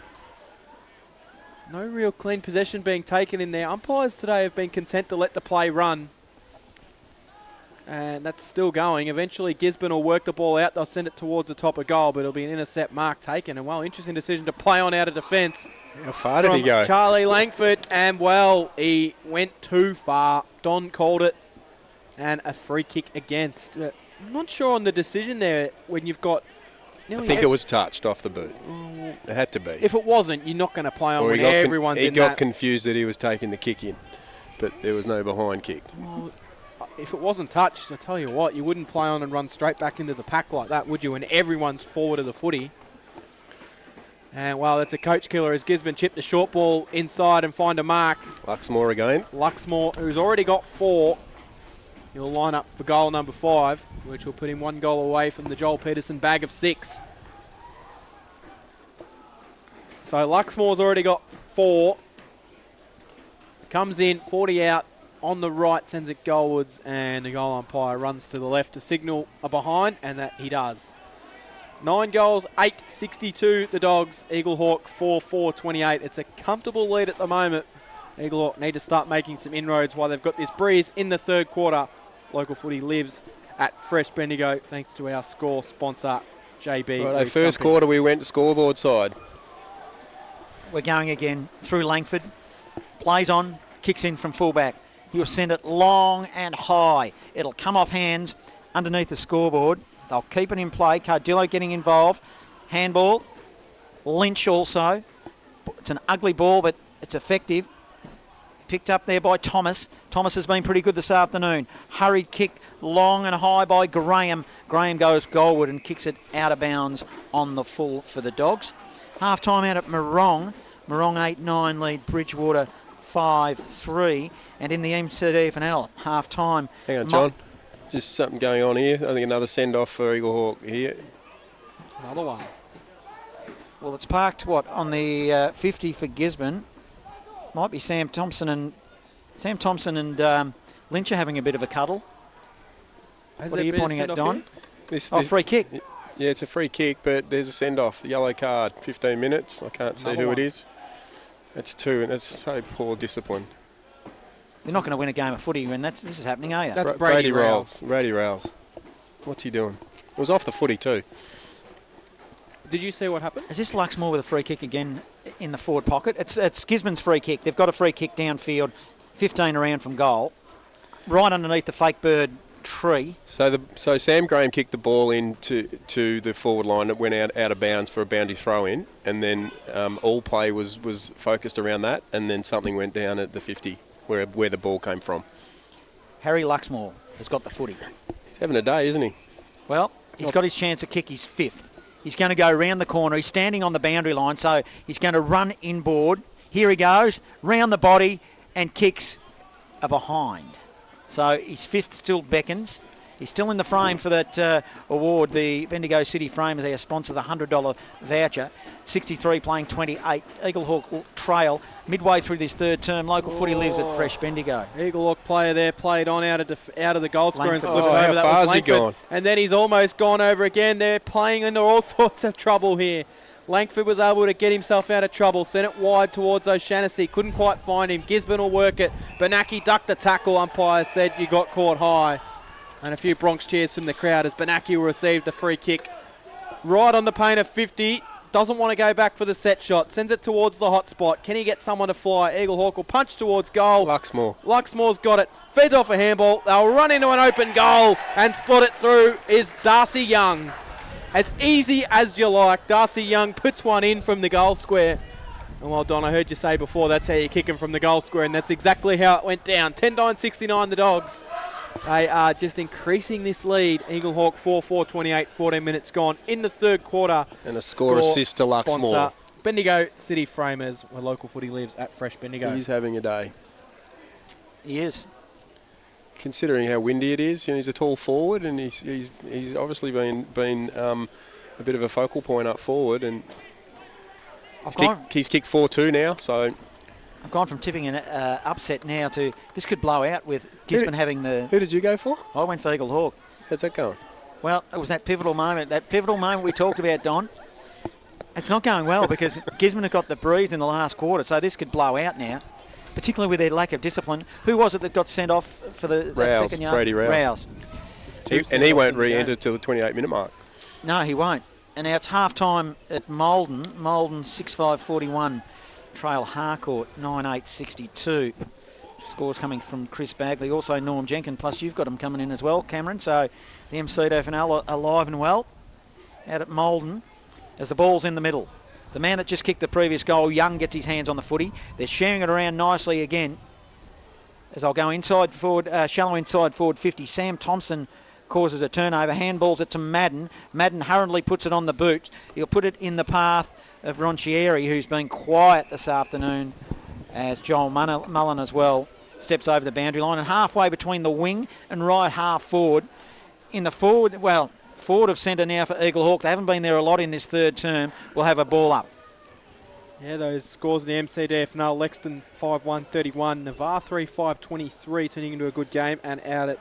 Speaker 3: No real clean possession being taken in there. Umpires today have been content to let the play run. And that's still going. Eventually, Gisborne will work the ball out. They'll send it towards the top of goal, but it'll be an intercept mark taken. And, well, interesting decision to play on out of defence.
Speaker 2: How far did he go?
Speaker 3: Charlie Langford. And, well, he went too far. Don called it. And a free kick against. I'm not sure on the decision there when you've got...
Speaker 2: I think it was touched off the boot. It had to be.
Speaker 3: If it wasn't, you're not going to play on
Speaker 2: Or
Speaker 3: when everyone's in that.
Speaker 2: He got confused that he was taking the kick in, but there was no behind kick.
Speaker 3: Well, if it wasn't touched, I tell you what, you wouldn't play on and run straight back into the pack like that, would you? When everyone's forward of the footy. And, well, that's a coach killer as Gisborne chip the short ball inside and find a mark.
Speaker 2: Luxmore again.
Speaker 3: Luxmore, who's already got 4. He'll line up for goal number 5, which will put him 1 goal away from the Joel Peterson bag of 6. So Luxmore's already got 4. Comes in, 40 out, on the right, sends it goalwards, and the goal umpire runs to the left to signal a behind, and that he does. 9 goals, 8-62 the Dogs. Eaglehawk 4-4-28. It's a comfortable lead at the moment. Eaglehawk need to start making some inroads while they've got this breeze in the third quarter. Local footy lives at Fresh Bendigo, thanks to our score sponsor, JB.
Speaker 2: Right, first quarter we went to scoreboard side.
Speaker 1: We're going again through Langford. Plays on, kicks in from fullback. He'll send it long and high. It'll come off hands underneath the scoreboard. They'll keep it in play. Cardillo getting involved. Handball. Lynch also. It's an ugly ball, but it's effective. Picked up there by Thomas. Thomas has been pretty good this afternoon. Hurried kick long and high by Graham. Graham goes goalward and kicks it out of bounds on the full for the Dogs. Half time out at Morong. Morong 8-9 lead Bridgewater 5-3. And in the MCD FNL, half time.
Speaker 2: Hang on, John. Just something going on here. I think another send-off for Eaglehawk here.
Speaker 3: Another one.
Speaker 1: Well, it's parked, on the 50 for Gisborne. Might be Sam Thompson and Lynch are having a bit of a cuddle. What are you pointing at, Don? Free kick.
Speaker 2: Yeah, it's a free kick, but there's a send-off. Yellow card, 15 minutes. I can't see who it is. It's 2, and it's so poor discipline.
Speaker 1: You're not going to win a game of footy when this is happening, are you?
Speaker 3: That's Brady Rowles.
Speaker 2: Brady Rowles. What's he doing? It was off the footy too.
Speaker 3: Did you see what happened?
Speaker 1: Is this Luxmore with a free kick again in the forward pocket? It's Gisborne's free kick. They've got a free kick downfield, 15 around from goal, right underneath the fake bird tree.
Speaker 2: So Sam Graham kicked the ball into the forward line. It went out of bounds for a boundary throw in, and then all play was focused around that, and then something went down at the 50 where the ball came from.
Speaker 1: Harry Luxmore has got the footy.
Speaker 2: He's having a day, isn't he?
Speaker 1: Well, he's got his chance to kick his 5th. He's going to go round the corner. He's standing on the boundary line, so he's going to run inboard. Here he goes, round the body, and kicks a behind. So his 5th still beckons. He's still in the frame for that award. The Bendigo City Framers, they sponsor the $100 voucher. 63 playing 28. Eaglehawk trail midway through this 3rd term. Local footy lives at Fresh Bendigo.
Speaker 3: Eaglehawk player there played on out of the goal square and
Speaker 1: Langford.
Speaker 3: slipped over. That
Speaker 2: how far
Speaker 3: was
Speaker 2: has he
Speaker 3: Langford.
Speaker 2: gone?
Speaker 3: And then he's almost gone over again. They're playing into all sorts of trouble here. Langford was able to get himself out of trouble. Sent it wide towards O'Shannessy. Couldn't quite find him. Gisborne will work it. Benaki ducked the tackle. Umpire said you got caught high. And a few Bronx cheers from the crowd as Benaki will receive the free kick. Right on the paint of 50. Doesn't want to go back for the set shot. Sends it towards the hot spot. Can he get someone to fly? Eaglehawk will punch towards goal. Luxmore's got it. Fed off a handball. They'll run into an open goal and slot it through is Darcy Young. As easy as you like. Darcy Young puts one in from the goal square. And well, Don, I heard you say before that's how you kick him from the goal square, and that's exactly how it went down. 10-9-69 the Dogs. They are just increasing this lead. Eaglehawk 4-4-28, 14 minutes gone in the 3rd quarter.
Speaker 2: And a score assist to Luxmore.
Speaker 3: Bendigo City Framers, where local footy lives at Fresh Bendigo.
Speaker 2: He's having a day.
Speaker 1: He is.
Speaker 2: Considering how windy it is, he's a tall forward, and he's obviously been a bit of a focal point up forward, and he's kicked 4-2 now, so...
Speaker 1: I've gone from tipping an upset now to this could blow out with Gisborne having the...
Speaker 2: Who did you go for?
Speaker 1: I went for Eaglehawk.
Speaker 2: How's that going?
Speaker 1: Well, it was that pivotal moment we talked about, Don. It's not going well because Gisborne have got the breeze in the last quarter, so this could blow out now, particularly with their lack of discipline. Who was it that got sent off for that second yard?
Speaker 2: Brady Rouse. And he won't re-enter till the 28-minute mark.
Speaker 1: No, he won't. And now it's half-time at Molden. Molden 6-5-41. Trail Harcourt 9-8-62. Scores coming from Chris Bagley. Also Norm Jenkins, plus you've got him coming in as well, Cameron. So the MC at FNL alive and well out at Molden as the ball's in the middle. The man that just kicked the previous goal, Young, gets his hands on the footy. They're sharing it around nicely again. As I'll go inside forward, shallow inside forward 50. Sam Thompson causes a turnover, handballs it to Madden. Madden hurriedly puts it on the boot. He'll put it in the path of Ronchieri, who's been quiet this afternoon, as Joel Mullen as well steps over the boundary line. And halfway between the wing and right half forward, in the forward of centre now for Eaglehawk. They haven't been there a lot in this 3rd term. We'll have a ball up.
Speaker 3: Yeah, those scores of the MCDFNL, Lexington 5-1-31, Navarre 3-5-23, turning into a good game. And out at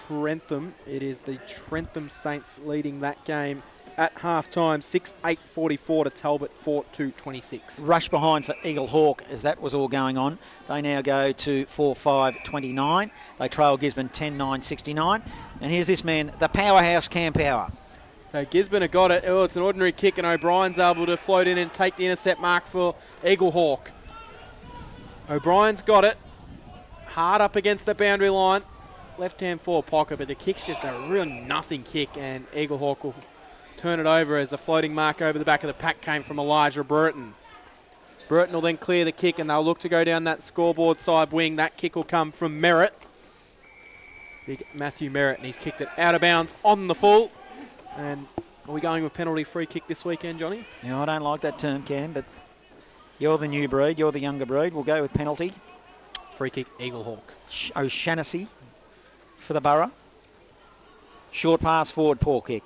Speaker 3: Trentham, it is the Trentham Saints leading that game at half-time, 6-8-44 to Talbot, 4-2-26.
Speaker 1: Rush behind for Eaglehawk as that was all going on. They now go to 4-5-29. They trail Gisborne 10-9-69. And here's this man, the powerhouse Cam Power.
Speaker 3: So Gisborne have got it. Oh, it's an ordinary kick, and O'Brien's able to float in and take the intercept mark for Eaglehawk. O'Brien's got it. Hard up against the boundary line. Left-hand forward pocket, but the kick's just a real nothing kick, and Eaglehawk will turn it over as the floating mark over the back of the pack came from Elijah Burton. Burton will then clear the kick, and they'll look to go down that scoreboard side wing. That kick will come from Merritt. Big Matthew Merritt, and he's kicked it out of bounds on the full. And are we going with penalty free kick this weekend, Johnny?
Speaker 1: Yeah, I don't like that term, Cam, but you're the new breed, you're the younger breed. We'll go with penalty.
Speaker 3: Free kick, Eaglehawk.
Speaker 1: O'Shannessy for the Borough. Short pass forward, poor kick.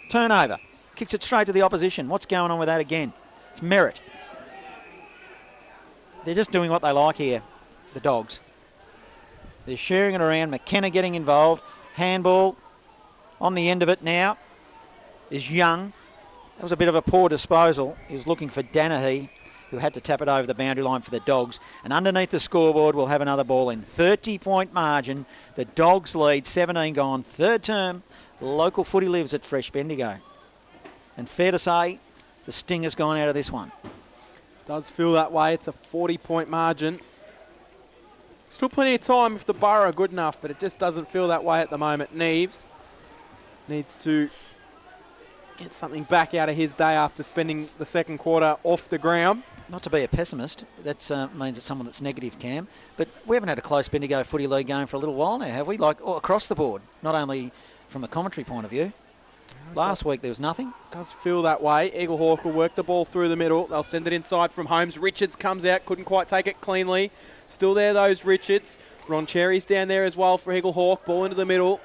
Speaker 1: Turnover. Kicks it straight to the opposition. What's going on with that again? It's Merritt. They're just doing what they like here, the Dogs. They're sharing it around. McKenna getting involved. Handball on the end of it now is Young. That was a bit of a poor disposal. He was looking for Danahy, who had to tap it over the boundary line for the Dogs. And underneath the scoreboard, we'll have another ball in. 30-point margin. The Dogs lead, 17 gone. 3rd term. Local footy lives at Fresh Bendigo. And fair to say, the sting has gone out of this one.
Speaker 3: Does feel that way. It's a 40-point margin. Still plenty of time if the Borough are good enough, but it just doesn't feel that way at the moment. Neves needs to get something back out of his day after spending the second quarter off the ground.
Speaker 1: Not to be a pessimist, that means it's someone that's negative, Cam, but we haven't had a close Bendigo footy league game for a little while now, have we? Like across the board, not only from a commentary point of view. Last week there was nothing.
Speaker 3: Does feel that way. Eaglehawk will work the ball through the middle. They'll send it inside from Holmes. Richards comes out, couldn't quite take it cleanly. Still there, those Richards. Ron Cherry's down there as well for Eaglehawk. Ball into the middle.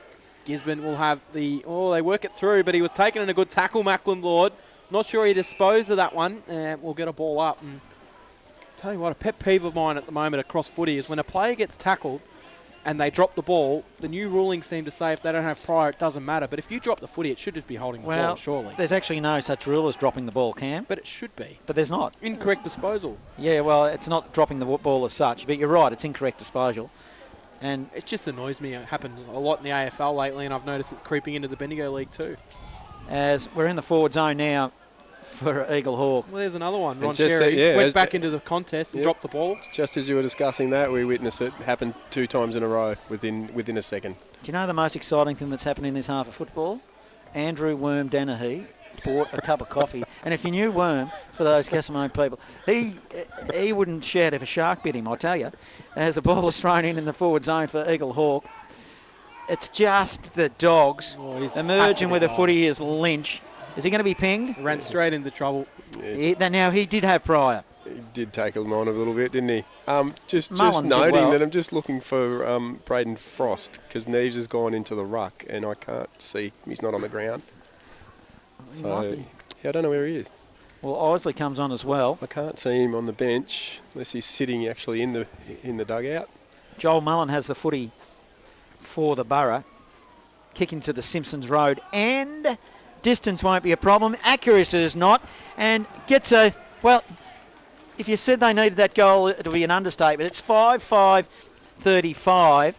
Speaker 3: Gisborne will have the... Oh, they work it through, but he was taken in a good tackle, Macklin Lord. Not sure he disposed of that one. We'll get a ball up. And tell you what, a pet peeve of mine at the moment across footy is when a player gets tackled and they drop the ball, the new rulings seem to say if they don't have prior, it doesn't matter. But if you drop the footy, it should just be holding the ball, surely.
Speaker 1: There's actually no such rule as dropping the ball, Cam.
Speaker 3: But it should be.
Speaker 1: But there's not.
Speaker 3: Incorrect disposal.
Speaker 1: Yeah, well, it's not dropping the ball as such, but you're right, it's incorrect disposal. And
Speaker 3: it just annoys me. It happened a lot in the AFL lately, and I've noticed it creeping into the Bendigo League too.
Speaker 1: As we're in the forward zone now for Eaglehawk.
Speaker 3: Well, there's another one. Ron
Speaker 2: just,
Speaker 3: Cherry went back into the contest and dropped the ball.
Speaker 2: Just as you were discussing that, we witnessed it happen 2 times in a row within a second.
Speaker 1: Do you know the most exciting thing that's happened in this half of football? Andrew Worm Danahy bought a cup of coffee. And if you knew Worm, for those Cassimone people, he wouldn't shout if a shark bit him, I tell you. As the ball is thrown in the forward zone for Eaglehawk, it's just the Dogs emerging with a footy is Lynch. Is he going to be pinged?
Speaker 3: Ran straight into trouble.
Speaker 1: Yeah. Now, he did have prior.
Speaker 2: He did take him on a little bit, didn't he? Just
Speaker 1: Mullen did
Speaker 2: noting
Speaker 1: well.
Speaker 2: that I'm just looking for Braden Frost because Neves has gone into the ruck and I can't see. He's not on the ground. So, yeah, I don't know where he is.
Speaker 1: Well, Isley comes on as well.
Speaker 2: I can't see him on the bench unless he's sitting actually in the dugout.
Speaker 1: Joel Mullen has the footy for the Borough. Kicking to the Simpsons Road. And distance won't be a problem. Accuracy is not. And gets a... Well, if you said they needed that goal, it would be an understatement. It's 5-5-35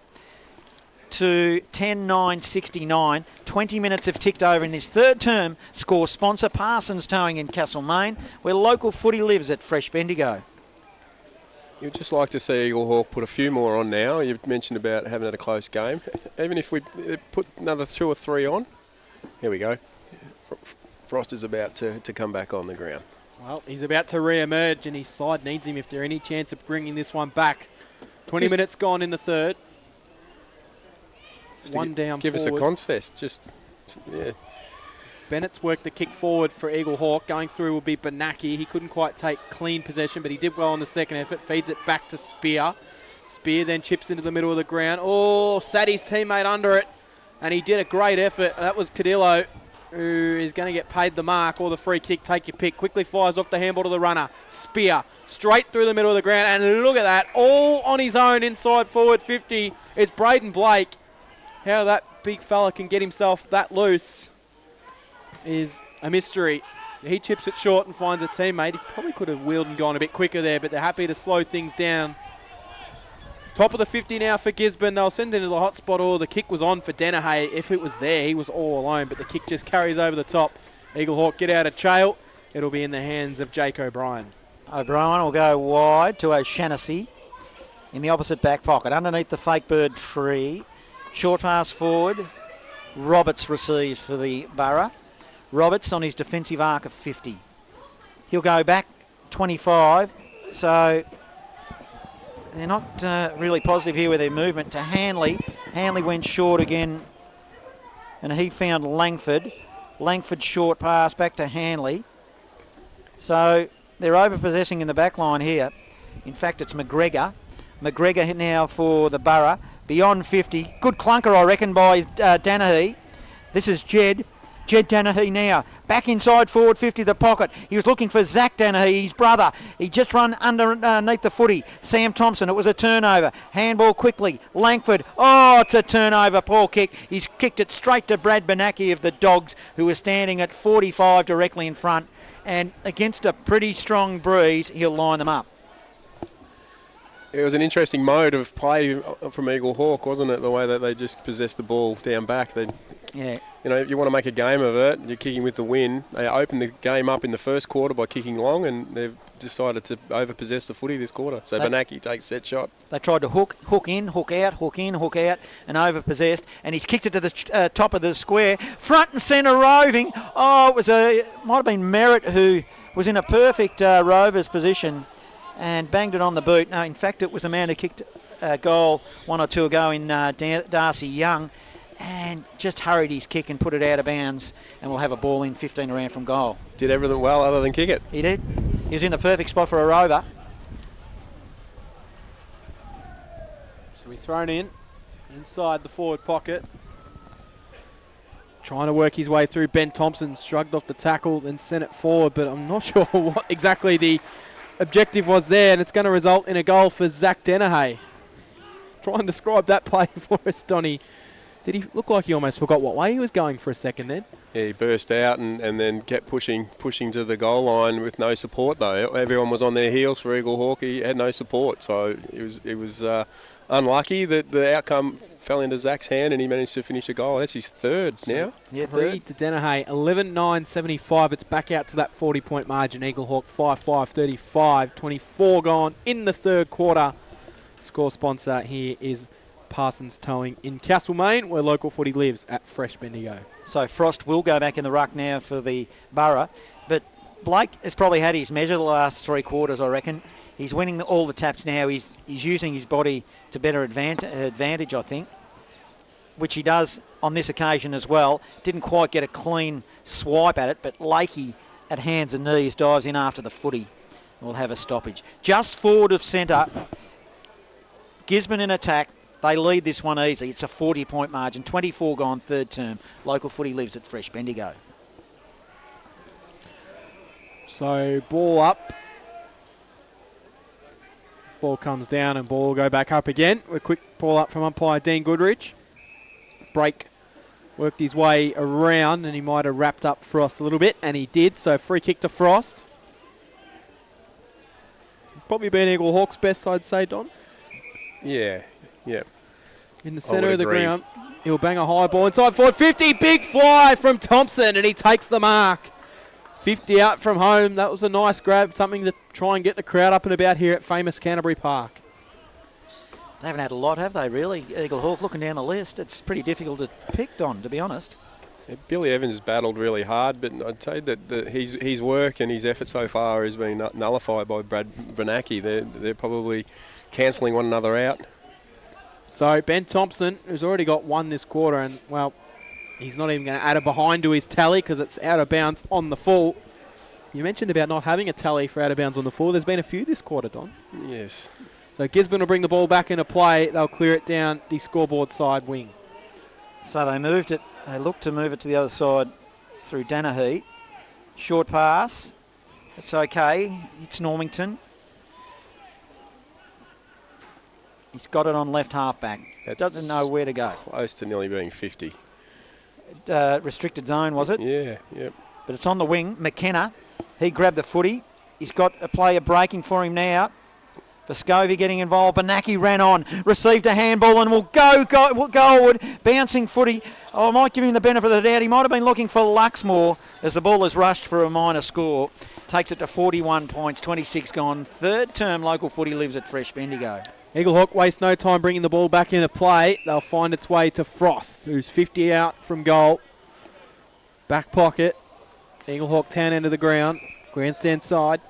Speaker 1: to 10-9-69. 20 minutes have ticked over in this third term. Score sponsor Parsons Towing in Castlemaine, where local footy lives at Fresh Bendigo.
Speaker 2: You'd just like to see Eaglehawk put a few more on now. You've mentioned about having had a close game. Even if we put another 2 or 3 on. Here we go. Frost is about to come back on the ground.
Speaker 3: Well, he's about to re-emerge and his side needs him if there's any chance of bringing this one back. 20 minutes gone in the third. One down
Speaker 2: give
Speaker 3: forward.
Speaker 2: us a contest. Yeah.
Speaker 3: Bennett's worked the kick forward for Eaglehawk. Going through will be Benaki. He couldn't quite take clean possession, but he did well in the second effort. Feeds it back to Spear. Spear then chips into the middle of the ground. Oh, sat his teammate under it, and he did a great effort. That was Cadillo, who is going to get paid the mark or the free kick. Take your pick. Quickly fires off the handball to the runner. Spear straight through the middle of the ground, and look at that. All on his own inside forward 50 is Braden Blake. How that big fella can get himself that loose is a mystery. He chips it short and finds a teammate. He probably could have wheeled and gone a bit quicker there, but they're happy to slow things down. Top of the 50 now for Gisborne. They'll send into the hot spot. Or the kick was on for Danahay. If it was there, he was all alone, but the kick just carries over the top. Eaglehawk get out of jail. It'll be in the hands of Jake O'Brien.
Speaker 1: O'Brien will go wide to O'Shannessy in the opposite back pocket, underneath the fake bird tree. Short pass forward. Roberts receives for the Borough. Roberts on his defensive arc of 50. He'll go back 25. So they're not really positive here with their movement to Hanley. Hanley went short again and he found Langford. Langford short pass back to Hanley. So they're over-possessing in the back line here. In fact, it's McGregor. McGregor now for the Borough. Beyond 50. Good clunker, I reckon, by Danahy. This is Jed. Jed Danahy now. Back inside forward 50 the pocket. He was looking for Zach Danahy, his brother. He just run underneath the footy. Sam Thompson. It was a turnover. Handball quickly. Langford. Oh, it's a turnover. Poor kick. He's kicked it straight to Brad Benaki of the Dogs, who was standing at 45 directly in front. And against a pretty strong breeze, he'll line them up.
Speaker 2: It was an interesting mode of play from Eaglehawk, wasn't it? The way that they just possessed the ball down back. They you want to make a game of it. You're kicking with the win. They opened the game up in the first quarter by kicking long, and they've decided to overpossess the footy this quarter. So Benaki takes set shot.
Speaker 1: They tried to hook in, hook out, hook in, hook out, and overpossessed. And he's kicked it to the top of the square, front and centre roving. Oh, might have been Merritt who was in a perfect rover's position and banged it on the boot. No, in fact, it was the man who kicked a goal 1 or 2 ago in Darcy Young, and just hurried his kick and put it out of bounds, and we'll have a ball in 15 around from goal.
Speaker 2: Did everything well other than kick it.
Speaker 1: He did. He was in the perfect spot for a rover.
Speaker 3: So he's thrown in inside the forward pocket. Trying to work his way through. Ben Thompson shrugged off the tackle and sent it forward, but I'm not sure what exactly the objective was there, and it's going to result in a goal for Zach Dennehy. Try and describe that play for us, Donny. Did he look like he almost forgot what way he was going for a second then?
Speaker 2: Yeah, he burst out and then kept pushing to the goal line with no support though. Everyone was on their heels for Eaglehawk. He had no support, so it was unlucky that the outcome fell into Zach's hand and he managed to finish a goal. That's his third now.
Speaker 1: Yeah,
Speaker 3: 3 to Dennehy, 11-9-75. It's back out to that 40-point margin. Eaglehawk 5-5-35, 24 gone in the third quarter. Score sponsor here is Parsons Towing in Castlemaine, where local footy lives at Fresh Bendigo.
Speaker 1: So Frost will go back in the ruck now for the Borough, but Blake has probably had his measure the last 3 quarters, I reckon. He's winning all the taps now. He's using his body to better advantage, I think, which he does on this occasion as well. Didn't quite get a clean swipe at it, but Lakey at hands and knees dives in after the footy. We'll have a stoppage. Just forward of centre, Gisborne in attack. They lead this one easy. It's a 40-point margin. 24 gone third term. Local footy lives at Fresh Bendigo.
Speaker 3: So ball up. Ball comes down and ball will go back up again. A quick ball up from umpire Dean Goodrich. Break worked his way around and he might have wrapped up Frost a little bit, and he did. So free kick to Frost. Probably been Eaglehawk's best, I'd say, Don.
Speaker 2: Yeah.
Speaker 3: In the centre of the ground. He'll bang a high ball inside forward. 50, big fly from Thompson, and he takes the mark. 50 out from home. That was a nice grab, something to try and get the crowd up and about here at famous Canterbury Park.
Speaker 1: They haven't had a lot, have they, really? Eaglehawk, looking down the list, it's pretty difficult to pick, Don, to be honest.
Speaker 2: Yeah, Billy Evans has battled really hard, but I'd say that his work and his effort so far has been nullified by Brad Benaki. They're probably cancelling one another out.
Speaker 3: So Ben Thompson, who's already got one this quarter, and, well, he's not even going to add a behind to his tally because it's out of bounds on the full. You mentioned about not having a tally for out of bounds on the full. There's been a few this quarter, Don.
Speaker 2: Yes.
Speaker 3: So Gisborne will bring the ball back into play. They'll clear it down the scoreboard side wing.
Speaker 1: So they moved it. They looked to move it to the other side through Dennehy. Short pass. It's okay. It's Normington. He's got it on left half-back. Doesn't know where to go.
Speaker 2: Close to nearly being 50.
Speaker 1: Restricted zone, was it?
Speaker 2: Yeah, yep.
Speaker 1: But it's on the wing. McKenna, he grabbed the footy. He's got a player breaking for him now. Vescovi getting involved. Benaki ran on, received a handball and will go forward. Bouncing footy. Oh, I might give him the benefit of the doubt. He might have been looking for Luxmore as the ball is rushed for a minor score. Takes it to 41 points, 26 gone. Third term local footy lives at Fresh Bendigo.
Speaker 3: Eaglehawk waste no time bringing the ball back into play. They'll find its way to Frost, who's 50 out from goal. Back pocket. Eaglehawk 10 end of the ground. Grandstand side.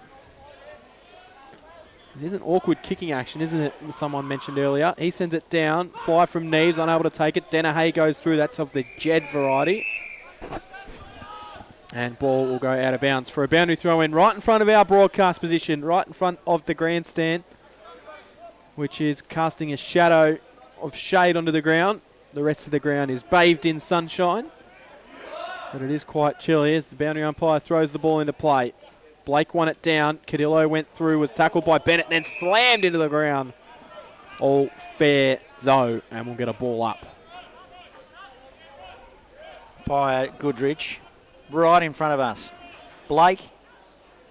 Speaker 3: It is an awkward kicking action, isn't it? Someone mentioned earlier. He sends it down. Fly from Neves, unable to take it. Dennehy goes through. That's of the Jed variety. And ball will go out of bounds for a boundary throw in right in front of our broadcast position, right in front of the grandstand, which is casting a shadow of shade onto the ground. The rest of the ground is bathed in sunshine, but it is quite chilly as the boundary umpire throws the ball into play. Blake won it down. Cadillo went through, was tackled by Bennett, and then slammed into the ground. All fair, though, and we'll get a ball up.
Speaker 1: By Goodrich, right in front of us. Blake,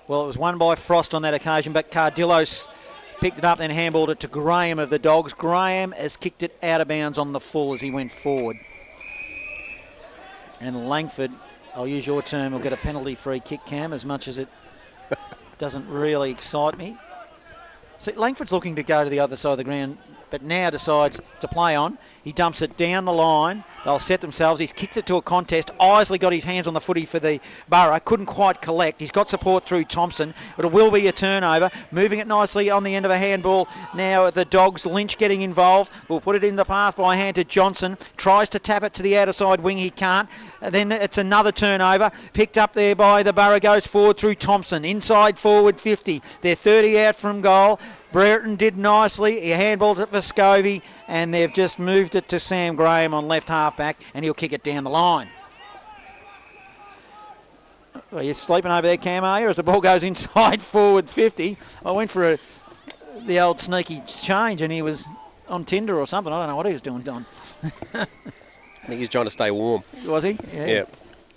Speaker 1: well, it was won by Frost on that occasion, but Cardillo picked it up, then handballed it to Graham of the Dogs. Graham has kicked it out of bounds on the full as he went forward. And Langford, I'll use your term, will get a penalty-free kick, Cam, as much as it doesn't really excite me. See, Langford's looking to go to the other side of the ground, but now decides to play on. He dumps it down the line. They'll set themselves. He's kicked it to a contest. Isley got his hands on the footy for the Borough. Couldn't quite collect. He's got support through Thompson, but it will be a turnover. Moving it nicely on the end of a handball. Now the Dogs, Lynch getting involved. We'll put it in the path by hand to Johnson. Tries to tap it to the outer side wing. He can't. And then it's another turnover. Picked up there by the Borough. Goes forward through Thompson. Inside forward 50. They're 30 out from goal. Brereton did nicely. He handballed it for Scovey, and they've just moved it to Sam Graham on left half-back, and he'll kick it down the line. Well, you're sleeping over there, Cam, are you? As the ball goes inside forward 50. I went for the old sneaky change, and he was on Tinder or something. I don't know what he was doing, Don.
Speaker 2: I think he's trying to stay warm.
Speaker 1: Was he?
Speaker 2: Yeah.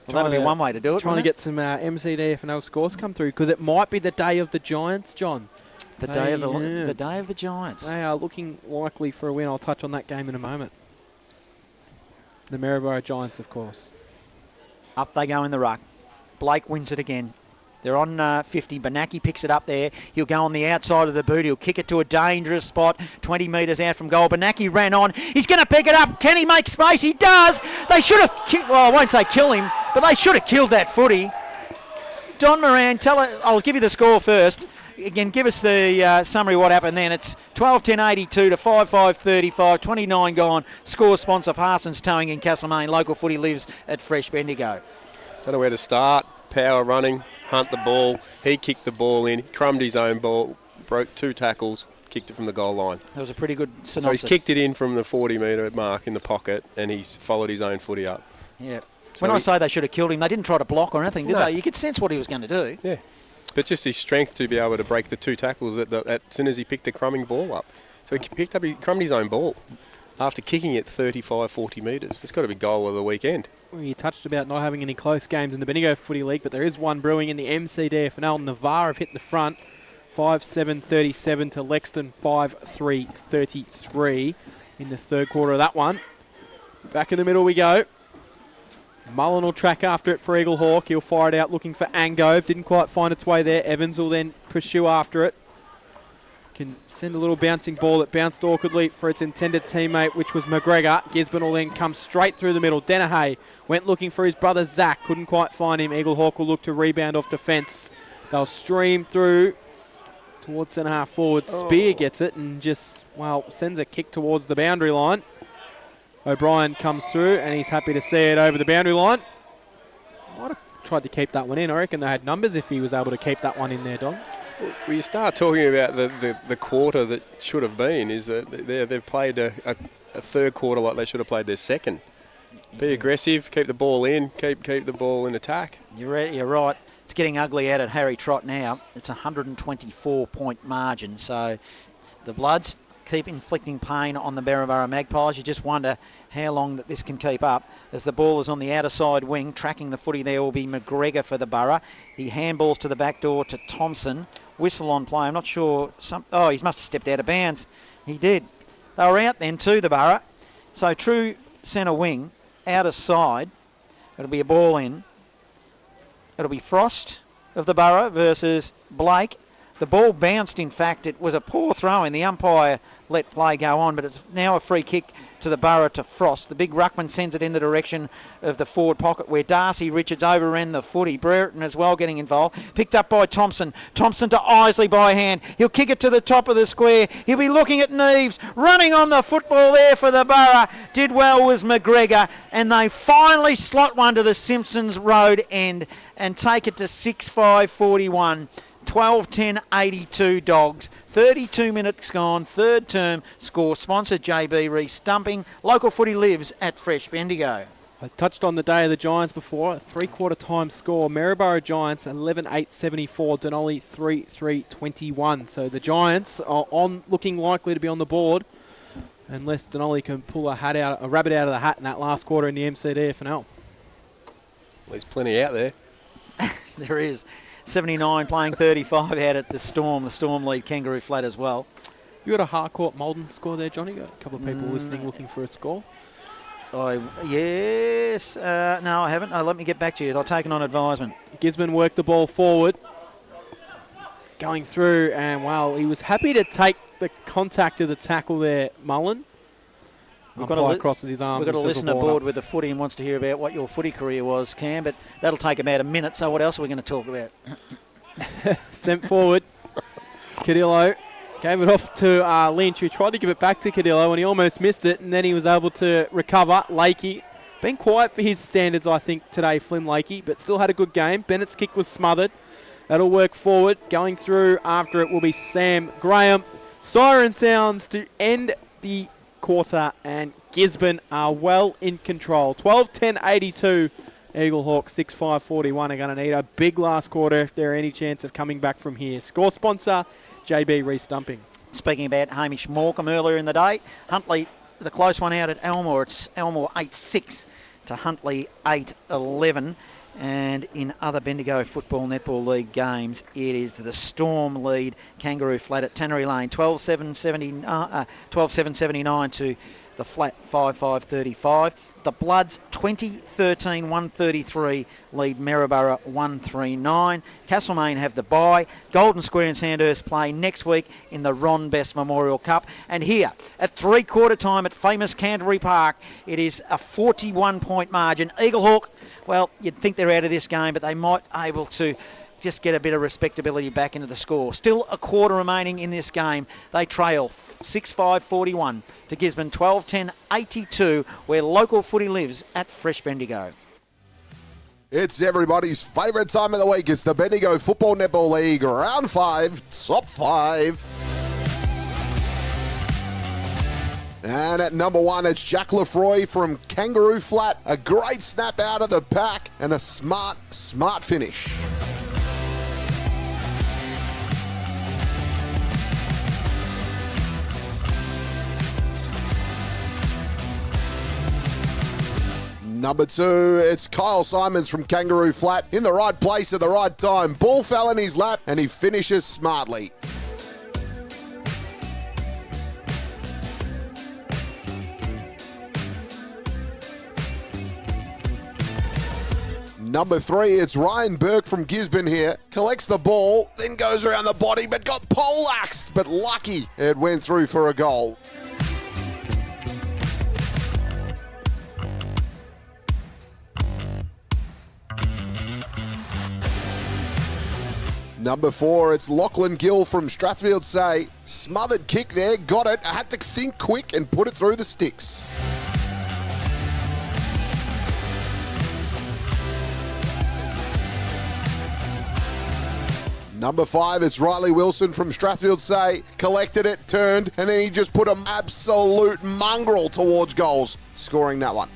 Speaker 1: Well, that'll be one way to do it.
Speaker 3: Trying to get some MCD FNL scores come through, because it might be the day of the Giants, John.
Speaker 1: The day of the Giants.
Speaker 3: They are looking likely for a win. I'll touch on that game in a moment. The Maryborough Giants, of course.
Speaker 1: Up they go in the ruck. Blake wins it again. They're on 50. Benaki picks it up there. He'll go on the outside of the boot. He'll kick it to a dangerous spot, 20 metres out from goal. Benaki ran on. He's going to pick it up. Can he make space? He does. They should have, well, I won't say kill him, but they should have killed that footy. Don Moran, I'll give you the score first. Again, give us the summary of what happened then. It's 12-10-82 to 5-5-35, 29 gone. Score sponsor Parsons Towing in Castlemaine. Local footy lives at Fresh Bendigo.
Speaker 2: Don't know where to start. Power running, Hunt the ball. He kicked the ball in, crumbed his own ball, broke 2 tackles, kicked it from the goal line.
Speaker 1: That was a pretty good synopsis.
Speaker 2: So he's kicked it in from the 40-metre mark in the pocket, and he's followed his own footy up.
Speaker 1: Yeah.
Speaker 2: So
Speaker 1: when I say they should have killed him, they didn't try to block or anything, did
Speaker 2: No.
Speaker 1: they? You could sense what he was going to do.
Speaker 2: Yeah. But just his strength to be able to break the 2 tackles as soon as he picked the crumbing ball up. So he crumbed his own ball after kicking it 35, 40 metres. It's got to be goal of the weekend.
Speaker 3: Well, you touched about not having any close games in the Bendigo Footy League, but there is one brewing in the MCDFNL. Navarre have hit the front, 5-7-37 to Lexton, 5-3-33 in the third quarter of that one. Back in the middle we go. Mullen will track after it for Eaglehawk. He'll fire it out looking for Angove. Didn't quite find its way there. Evans will then pursue after it. Can send a little bouncing ball that bounced awkwardly for its intended teammate, which was McGregor. Gisborne will then come straight through the middle. Dennehay went looking for his brother Zach. Couldn't quite find him. Eaglehawk will look to rebound off defence. They'll stream through towards centre half forward. Spear gets it and just, well, sends a kick towards the boundary line. O'Brien comes through and he's happy to see it over the boundary line. Might have tried to keep that one in. I reckon they had numbers if he was able to keep that one in there, Don.
Speaker 2: Well, you start talking about the quarter that should have been, is that they've played a third quarter like they should have played their second. Be aggressive, keep the ball in, keep the ball in attack.
Speaker 1: You're right. It's getting ugly out at Harry Trott now. It's a 124-point margin. So the Bloods keep inflicting pain on the Berrabara Magpies. You just wonder how long that this can keep up. As the ball is on the outer side wing, tracking the footy there will be McGregor for the Borough. He handballs to the back door to Thompson. Whistle on play. I'm not sure. He must have stepped out of bounds. He did. They were out then to the Borough. So true centre wing, outer side. It'll be a ball in. It'll be Frost of the Borough versus Blake. The ball bounced, in fact. It was a poor throw in. The umpire let play go on, but it's now a free kick to the Borough to Frost. The big ruckman sends it in the direction of the forward pocket where Darcy Richards overran the footy. Brereton as well getting involved. Picked up by Thompson. Thompson to Isley by hand. He'll kick it to the top of the square. He'll be looking at Neves. Running on the football there for the Borough. Did well was McGregor. And they finally slot one to the Simpsons Road end and take it to 6-5-41. 12-10-82 Dogs. 32 minutes gone. Third term score. Sponsor JB Re-Stumping. Local footy lives at Fresh Bendigo.
Speaker 3: I touched on the day of the Giants before. A three-quarter time score. Maryborough Giants 11-8-74. Denali 3-3-21. So the Giants are looking likely to be on the board unless Denali can pull a rabbit out of the hat in that last quarter in the MCDFNL.
Speaker 2: Well, there's plenty out there.
Speaker 1: There is. 79 playing 35 out at the Storm. The Storm lead Kangaroo Flat as well.
Speaker 3: You got a Harcourt Malden score there, Johnny? Got a couple of people listening looking for a score.
Speaker 1: Yes. No, I haven't. Let me get back to you. I'll take it on advisement.
Speaker 3: Gisborne worked the ball forward. Going through, and well, he was happy to take the contact of the tackle there, Mullen. Umpire crosses his arms.
Speaker 1: We've got a listener board with the footy and wants to hear about what your footy career was, Cam, but that'll take about a minute, so what else are we going to talk about?
Speaker 3: Sent forward. Cadillo gave it off to Lynch, who tried to give it back to Cadillo, and he almost missed it, and then he was able to recover. Lakey, been quiet for his standards, I think, today, Flynn Lakey, but still had a good game. Bennett's kick was smothered. That'll work forward. Going through after it will be Sam Graham. Siren sounds to end the quarter, and Gisborne are well in control. 12-10-82. Eaglehawk 6-5-41 are going to need a big last quarter if there are any chance of coming back from here. Score sponsor, JB Restumping.
Speaker 1: Speaking about Hamish Morecambe earlier in the day, Huntley, the close one out at Elmore. It's Elmore 8-6 to Huntley 8-11. And in other Bendigo Football Netball League games, it is the Storm lead Kangaroo Flat at Tannery Lane, 12-7-79 to the Flat 5-5-35. The Bloods 20-13-133 lead Maryborough 139. Castlemaine have the bye. Golden Square and Sandhurst play next week in the Ron Best Memorial Cup. And here at three-quarter time at famous Canterbury Park, it is a 41-point margin. Eaglehawk, well, you'd think they're out of this game, but they might be able to just get a bit of respectability back into the score. Still a quarter remaining in this game. They trail 6-5-41 to Gisborne 12-10-82, where local footy lives at Fresh Bendigo.
Speaker 4: It's everybody's favourite time of the week. It's the Bendigo Football Netball League Round 5, Top 5. And at number 1, it's Jack Lefroy from Kangaroo Flat. A great snap out of the pack and a smart finish. Number 2, it's Kyle Simons from Kangaroo Flat. In the right place at the right time. Ball fell in his lap and he finishes smartly. Number 3, it's Ryan Burke from Gisborne here. Collects the ball, then goes around the body, but got poleaxed. But lucky it went through for a goal. Number 4, it's Lachlan Gill from Strathfield Say. Smothered kick there, got it, had to think quick and put it through the sticks. Number 5, it's Riley Wilson from Strathfield Say. Collected it, turned, and then he just put an absolute mongrel towards goals, scoring that one.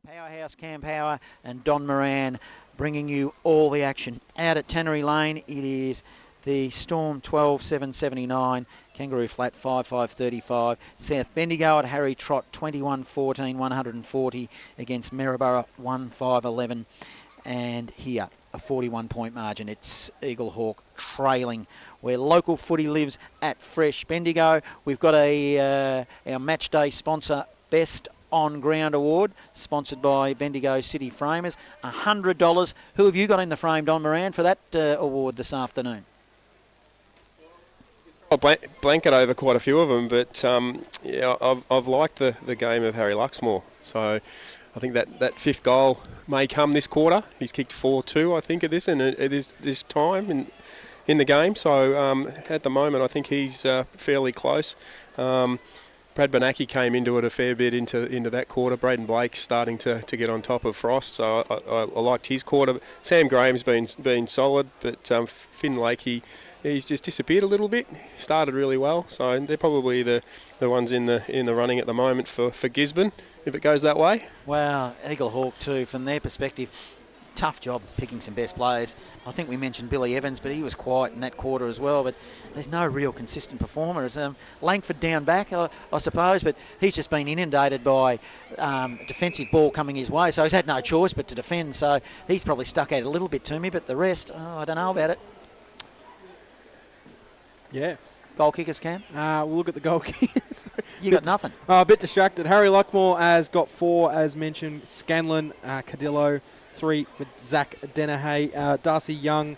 Speaker 1: The powerhouse Cam Power and Don Moran bringing you all the action. Out at Tannery Lane, it is the Storm 12.779, Kangaroo Flat 5.535, South Bendigo at Harry Trott 21.14, 140 against Maryborough 1.511, and here a 41-point margin. It's Eaglehawk trailing. Where local footy lives at Fresh Bendigo, we've got our match day sponsor Best On Ground Award, sponsored by Bendigo City Framers. $100. Who have you got in the frame, Don Moran, for that award this afternoon?
Speaker 2: I blanket over quite a few of them, but yeah, I've liked the game of Harry Luxmore. So I think that fifth goal may come this quarter. He's kicked 4-2, I think, at this, and it is this time in the game. So at the moment, I think he's fairly close. Brad Benacki came into it a fair bit into that quarter. Braden Blake starting to get on top of Frost, so I liked his quarter. Sam Graham's been solid, but Finn Lakey, he's just disappeared a little bit. Started really well, so they're probably the ones in the running at the moment for Gisborne, if it goes that way.
Speaker 1: Wow, Eaglehawk too, from their perspective, tough job picking some best players. I think we mentioned Billy Evans, but he was quiet in that quarter as well. But there's no real consistent performers. Langford down back, I suppose, but he's just been inundated by defensive ball coming his way, so he's had no choice but to defend. So he's probably stuck out a little bit to me, but the rest, I don't know about it.
Speaker 3: Yeah.
Speaker 1: Goal kickers, Cam?
Speaker 3: We'll look at the goal kickers.
Speaker 1: You got nothing.
Speaker 3: A bit distracted. Harry Luckmore has got 4, as mentioned. Scanlon, Cadillo, 3 for Zach Dennehay. Darcy Young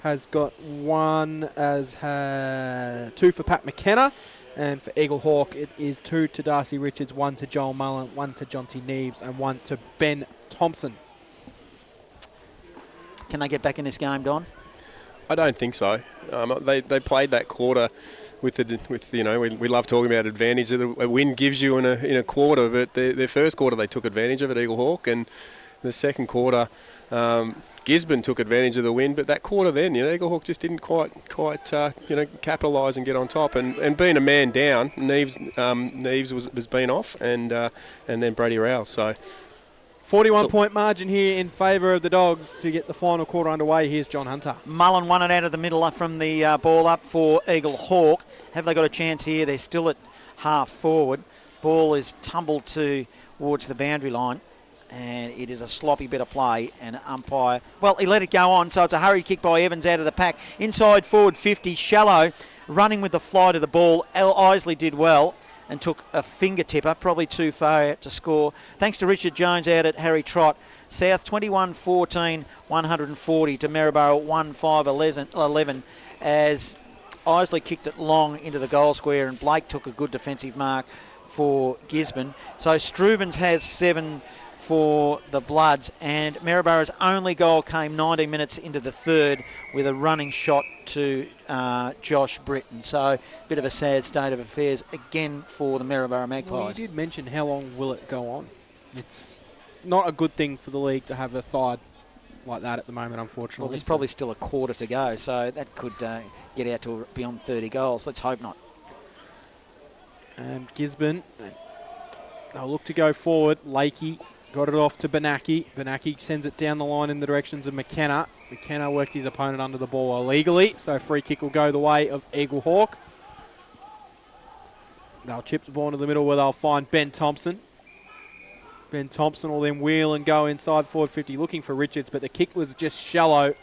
Speaker 3: has got 1, as 2 for Pat McKenna. And for Eaglehawk, it is 2 to Darcy Richards, 1 to Joel Mullen, 1 to Jonty Neves, and 1 to Ben Thompson.
Speaker 1: Can they get back in this game, Don?
Speaker 2: I don't think so. They played that quarter with we love talking about advantage that a win gives you in a quarter, but their first quarter they took advantage of it, Eaglehawk, and the second quarter Gisborne took advantage of the win, but that quarter then Eaglehawk just didn't quite capitalise and get on top, and being a man down, Neves was been off, and then Brady Rouse, so
Speaker 3: 41-point margin here in favour of the Dogs to get the final quarter underway. Here's John Hunter.
Speaker 1: Mullen won it out of the middle from the ball up for Eaglehawk. Have they got a chance here? They're still at half forward. Ball is tumbled towards the boundary line, and it is a sloppy bit of play. And umpire, well, he let it go on, so it's a hurried kick by Evans out of the pack. Inside forward 50, shallow, running with the flight of the ball. Isley did well and took a finger tipper, probably too far out to score. Thanks to Richard Jones out at Harry Trott. South 21-14, 140 to Maryborough 1-5-11 as Isley kicked it long into the goal square and Blake took a good defensive mark for Gisborne. So Strubens has 7 for the Bloods, and Maryborough's only goal came 19 minutes into the third with a running shot to Josh Britton. So a bit of a sad state of affairs again for the Maryborough Magpies.
Speaker 3: Well, you did mention how long will it go on. It's not a good thing for the league to have a side like that at the moment, unfortunately.
Speaker 1: Well, there's probably still a quarter to go, so that could get out to beyond 30 goals. Let's hope not.
Speaker 3: And Gisborne, they'll look to go forward. Lakey got it off to Benacki. Benacki sends it down the line in the directions of McKenna. McKenna worked his opponent under the ball illegally, so free kick will go the way of Eaglehawk. They'll chip the ball into the middle where they'll find Ben Thompson. Ben Thompson will then wheel and go inside forward 50, looking for Richards, but the kick was just shallow,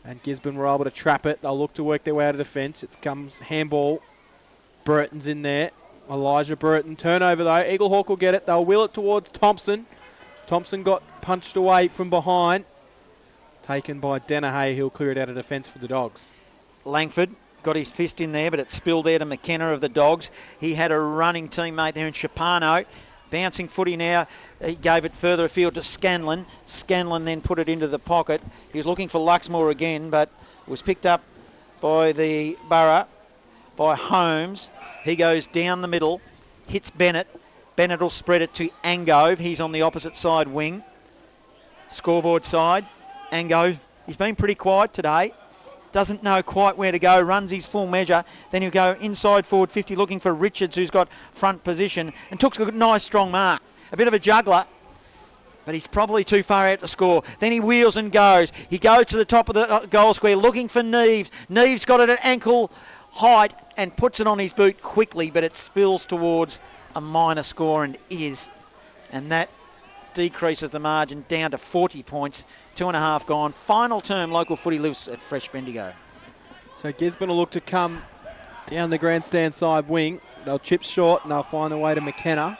Speaker 3: and Gisborne were able to trap it. They'll look to work their way out of defence. It comes handball. Burton's in there. Elijah Burton. Turnover, though. Eaglehawk will get it. They'll wheel it towards Thompson. Thompson got punched away from behind. Taken by Dennehay. He'll clear it out of defence for the Dogs.
Speaker 1: Langford got his fist in there, but it spilled there to McKenna of the Dogs. He had a running teammate there in Chapano. Bouncing footy now. He gave it further afield to Scanlon. Scanlon then put it into the pocket. He was looking for Luxmore again, but it was picked up by the Borough, by Holmes. He goes down the middle, hits Bennett. Bennett will spread it to Angove. He's on the opposite side wing. Scoreboard side. Angove, he's been pretty quiet today. Doesn't know quite where to go. Runs his full measure. Then he'll go inside forward 50 looking for Richards, who's got front position and took a nice strong mark. A bit of a juggler. but he's probably too far out to score. Then he wheels and goes. He goes to the top of the goal square looking for Neves. Neves got it at ankle height and puts it on his boot quickly, but it spills towards a minor score and is. And that decreases the margin down to 40 points. 2.5 gone. Final term, local footy lives at Fresh Bendigo.
Speaker 3: So Gisborne will look to come down the grandstand side wing. They'll chip short and they'll find their way to McKenna.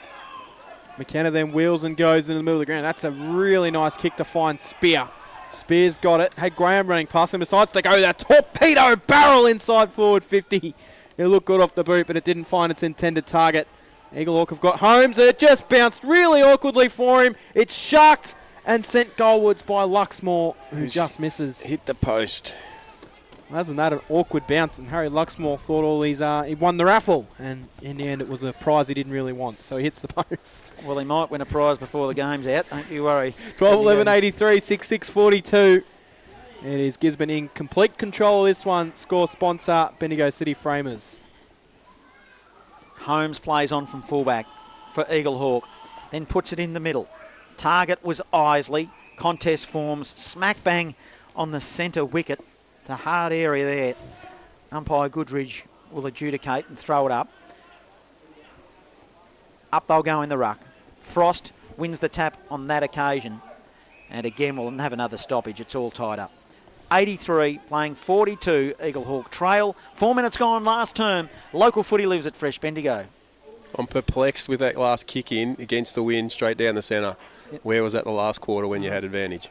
Speaker 3: McKenna then wheels and goes into the middle of the ground. That's a really nice kick to find Spear. Spear's got it. Had Graham running past him. Decides to go that torpedo barrel inside forward 50. It looked good off the boot, but it didn't find its intended target. Eaglehawk have got Holmes. It just bounced really awkwardly for him. It's shucked and sent goalwards by Luxmore, who just misses.
Speaker 2: Hit the post.
Speaker 3: Wasn't that an awkward bounce? And Harry Luxmore thought all these he won the raffle, and in the end it was a prize he didn't really want, so he hits the post.
Speaker 1: Well, he might win a prize before the game's out, don't you worry.
Speaker 3: 12-11-83, 6-6-42. It is Gisborne in complete control of this one. Score sponsor, Bendigo City Framers.
Speaker 1: Holmes plays on from fullback for Eaglehawk, then puts it in the middle. Target was Isley. Contest forms smack bang on the centre wicket. The hard area there. Umpire Goodridge will adjudicate and throw it up. Up they'll go in the ruck. Frost wins the tap on that occasion. And again, we'll have another stoppage. It's all tied up. 83 playing 42. Eaglehawk trail. 4 minutes gone last term. Local footy lives at Fresh Bendigo.
Speaker 2: I'm perplexed with that last kick in against the wind straight down the centre.
Speaker 1: Yep.
Speaker 2: Where was that the last quarter when you had advantage?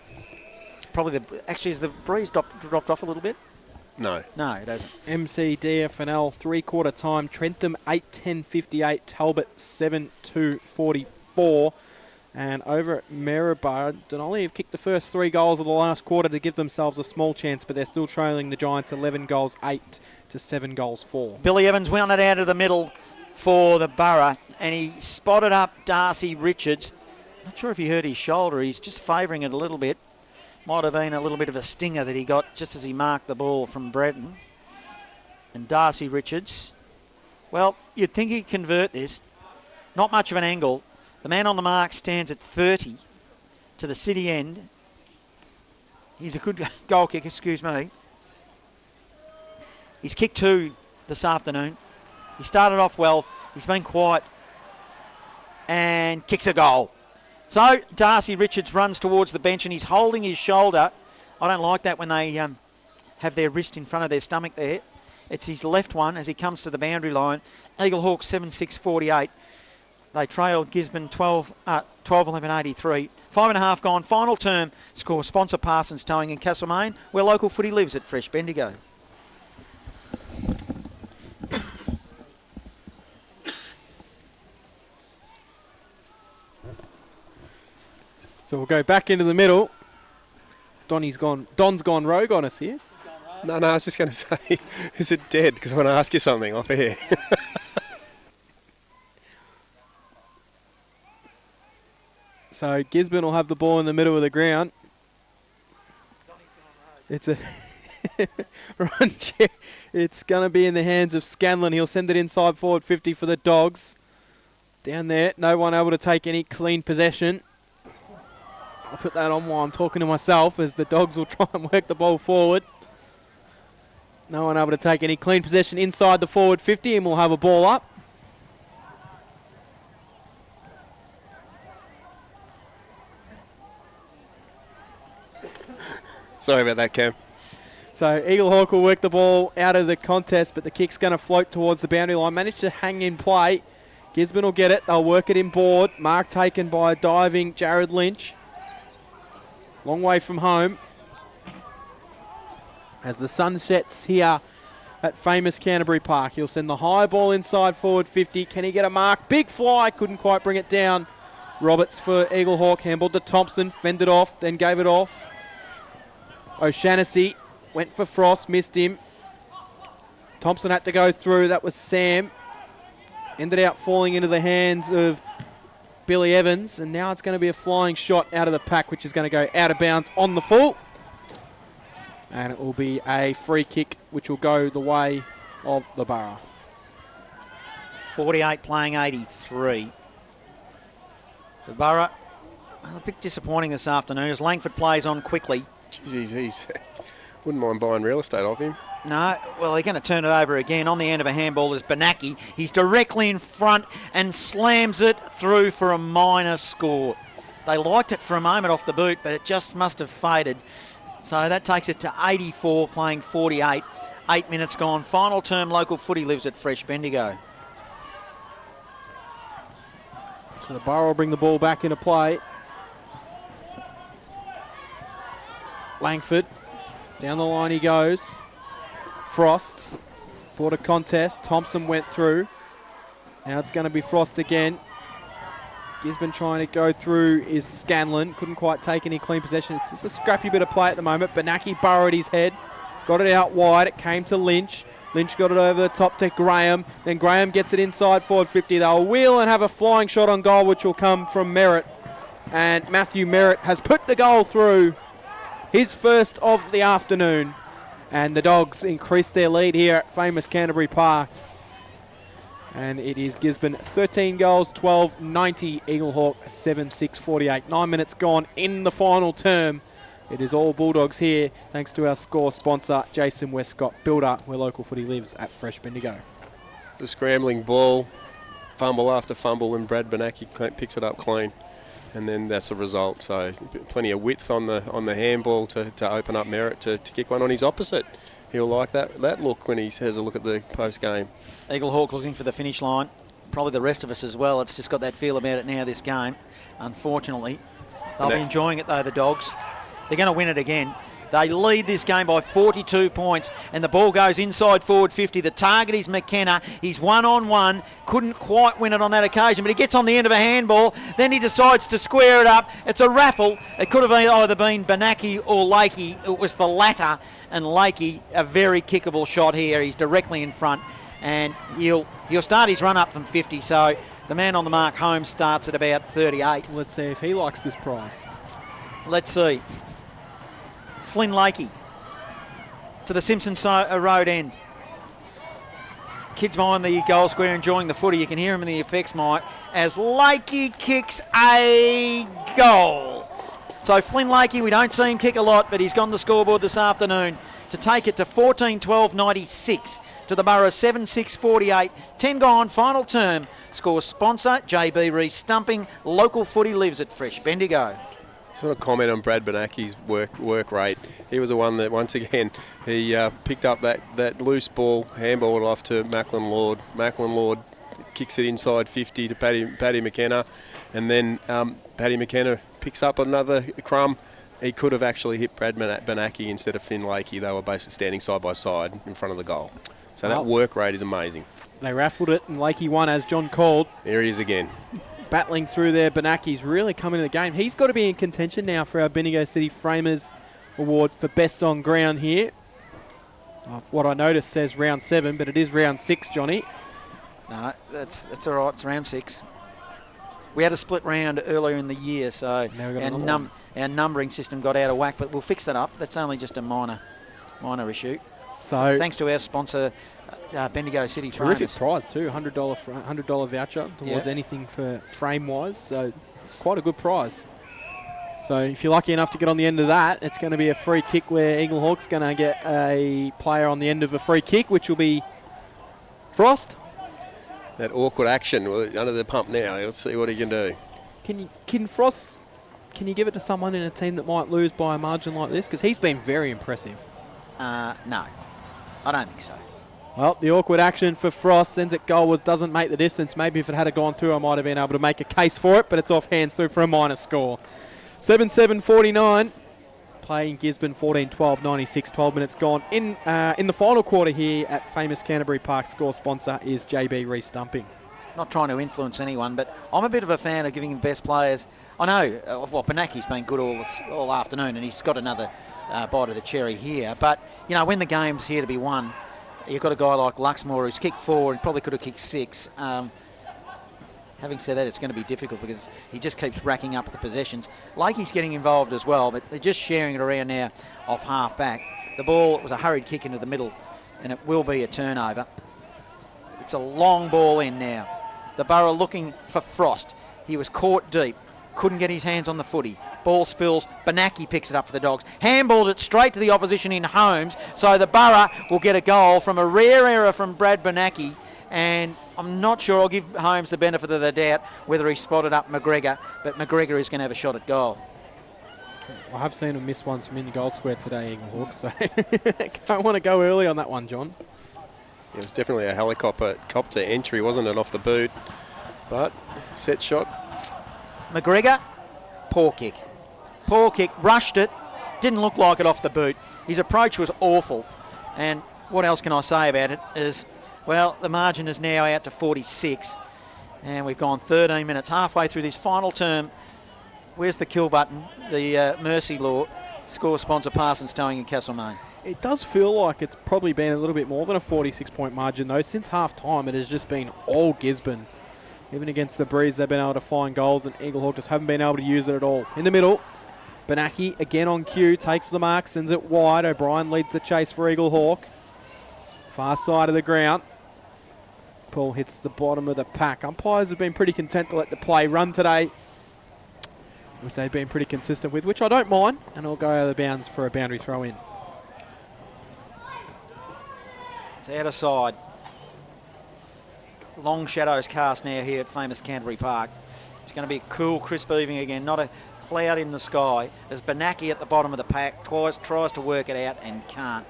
Speaker 1: Probably actually, has the breeze dropped off a little bit?
Speaker 2: No.
Speaker 1: No, it hasn't.
Speaker 3: MCD FNL 3-quarter time. Trentham 8-10-58. Talbot 7-2-44. And over at Maryborough, Denali have kicked the first 3 goals of the last quarter to give themselves a small chance, but they're still trailing the Giants 11 goals 8 to 7 goals 4.
Speaker 1: Billy Evans wound it out of the middle for the Borough, and he spotted up Darcy Richards. Not sure if he hurt his shoulder. He's just favouring it a little bit. Might have been a little bit of a stinger that he got just as he marked the ball from Breton. And Darcy Richards, well, you'd think he'd convert this. Not much of an angle. The man on the mark stands at 30 to the city end. He's a good goal kicker, excuse me. He's kicked 2 this afternoon. He started off well. He's been quiet and kicks a goal. So Darcy Richards runs towards the bench and he's holding his shoulder. I don't like that when they have their wrist in front of their stomach there. It's his left one as he comes to the boundary line. Eaglehawk 7-6-48. They trailed Gisborne 12-11-83. 5.5 gone. Final term. Score sponsor Parsons Towing in Castlemaine, where local footy lives at Fresh Bendigo.
Speaker 3: So we'll go back into the middle. Don's gone rogue on us here.
Speaker 2: No, I was just going to say, is it dead? Because I want to ask you something off air.
Speaker 3: So Gisborne will have the ball in the middle of the ground. It's a it's going to be in the hands of Scanlon. He'll send it inside forward 50 for the Dogs. Down there, no one able to take any clean possession. I'll put that on while I'm talking to myself as the Dogs will try and work the ball forward. No one able to take any clean possession inside the forward 50 and we'll have a ball up.
Speaker 2: Sorry about that, Cam.
Speaker 3: So Eaglehawk will work the ball out of the contest, but the kick's going to float towards the boundary line. Managed to hang in play. Gisborne will get it. They'll work it in board. Mark taken by a diving Jared Lynch. Long way from home. As the sun sets here at famous Canterbury Park, he'll send the high ball inside forward 50. Can he get a mark? Big fly. Couldn't quite bring it down. Roberts for Eaglehawk. Handballed to Thompson. Fended off. Then gave it off. O'Shaughnessy went for Frost. Missed him. Thompson had to go through. That was Sam. Ended up falling into the hands of Billy Evans, and now it's going to be a flying shot out of the pack, which is going to go out of bounds on the full. And it will be a free kick, which will go the way of the Borough.
Speaker 1: 48 playing 83. The Borough A bit disappointing this afternoon as Langford plays on quickly.
Speaker 2: Jeez, he's wouldn't mind buying real estate off him.
Speaker 1: No, well, they're going to turn it over again. On the end of a handball is Benaki. He's directly in front and slams it through for a minor score. They liked it for a moment off the boot, but it just must have faded. So that takes it to 84, playing 48. 8 minutes gone. Final term local footy lives at Fresh Bendigo.
Speaker 3: So the Borough will bring the ball back into play. Langford, down the line he goes. Frost, brought a contest. Thompson went through. Now it's going to be Frost again. Gisborne trying to go through is Scanlon. Couldn't quite take any clean possession. It's just a scrappy bit of play at the moment. Benaki burrowed his head. Got it out wide. It came to Lynch. Lynch got it over the top to Graham. Then Graham gets it inside forward 50. They'll wheel and have a flying shot on goal, which will come from Merritt. And Matthew Merritt has put the goal through. His first of the afternoon. And the Dogs increase their lead here at famous Canterbury Park. And it is Gisborne 13 goals, 12, 90. Eaglehawk 7-6, 48. 9 minutes gone in the final term. It is all Bulldogs here, thanks to our score sponsor, Jason Westcott, builder where local footy lives at Fresh Bendigo.
Speaker 2: The scrambling ball, fumble after fumble, and Brad Benaki picks it up clean. And then that's the result. So plenty of width on the handball to open up Merritt to kick one on his opposite. He'll like that look when he has a look at the post-game.
Speaker 1: Eaglehawk looking for the finish line. Probably the rest of us as well. It's just got that feel about it now, this game, unfortunately. They'll be enjoying it, though, the Dogs. They're going to win it again. They lead this game by 42 points, and the ball goes inside forward 50. The target is McKenna. He's one-on-one. Couldn't quite win it on that occasion, but he gets on the end of a handball. Then he decides to square it up. It's a raffle. It could have either been Benaki or Lakey. It was the latter, and Lakey, a very kickable shot here. He's directly in front, and he'll start his run up from 50. So the man on the mark, Holmes, starts at about 38.
Speaker 3: Let's see if he likes this prize.
Speaker 1: Let's see. Flynn Lakey to the Simpson Road end. Kids behind the goal square enjoying the footy. You can hear him in the effects, Mike, as Lakey kicks a goal. So Flynn Lakey, we don't see him kick a lot, but he's gone to the scoreboard this afternoon to take it to 14-12-96 to the Borough 7-6-48. 10 gone, final term. Score sponsor, JB Rees Stumping. Local footy lives at Fresh Bendigo.
Speaker 2: Sort of comment on Brad Benaki's work rate. He was the one that, once again, he picked up that loose ball, handballed it off to Macklin Lord. Macklin Lord kicks it inside 50 to Paddy McKenna, and then Paddy McKenna picks up another crumb. He could have actually hit Brad Benaki instead of Finn Lakey. They were basically standing side by side in front of the goal. So that work rate is amazing.
Speaker 3: They raffled it, and Lakey won, as John called.
Speaker 2: There he is again.
Speaker 3: Battling through there, Benaki's really coming to the game. He's got to be in contention now for our Bendigo City Framers Award for Best on Ground here. What I noticed says round 7, but it is round 6, Johnny.
Speaker 1: No, that's all right. It's round 6. We had a split round earlier in the year, so our numbering system got out of whack, but we'll fix that up. That's only just a minor issue.
Speaker 3: So
Speaker 1: thanks to our sponsor, Bendigo City
Speaker 3: terrific
Speaker 1: Framers.
Speaker 3: prize too, $100 voucher towards anything for frame-wise, so quite a good prize. So if you're lucky enough to get on the end of that, it's going to be a free kick where Eaglehawk's going to get a player on the end of a free kick, which will be Frost.
Speaker 2: That awkward action under the pump now. Let's see what he can do.
Speaker 3: Can Frost, can you give it to someone in a team that might lose by a margin like this? Because he's been very impressive.
Speaker 1: No, I don't think so.
Speaker 3: Well, the awkward action for Frost sends it goalwards, doesn't make the distance. Maybe if it had gone through, I might have been able to make a case for it, but it's off hands through for a minor score. 7-7-49. Playing Gisborne 14-12-96, 12 minutes gone. In the final quarter here at famous Canterbury Park, score sponsor is JB Rees Stumping.
Speaker 1: Not trying to influence anyone, but I'm a bit of a fan of giving the best players. I know, Benaki's been good all afternoon, and he's got another bite of the cherry here. But, when the game's here to be won, you've got a guy like Luxmore who's kicked 4 and probably could have kicked 6. Having said that, it's going to be difficult because he just keeps racking up the possessions. Lakey's getting involved as well, but they're just sharing it around now off half back. The ball was a hurried kick into the middle, and it will be a turnover. It's a long ball in now. The Borough looking for Frost. He was caught deep. couldn't get his hands on the footy. Ball spills. Benaki picks it up for the Dogs. Handballed it straight to the opposition in Holmes. So the Borough will get a goal from a rare error from Brad Benaki. And I'm not sure, I'll give Holmes the benefit of the doubt whether he spotted up McGregor, but McGregor is going to have a shot at goal.
Speaker 3: I have seen him miss ones from in the goal square today, Eaglehawk, so don't want to go early on that one, John.
Speaker 2: It was definitely a helicopter entry, wasn't it, off the boot? But set shot.
Speaker 1: McGregor, poor kick. Poor kick, rushed it, didn't look like it off the boot. His approach was awful. And what else can I say about it is, well, the margin is now out to 46. And we've gone 13 minutes, halfway through this final term. Where's the kill button? The Mercy Law. Score sponsor Parsons Towing in Castlemaine.
Speaker 3: It does feel like it's probably been a little bit more than a 46-point margin, though. Since half-time, it has just been all Gisborne. Even against the Breeze, they've been able to find goals, and Eaglehawk just haven't been able to use it at all. In the middle, Benaki, again on cue, takes the mark, sends it wide. O'Brien leads the chase for Eaglehawk. Far side of the ground. Ball hits the bottom of the pack. Umpires have been pretty content to let the play run today, which they've been pretty consistent with, which I don't mind, and I'll go out of the bounds for a boundary throw in.
Speaker 1: It's out of side. Long shadows cast now here at famous Canterbury Park. It's going to be a cool, crisp evening again, not a cloud in the sky, as Benaki at the bottom of the pack tries to work it out and can't.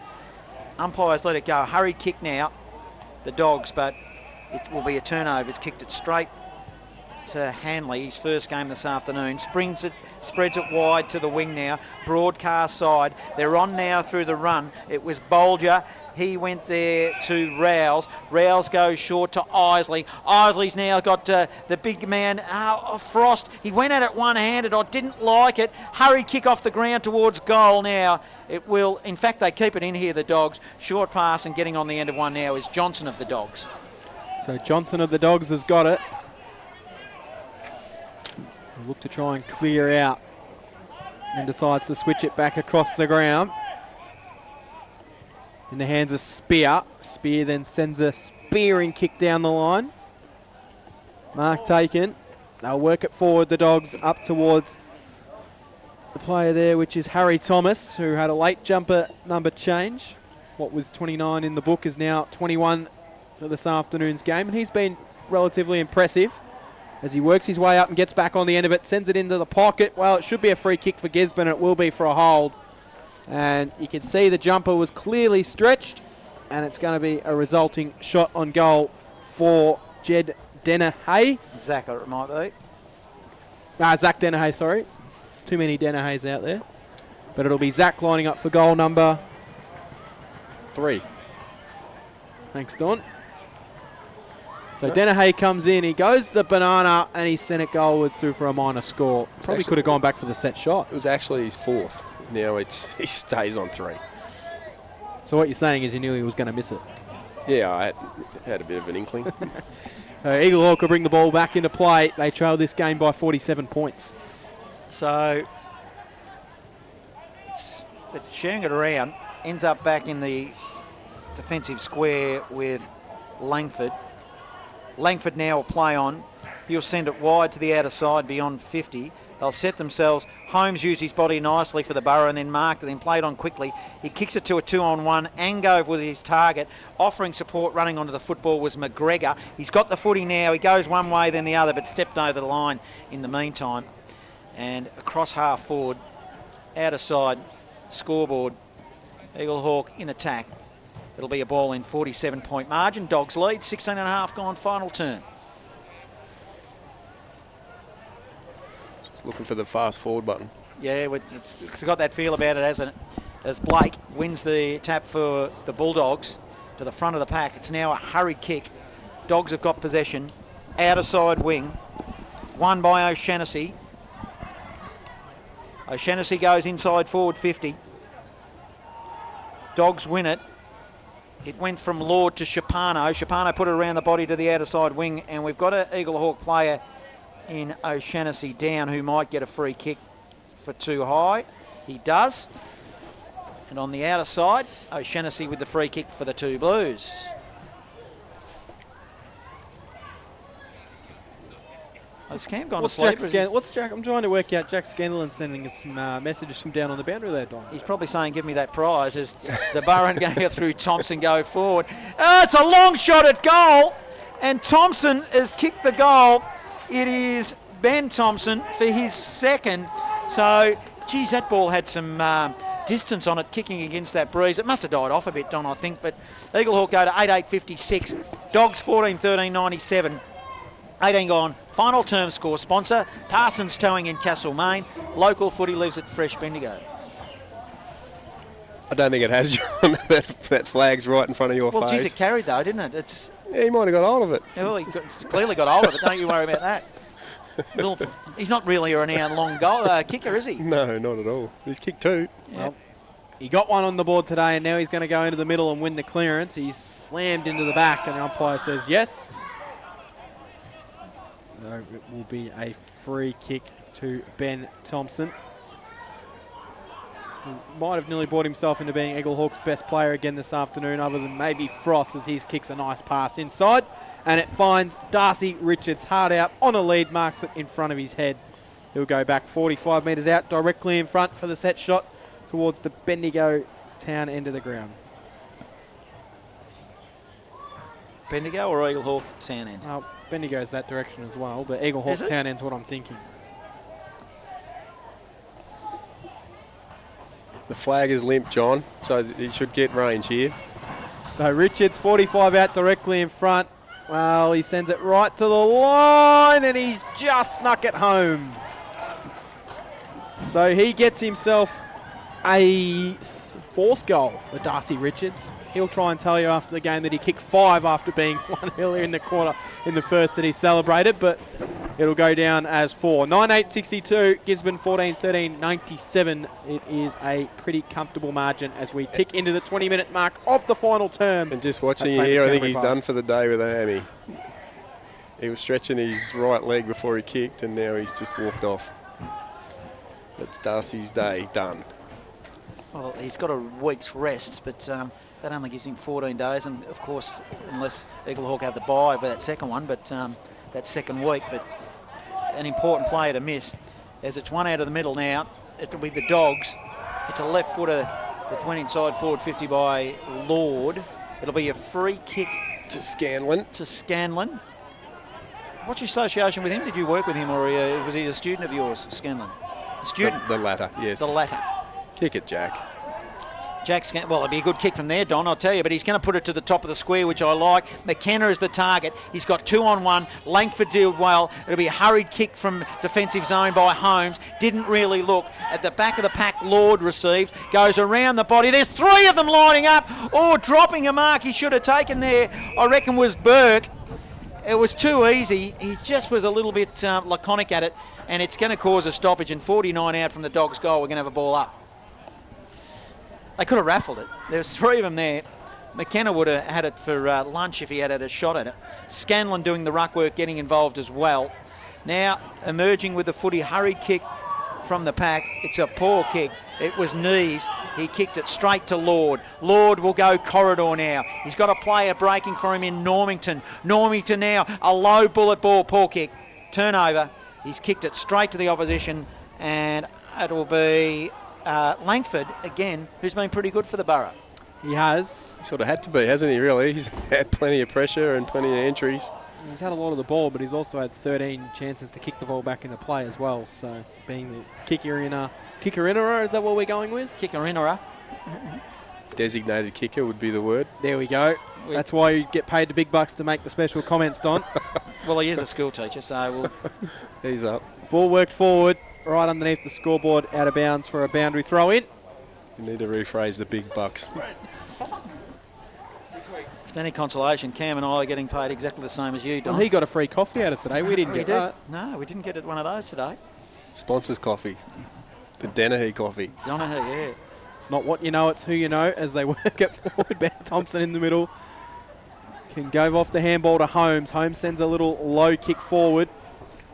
Speaker 1: Umpires let it go. Hurried kick now, the Dogs, but it will be a turnover. It's kicked it straight to Hanley, his first game this afternoon. Spreads it wide to the wing now. Broadcast side. They're on now through the run. It was Bolger. He went there to Rouse. Rouse goes short to Isley. Isley's now got the big man, Frost. He went at it one-handed. I didn't like it. Hurried kick off the ground towards goal now. It will, in fact, they keep it in here, the Dogs. Short pass and getting on the end of one now is Johnson of the Dogs.
Speaker 3: So Johnson of the Dogs has got it. Look to try and clear out and decides to switch it back across the ground. In the hands of Spear. Spear then sends a spearing kick down the line. Mark taken. They'll work it forward, the Dogs, up towards the player there, which is Harry Thomas, who had a late jumper number change. What was 29 in the book is now 21 for this afternoon's game, and he's been relatively impressive as he works his way up and gets back on the end of it, sends it into the pocket. Well, it should be a free kick for Gisborne, and it will be for a hold. And you can see the jumper was clearly stretched, and it's going to be a resulting shot on goal for Jed Dennehay.
Speaker 1: Zach, it might be.
Speaker 3: Zach Dennehay, sorry. Too many Dennehays out there. But it'll be Zach lining up for goal number
Speaker 2: 3.
Speaker 3: Thanks, Don. So Dennehay comes in, he goes the banana, and he sent it goalward through for a minor score. Probably could have gone back for the set shot.
Speaker 2: It was actually his 4th. Now he stays on 3.
Speaker 3: So what you're saying is you knew he was going to miss it?
Speaker 2: Yeah, I had a bit of an inkling.
Speaker 3: Eaglehawk will bring the ball back into play. They trail this game by 47 points.
Speaker 1: So it's sharing it around, ends up back in the defensive square with Langford. Langford now will play on. He'll send it wide to the outer side beyond 50. They'll set themselves. Holmes used his body nicely for the Borough and then marked it, then played on quickly. He kicks it to a 2-on-1. Angove was his target. Offering support running onto the football was McGregor. He's got the footy now. He goes one way then the other, but stepped over the line in the meantime. And across half forward, outer side, scoreboard, Eaglehawk in attack. It'll be a ball in 47-point margin. Dogs lead, 16.5 gone final turn.
Speaker 2: Looking for the fast forward button.
Speaker 1: Yeah, it's got that feel about it, hasn't it? As Blake wins the tap for the Bulldogs to the front of the pack. It's now a hurried kick. Dogs have got possession. Outer side wing. Won by O'Shannessy. O'Shannessy goes inside forward 50. Dogs win it. It went from Lord to Shapano. Shapano put it around the body to the outer side wing, and we've got an Eaglehawk player in O'Shannessy down who might get a free kick for too high. He does. And on the outer side, O'Shannessy with the free kick for the two Blues. Has Cam gone
Speaker 3: What's
Speaker 1: to sleep?
Speaker 3: Jack? I'm trying to work out Jack Scanlon sending us some messages from down on the boundary there, Don.
Speaker 1: He's probably saying, give me that prize as the Burren going through Thompson go forward. It's a long shot at goal, and Thompson has kicked the goal. It is Ben Thompson for his second. So, geez, that ball had some distance on it, kicking against that breeze. It must have died off a bit, Don, I think, but Eaglehawk go to 8.856. Dogs 14.13.97. 18 gone. Final term score sponsor, Parsons Towing in Castlemaine. Local footy lives at Fresh Bendigo.
Speaker 2: I don't think it has, John. that flag's right in front of your face.
Speaker 1: Well, geez, it carried though, didn't it?
Speaker 2: Yeah, he might have got hold of it.
Speaker 1: Yeah, well, clearly got hold of it. Don't you worry about that. He's not really a renowned long goal kicker, is he?
Speaker 2: No, not at all. He's kicked 2.
Speaker 1: Yeah.
Speaker 3: Well, he got one on the board today, and now he's going to go into the middle and win the clearance. He's slammed into the back, and the umpire says yes. So it will be a free kick to Ben Thompson. He might have nearly brought himself into being Eaglehawk's best player again this afternoon, other than maybe Frost, as he kicks a nice pass inside. And it finds Darcy Richards hard out on a lead, marks it in front of his head. He'll go back 45 metres out, directly in front for the set shot towards the Bendigo town end of the ground.
Speaker 1: Bendigo or Eaglehawk town end?
Speaker 3: Bendigo's that direction as well, but Eaglehawk town end's what I'm thinking.
Speaker 2: The flag is limp, John, so he should get range here.
Speaker 3: So Richards, 45 out directly in front. Well, he sends it right to the line, and he's just snuck it home. So he gets himself a 4th goal for Darcy Richards. He'll try and tell you after the game that he kicked 5 after being 1 earlier in the quarter in the first that he celebrated, but it'll go down as 4. 9.862, Gisborne 14.13.97. It is a pretty comfortable margin as we tick into the 20-minute mark of the final term.
Speaker 2: And just watching you here, I think he's done for the day with a hammy. He was stretching his right leg before he kicked, and now he's just walked off. That's Darcy's day done.
Speaker 1: Well, he's got a week's rest, but that only gives him 14 days, and of course, unless Eaglehawk have the bye for that second one, but that second week. But an important player to miss, as it's one out of the middle now. It'll be the Dogs. It's a left footer that went inside forward 50 by Lord. It'll be a free kick
Speaker 2: to Scanlon.
Speaker 1: What's your association with him? Did you work with him, or was he a student of yours, Scanlon? A student?
Speaker 2: The latter, yes.
Speaker 1: The latter.
Speaker 2: Kick it, Jack.
Speaker 1: Well, it'd be a good kick from there, Don, I'll tell you, but he's going to put it to the top of the square, which I like. McKenna is the target. He's got 2-on-1. Langford did well. It'll be a hurried kick from defensive zone by Holmes. Didn't really look. At the back of the pack, Lord received. Goes around the body. There's 3 of them lining up. Oh, dropping a mark he should have taken there, I reckon, was Burke. It was too easy. He just was a little bit laconic at it, and it's going to cause a stoppage. And 49 out from the Dogs' goal. We're going to have a ball up. They could have raffled it. There's 3 of them there. McKenna would have had it for lunch if he had a shot at it. Scanlon doing the ruck work, getting involved as well. Now emerging with a footy hurried kick from the pack. It's a poor kick. It was Neves. He kicked it straight to Lord. Lord will go corridor now. He's got a player breaking for him in Normington. Normington now, a low bullet ball, poor kick. Turnover. He's kicked it straight to the opposition, and it will be Langford again, who's been pretty good for the Borough.
Speaker 3: He has.
Speaker 2: Sort of had to be, hasn't he, really? He's had plenty of pressure and plenty of entries.
Speaker 3: He's had a lot of the ball, but he's also had 13 chances to kick the ball back into play as well. So being the kicker-innerer, is that what we're going with?
Speaker 1: Kicker-innerer.
Speaker 2: Designated kicker would be the word.
Speaker 3: There we go. That's why you get paid the big bucks to make the special comments, Don.
Speaker 1: Well, he is a school teacher, so we'll...
Speaker 2: He's up.
Speaker 3: Ball worked forward, right underneath the scoreboard, out of bounds for a boundary throw-in.
Speaker 2: You need to rephrase the big bucks.
Speaker 1: If it's any consolation, Cam and I are getting paid exactly the same as you, Don.
Speaker 3: Well, he got a free coffee out of today. We didn't get that.
Speaker 1: No, we didn't get one of those today.
Speaker 2: Sponsors coffee. The Dennehy coffee.
Speaker 1: Donahue, yeah.
Speaker 3: It's not what you know, it's who you know as they work it forward. Ben Thompson in the middle. Can go off the handball to Holmes. Holmes sends a little low kick forward.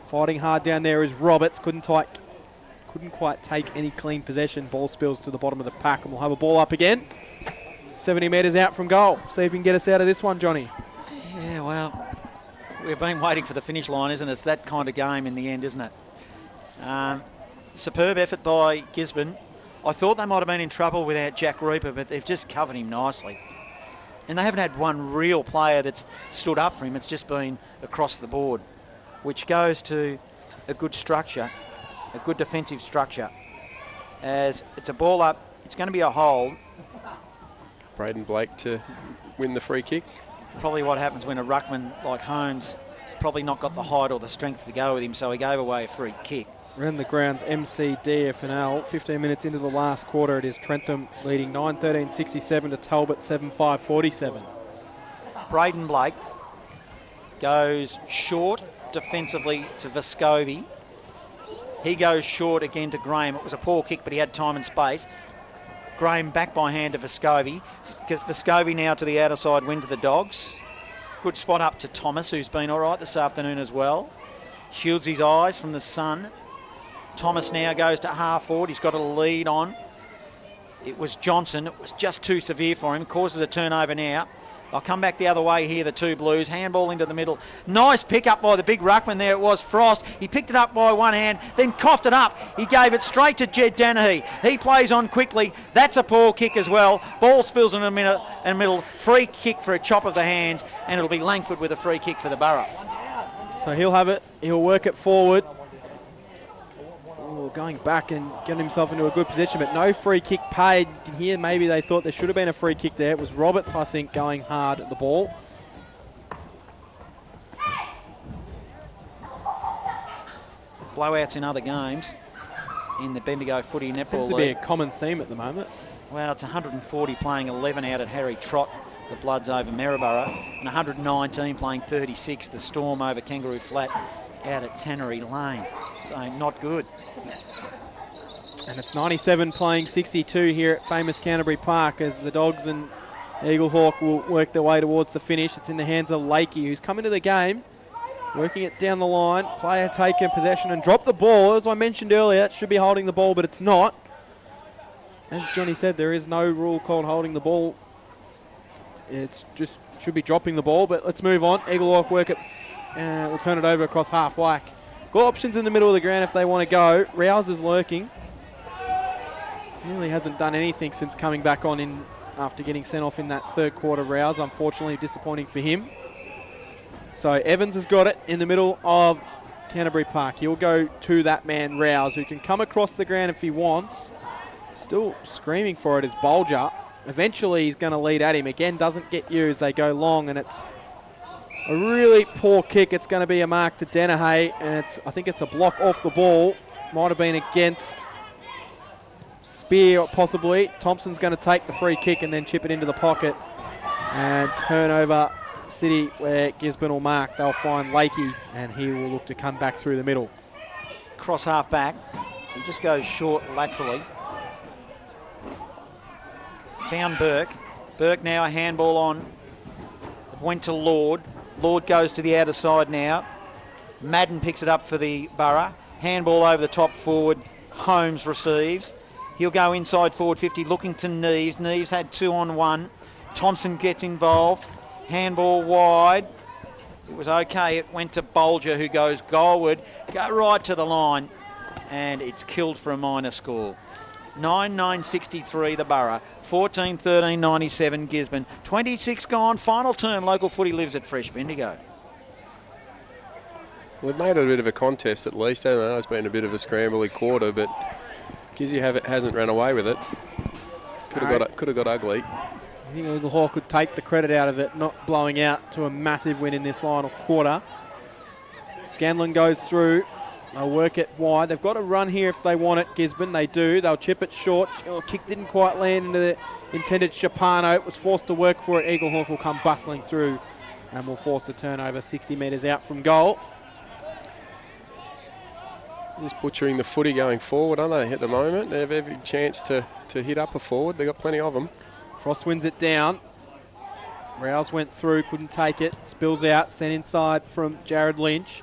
Speaker 3: Fighting hard down there is Roberts. Couldn't quite take any clean possession. Ball spills to the bottom of the pack, and we'll have a ball up again. 70 metres out from goal. See if we can get us out of this one, Johnny.
Speaker 1: Yeah, well, we've been waiting for the finish line, isn't it? It's that kind of game in the end, isn't it? Superb effort by Gisborne. I thought they might have been in trouble without Jack Reaper, but they've just covered him nicely. And they haven't had one real player that's stood up for him. It's just been across the board, which goes to a good structure, a good defensive structure. As it's a ball up, it's going to be a hold.
Speaker 2: Braden Blake to win the free kick.
Speaker 1: Probably what happens when a ruckman like Holmes has probably not got the height or the strength to go with him, so he gave away a free kick.
Speaker 3: Around the grounds, MCD FNL. 15 minutes into the last quarter, it is Trentham leading 9-13-67 to Talbot 7-5-47.
Speaker 1: Braden Blake goes short defensively to Vescovi. He goes short again to Graham. It was a poor kick, but he had time and space. Graham back by hand to Vescovi. Vescovi now to the outer side win to the Dogs. Good spot up to Thomas, who's been all right this afternoon as well. Shields his eyes from the sun. Thomas now goes to half forward. He's got a lead on. It was Johnson. It was just too severe for him. Causes a turnover now. They'll come back the other way here, the two Blues. Handball into the middle. Nice pick up by the big ruckman there. It was Frost. He picked it up by one hand, then coughed it up. He gave it straight to Jed Danahy. He plays on quickly. That's a poor kick as well. Ball spills in the middle. Free kick for a chop of the hands, and it'll be Langford with a free kick for the Borough.
Speaker 3: So he'll have it. He'll work it forward. Going back and getting himself into a good position, but no free kick paid. You can hear maybe they thought there should have been a free kick there. It was Roberts, I think, going hard at the ball.
Speaker 1: Blowouts in other games in the Bendigo Footy Netball
Speaker 3: Seems to be a common theme at the moment.
Speaker 1: Well, it's 140 playing 11 out at Harry Trott, the Bloods over Maryborough, and 119 playing 36, the Storm over Kangaroo Flat out at Tannery Lane. So not good.
Speaker 3: And it's 97 playing 62 here at famous Canterbury Park as the Dogs and Eaglehawk will work their way towards the finish. It's in the hands of Lakey, who's come into the game, working it down the line. Player taken possession and dropped the ball. As I mentioned earlier, it should be holding the ball, but it's not. As Johnny said, there is no rule called holding the ball. It's just should be dropping the ball, but let's move on. Eaglehawk work it. We'll turn it over across half whack. Got options in the middle of the ground if they want to go. Rouse is lurking. Really hasn't done anything since coming back on in after getting sent off in that third quarter. Rouse, unfortunately, disappointing for him. So Evans has got it in the middle of Canterbury Park. He'll go to that man, Rouse, who can come across the ground if he wants. Still screaming for it is Bolger. Eventually, he's going to lead at him. Again, doesn't get used. They go long, and it's a really poor kick. It's going to be a mark to Danahy, and I think it's a block off the ball. Might have been against Spear, possibly. Thompson's going to take the free kick and then chip it into the pocket. And turnover City, where Gisborne will mark. They'll find Lakey, and he will look to come back through the middle.
Speaker 1: Cross half back. He just goes short laterally. Found Burke. Burke now a handball on. It went to Lord. Lord goes to the outer side now. Madden picks it up for the Borough. Handball over the top forward. Holmes receives. He'll go inside forward 50, looking to Neves. Neves had 2-on-1. Thompson gets involved. Handball wide. It was okay. It went to Bolger, who goes goalward. Go right to the line. And it's killed for a minor score. 9-9-63 the Borough. 14-13-97 Gisborne. 26 gone. Final turn. Local footy lives at Fresh Bendigo.
Speaker 2: We've made it a bit of a contest at least. I don't know, it's been a bit of a scrambly quarter, but Gizzy hasn't run away with it. Could have got ugly.
Speaker 3: I think Eaglehawk could take the credit out of it, not blowing out to a massive win in this final quarter. Scanlon goes through. They'll work it wide. They've got to run here if they want it, Gisborne. They do. They'll chip it short. Kick didn't quite land into the intended Chapano. It was forced to work for it. Eaglehawk will come bustling through and will force a turnover 60 metres out from goal.
Speaker 2: Just butchering the footy going forward, aren't they, at the moment? They have every chance to hit up a forward. They've got plenty of them.
Speaker 3: Frost wins it down. Rouse went through, couldn't take it. Spills out, sent inside from Jared Lynch.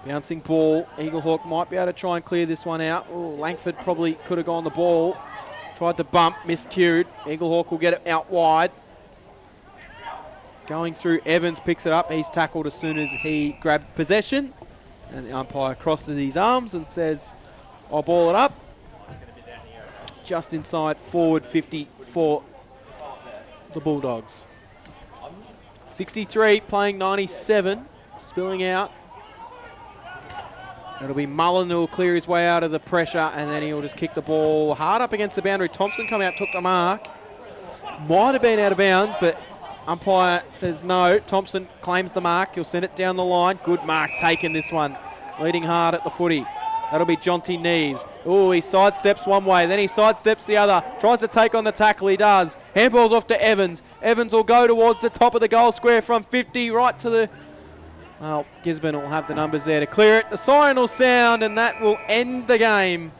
Speaker 3: Bouncing ball. Eaglehawk might be able to try and clear this one out. Oh, Langford probably could have gone the ball. Tried to bump, miscued. Eaglehawk will get it out wide. going through. Evans picks it up. He's tackled as soon as he grabbed possession. And the umpire crosses his arms and says, I'll ball it up. Just inside forward 50 for the Bulldogs. 63 playing 97. Spilling out. It'll be Mullen who will clear his way out of the pressure, and then he'll just kick the ball hard up against the boundary. Thompson come out, took the mark. Might have been out of bounds, but umpire says no. Thompson claims the mark. He'll send it down the line. Good mark taken this one. Leading hard at the footy. That'll be Jonty Neves. Oh, he sidesteps one way, then he sidesteps the other. Tries to take on the tackle, he does. Handball's off to Evans. Evans will go towards the top of the goal square from 50 right to the... Well, Gisborne will have the numbers there to clear it. The siren will sound, and that will end the game.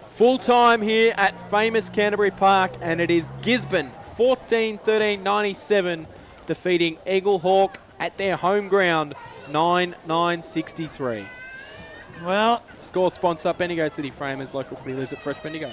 Speaker 3: Full time here at famous Canterbury Park, and it is Gisborne 14-13-97 defeating Eaglehawk at their home ground 9-9-63.
Speaker 1: Well,
Speaker 3: Score sponsor Bendigo City Framers, local footy lives at Fresh Bendigo.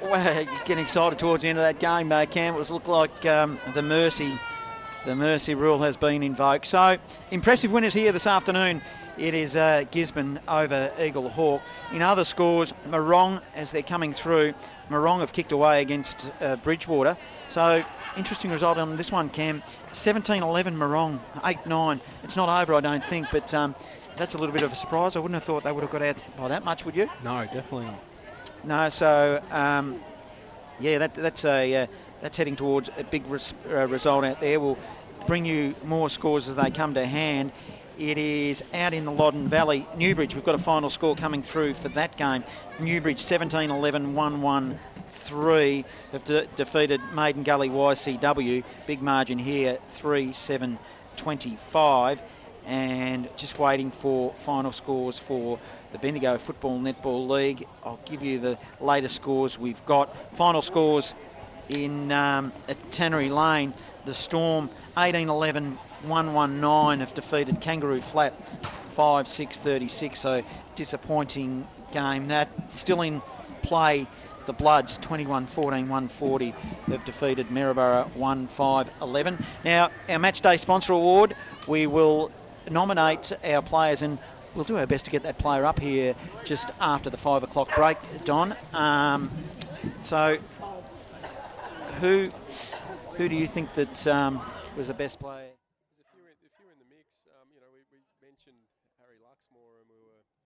Speaker 1: well, you're getting excited towards the end of that game, Cam. It was looked like the mercy rule has been invoked. So, impressive winners here this afternoon. It is Gisborne over Eaglehawk. In other scores, Morong, as they're coming through, Morong have kicked away against Bridgewater. So, interesting result on this one, Cam. 17-11 Morong, 8-9. It's not over, I don't think, but that's a little bit of a surprise. I wouldn't have thought they would have got out by that much, would you?
Speaker 3: No, definitely not.
Speaker 1: No, so, yeah, that's heading towards a big result out there. We'll bring you more scores as they come to hand. It is out in the Loddon Valley. Newbridge, we've got a final score coming through for that game. Newbridge 17-11, 1-1-3 have defeated Maiden Gully YCW. Big margin here, 3-7-25. And just waiting for final scores for the Bendigo Football Netball League. I'll give you the latest scores we've got. Final scores in at Tannery Lane. The Storm 18-11, 1-1-9 have defeated Kangaroo Flat 5-6-36. So disappointing game. That still in play. The Bloods 21-14, 140 have defeated Maryborough 1-5-11. Now our match day sponsor award, we will nominate our players, and we'll do our best to get that player up here just after the 5 o'clock break, Don. So who do you think that was the best player?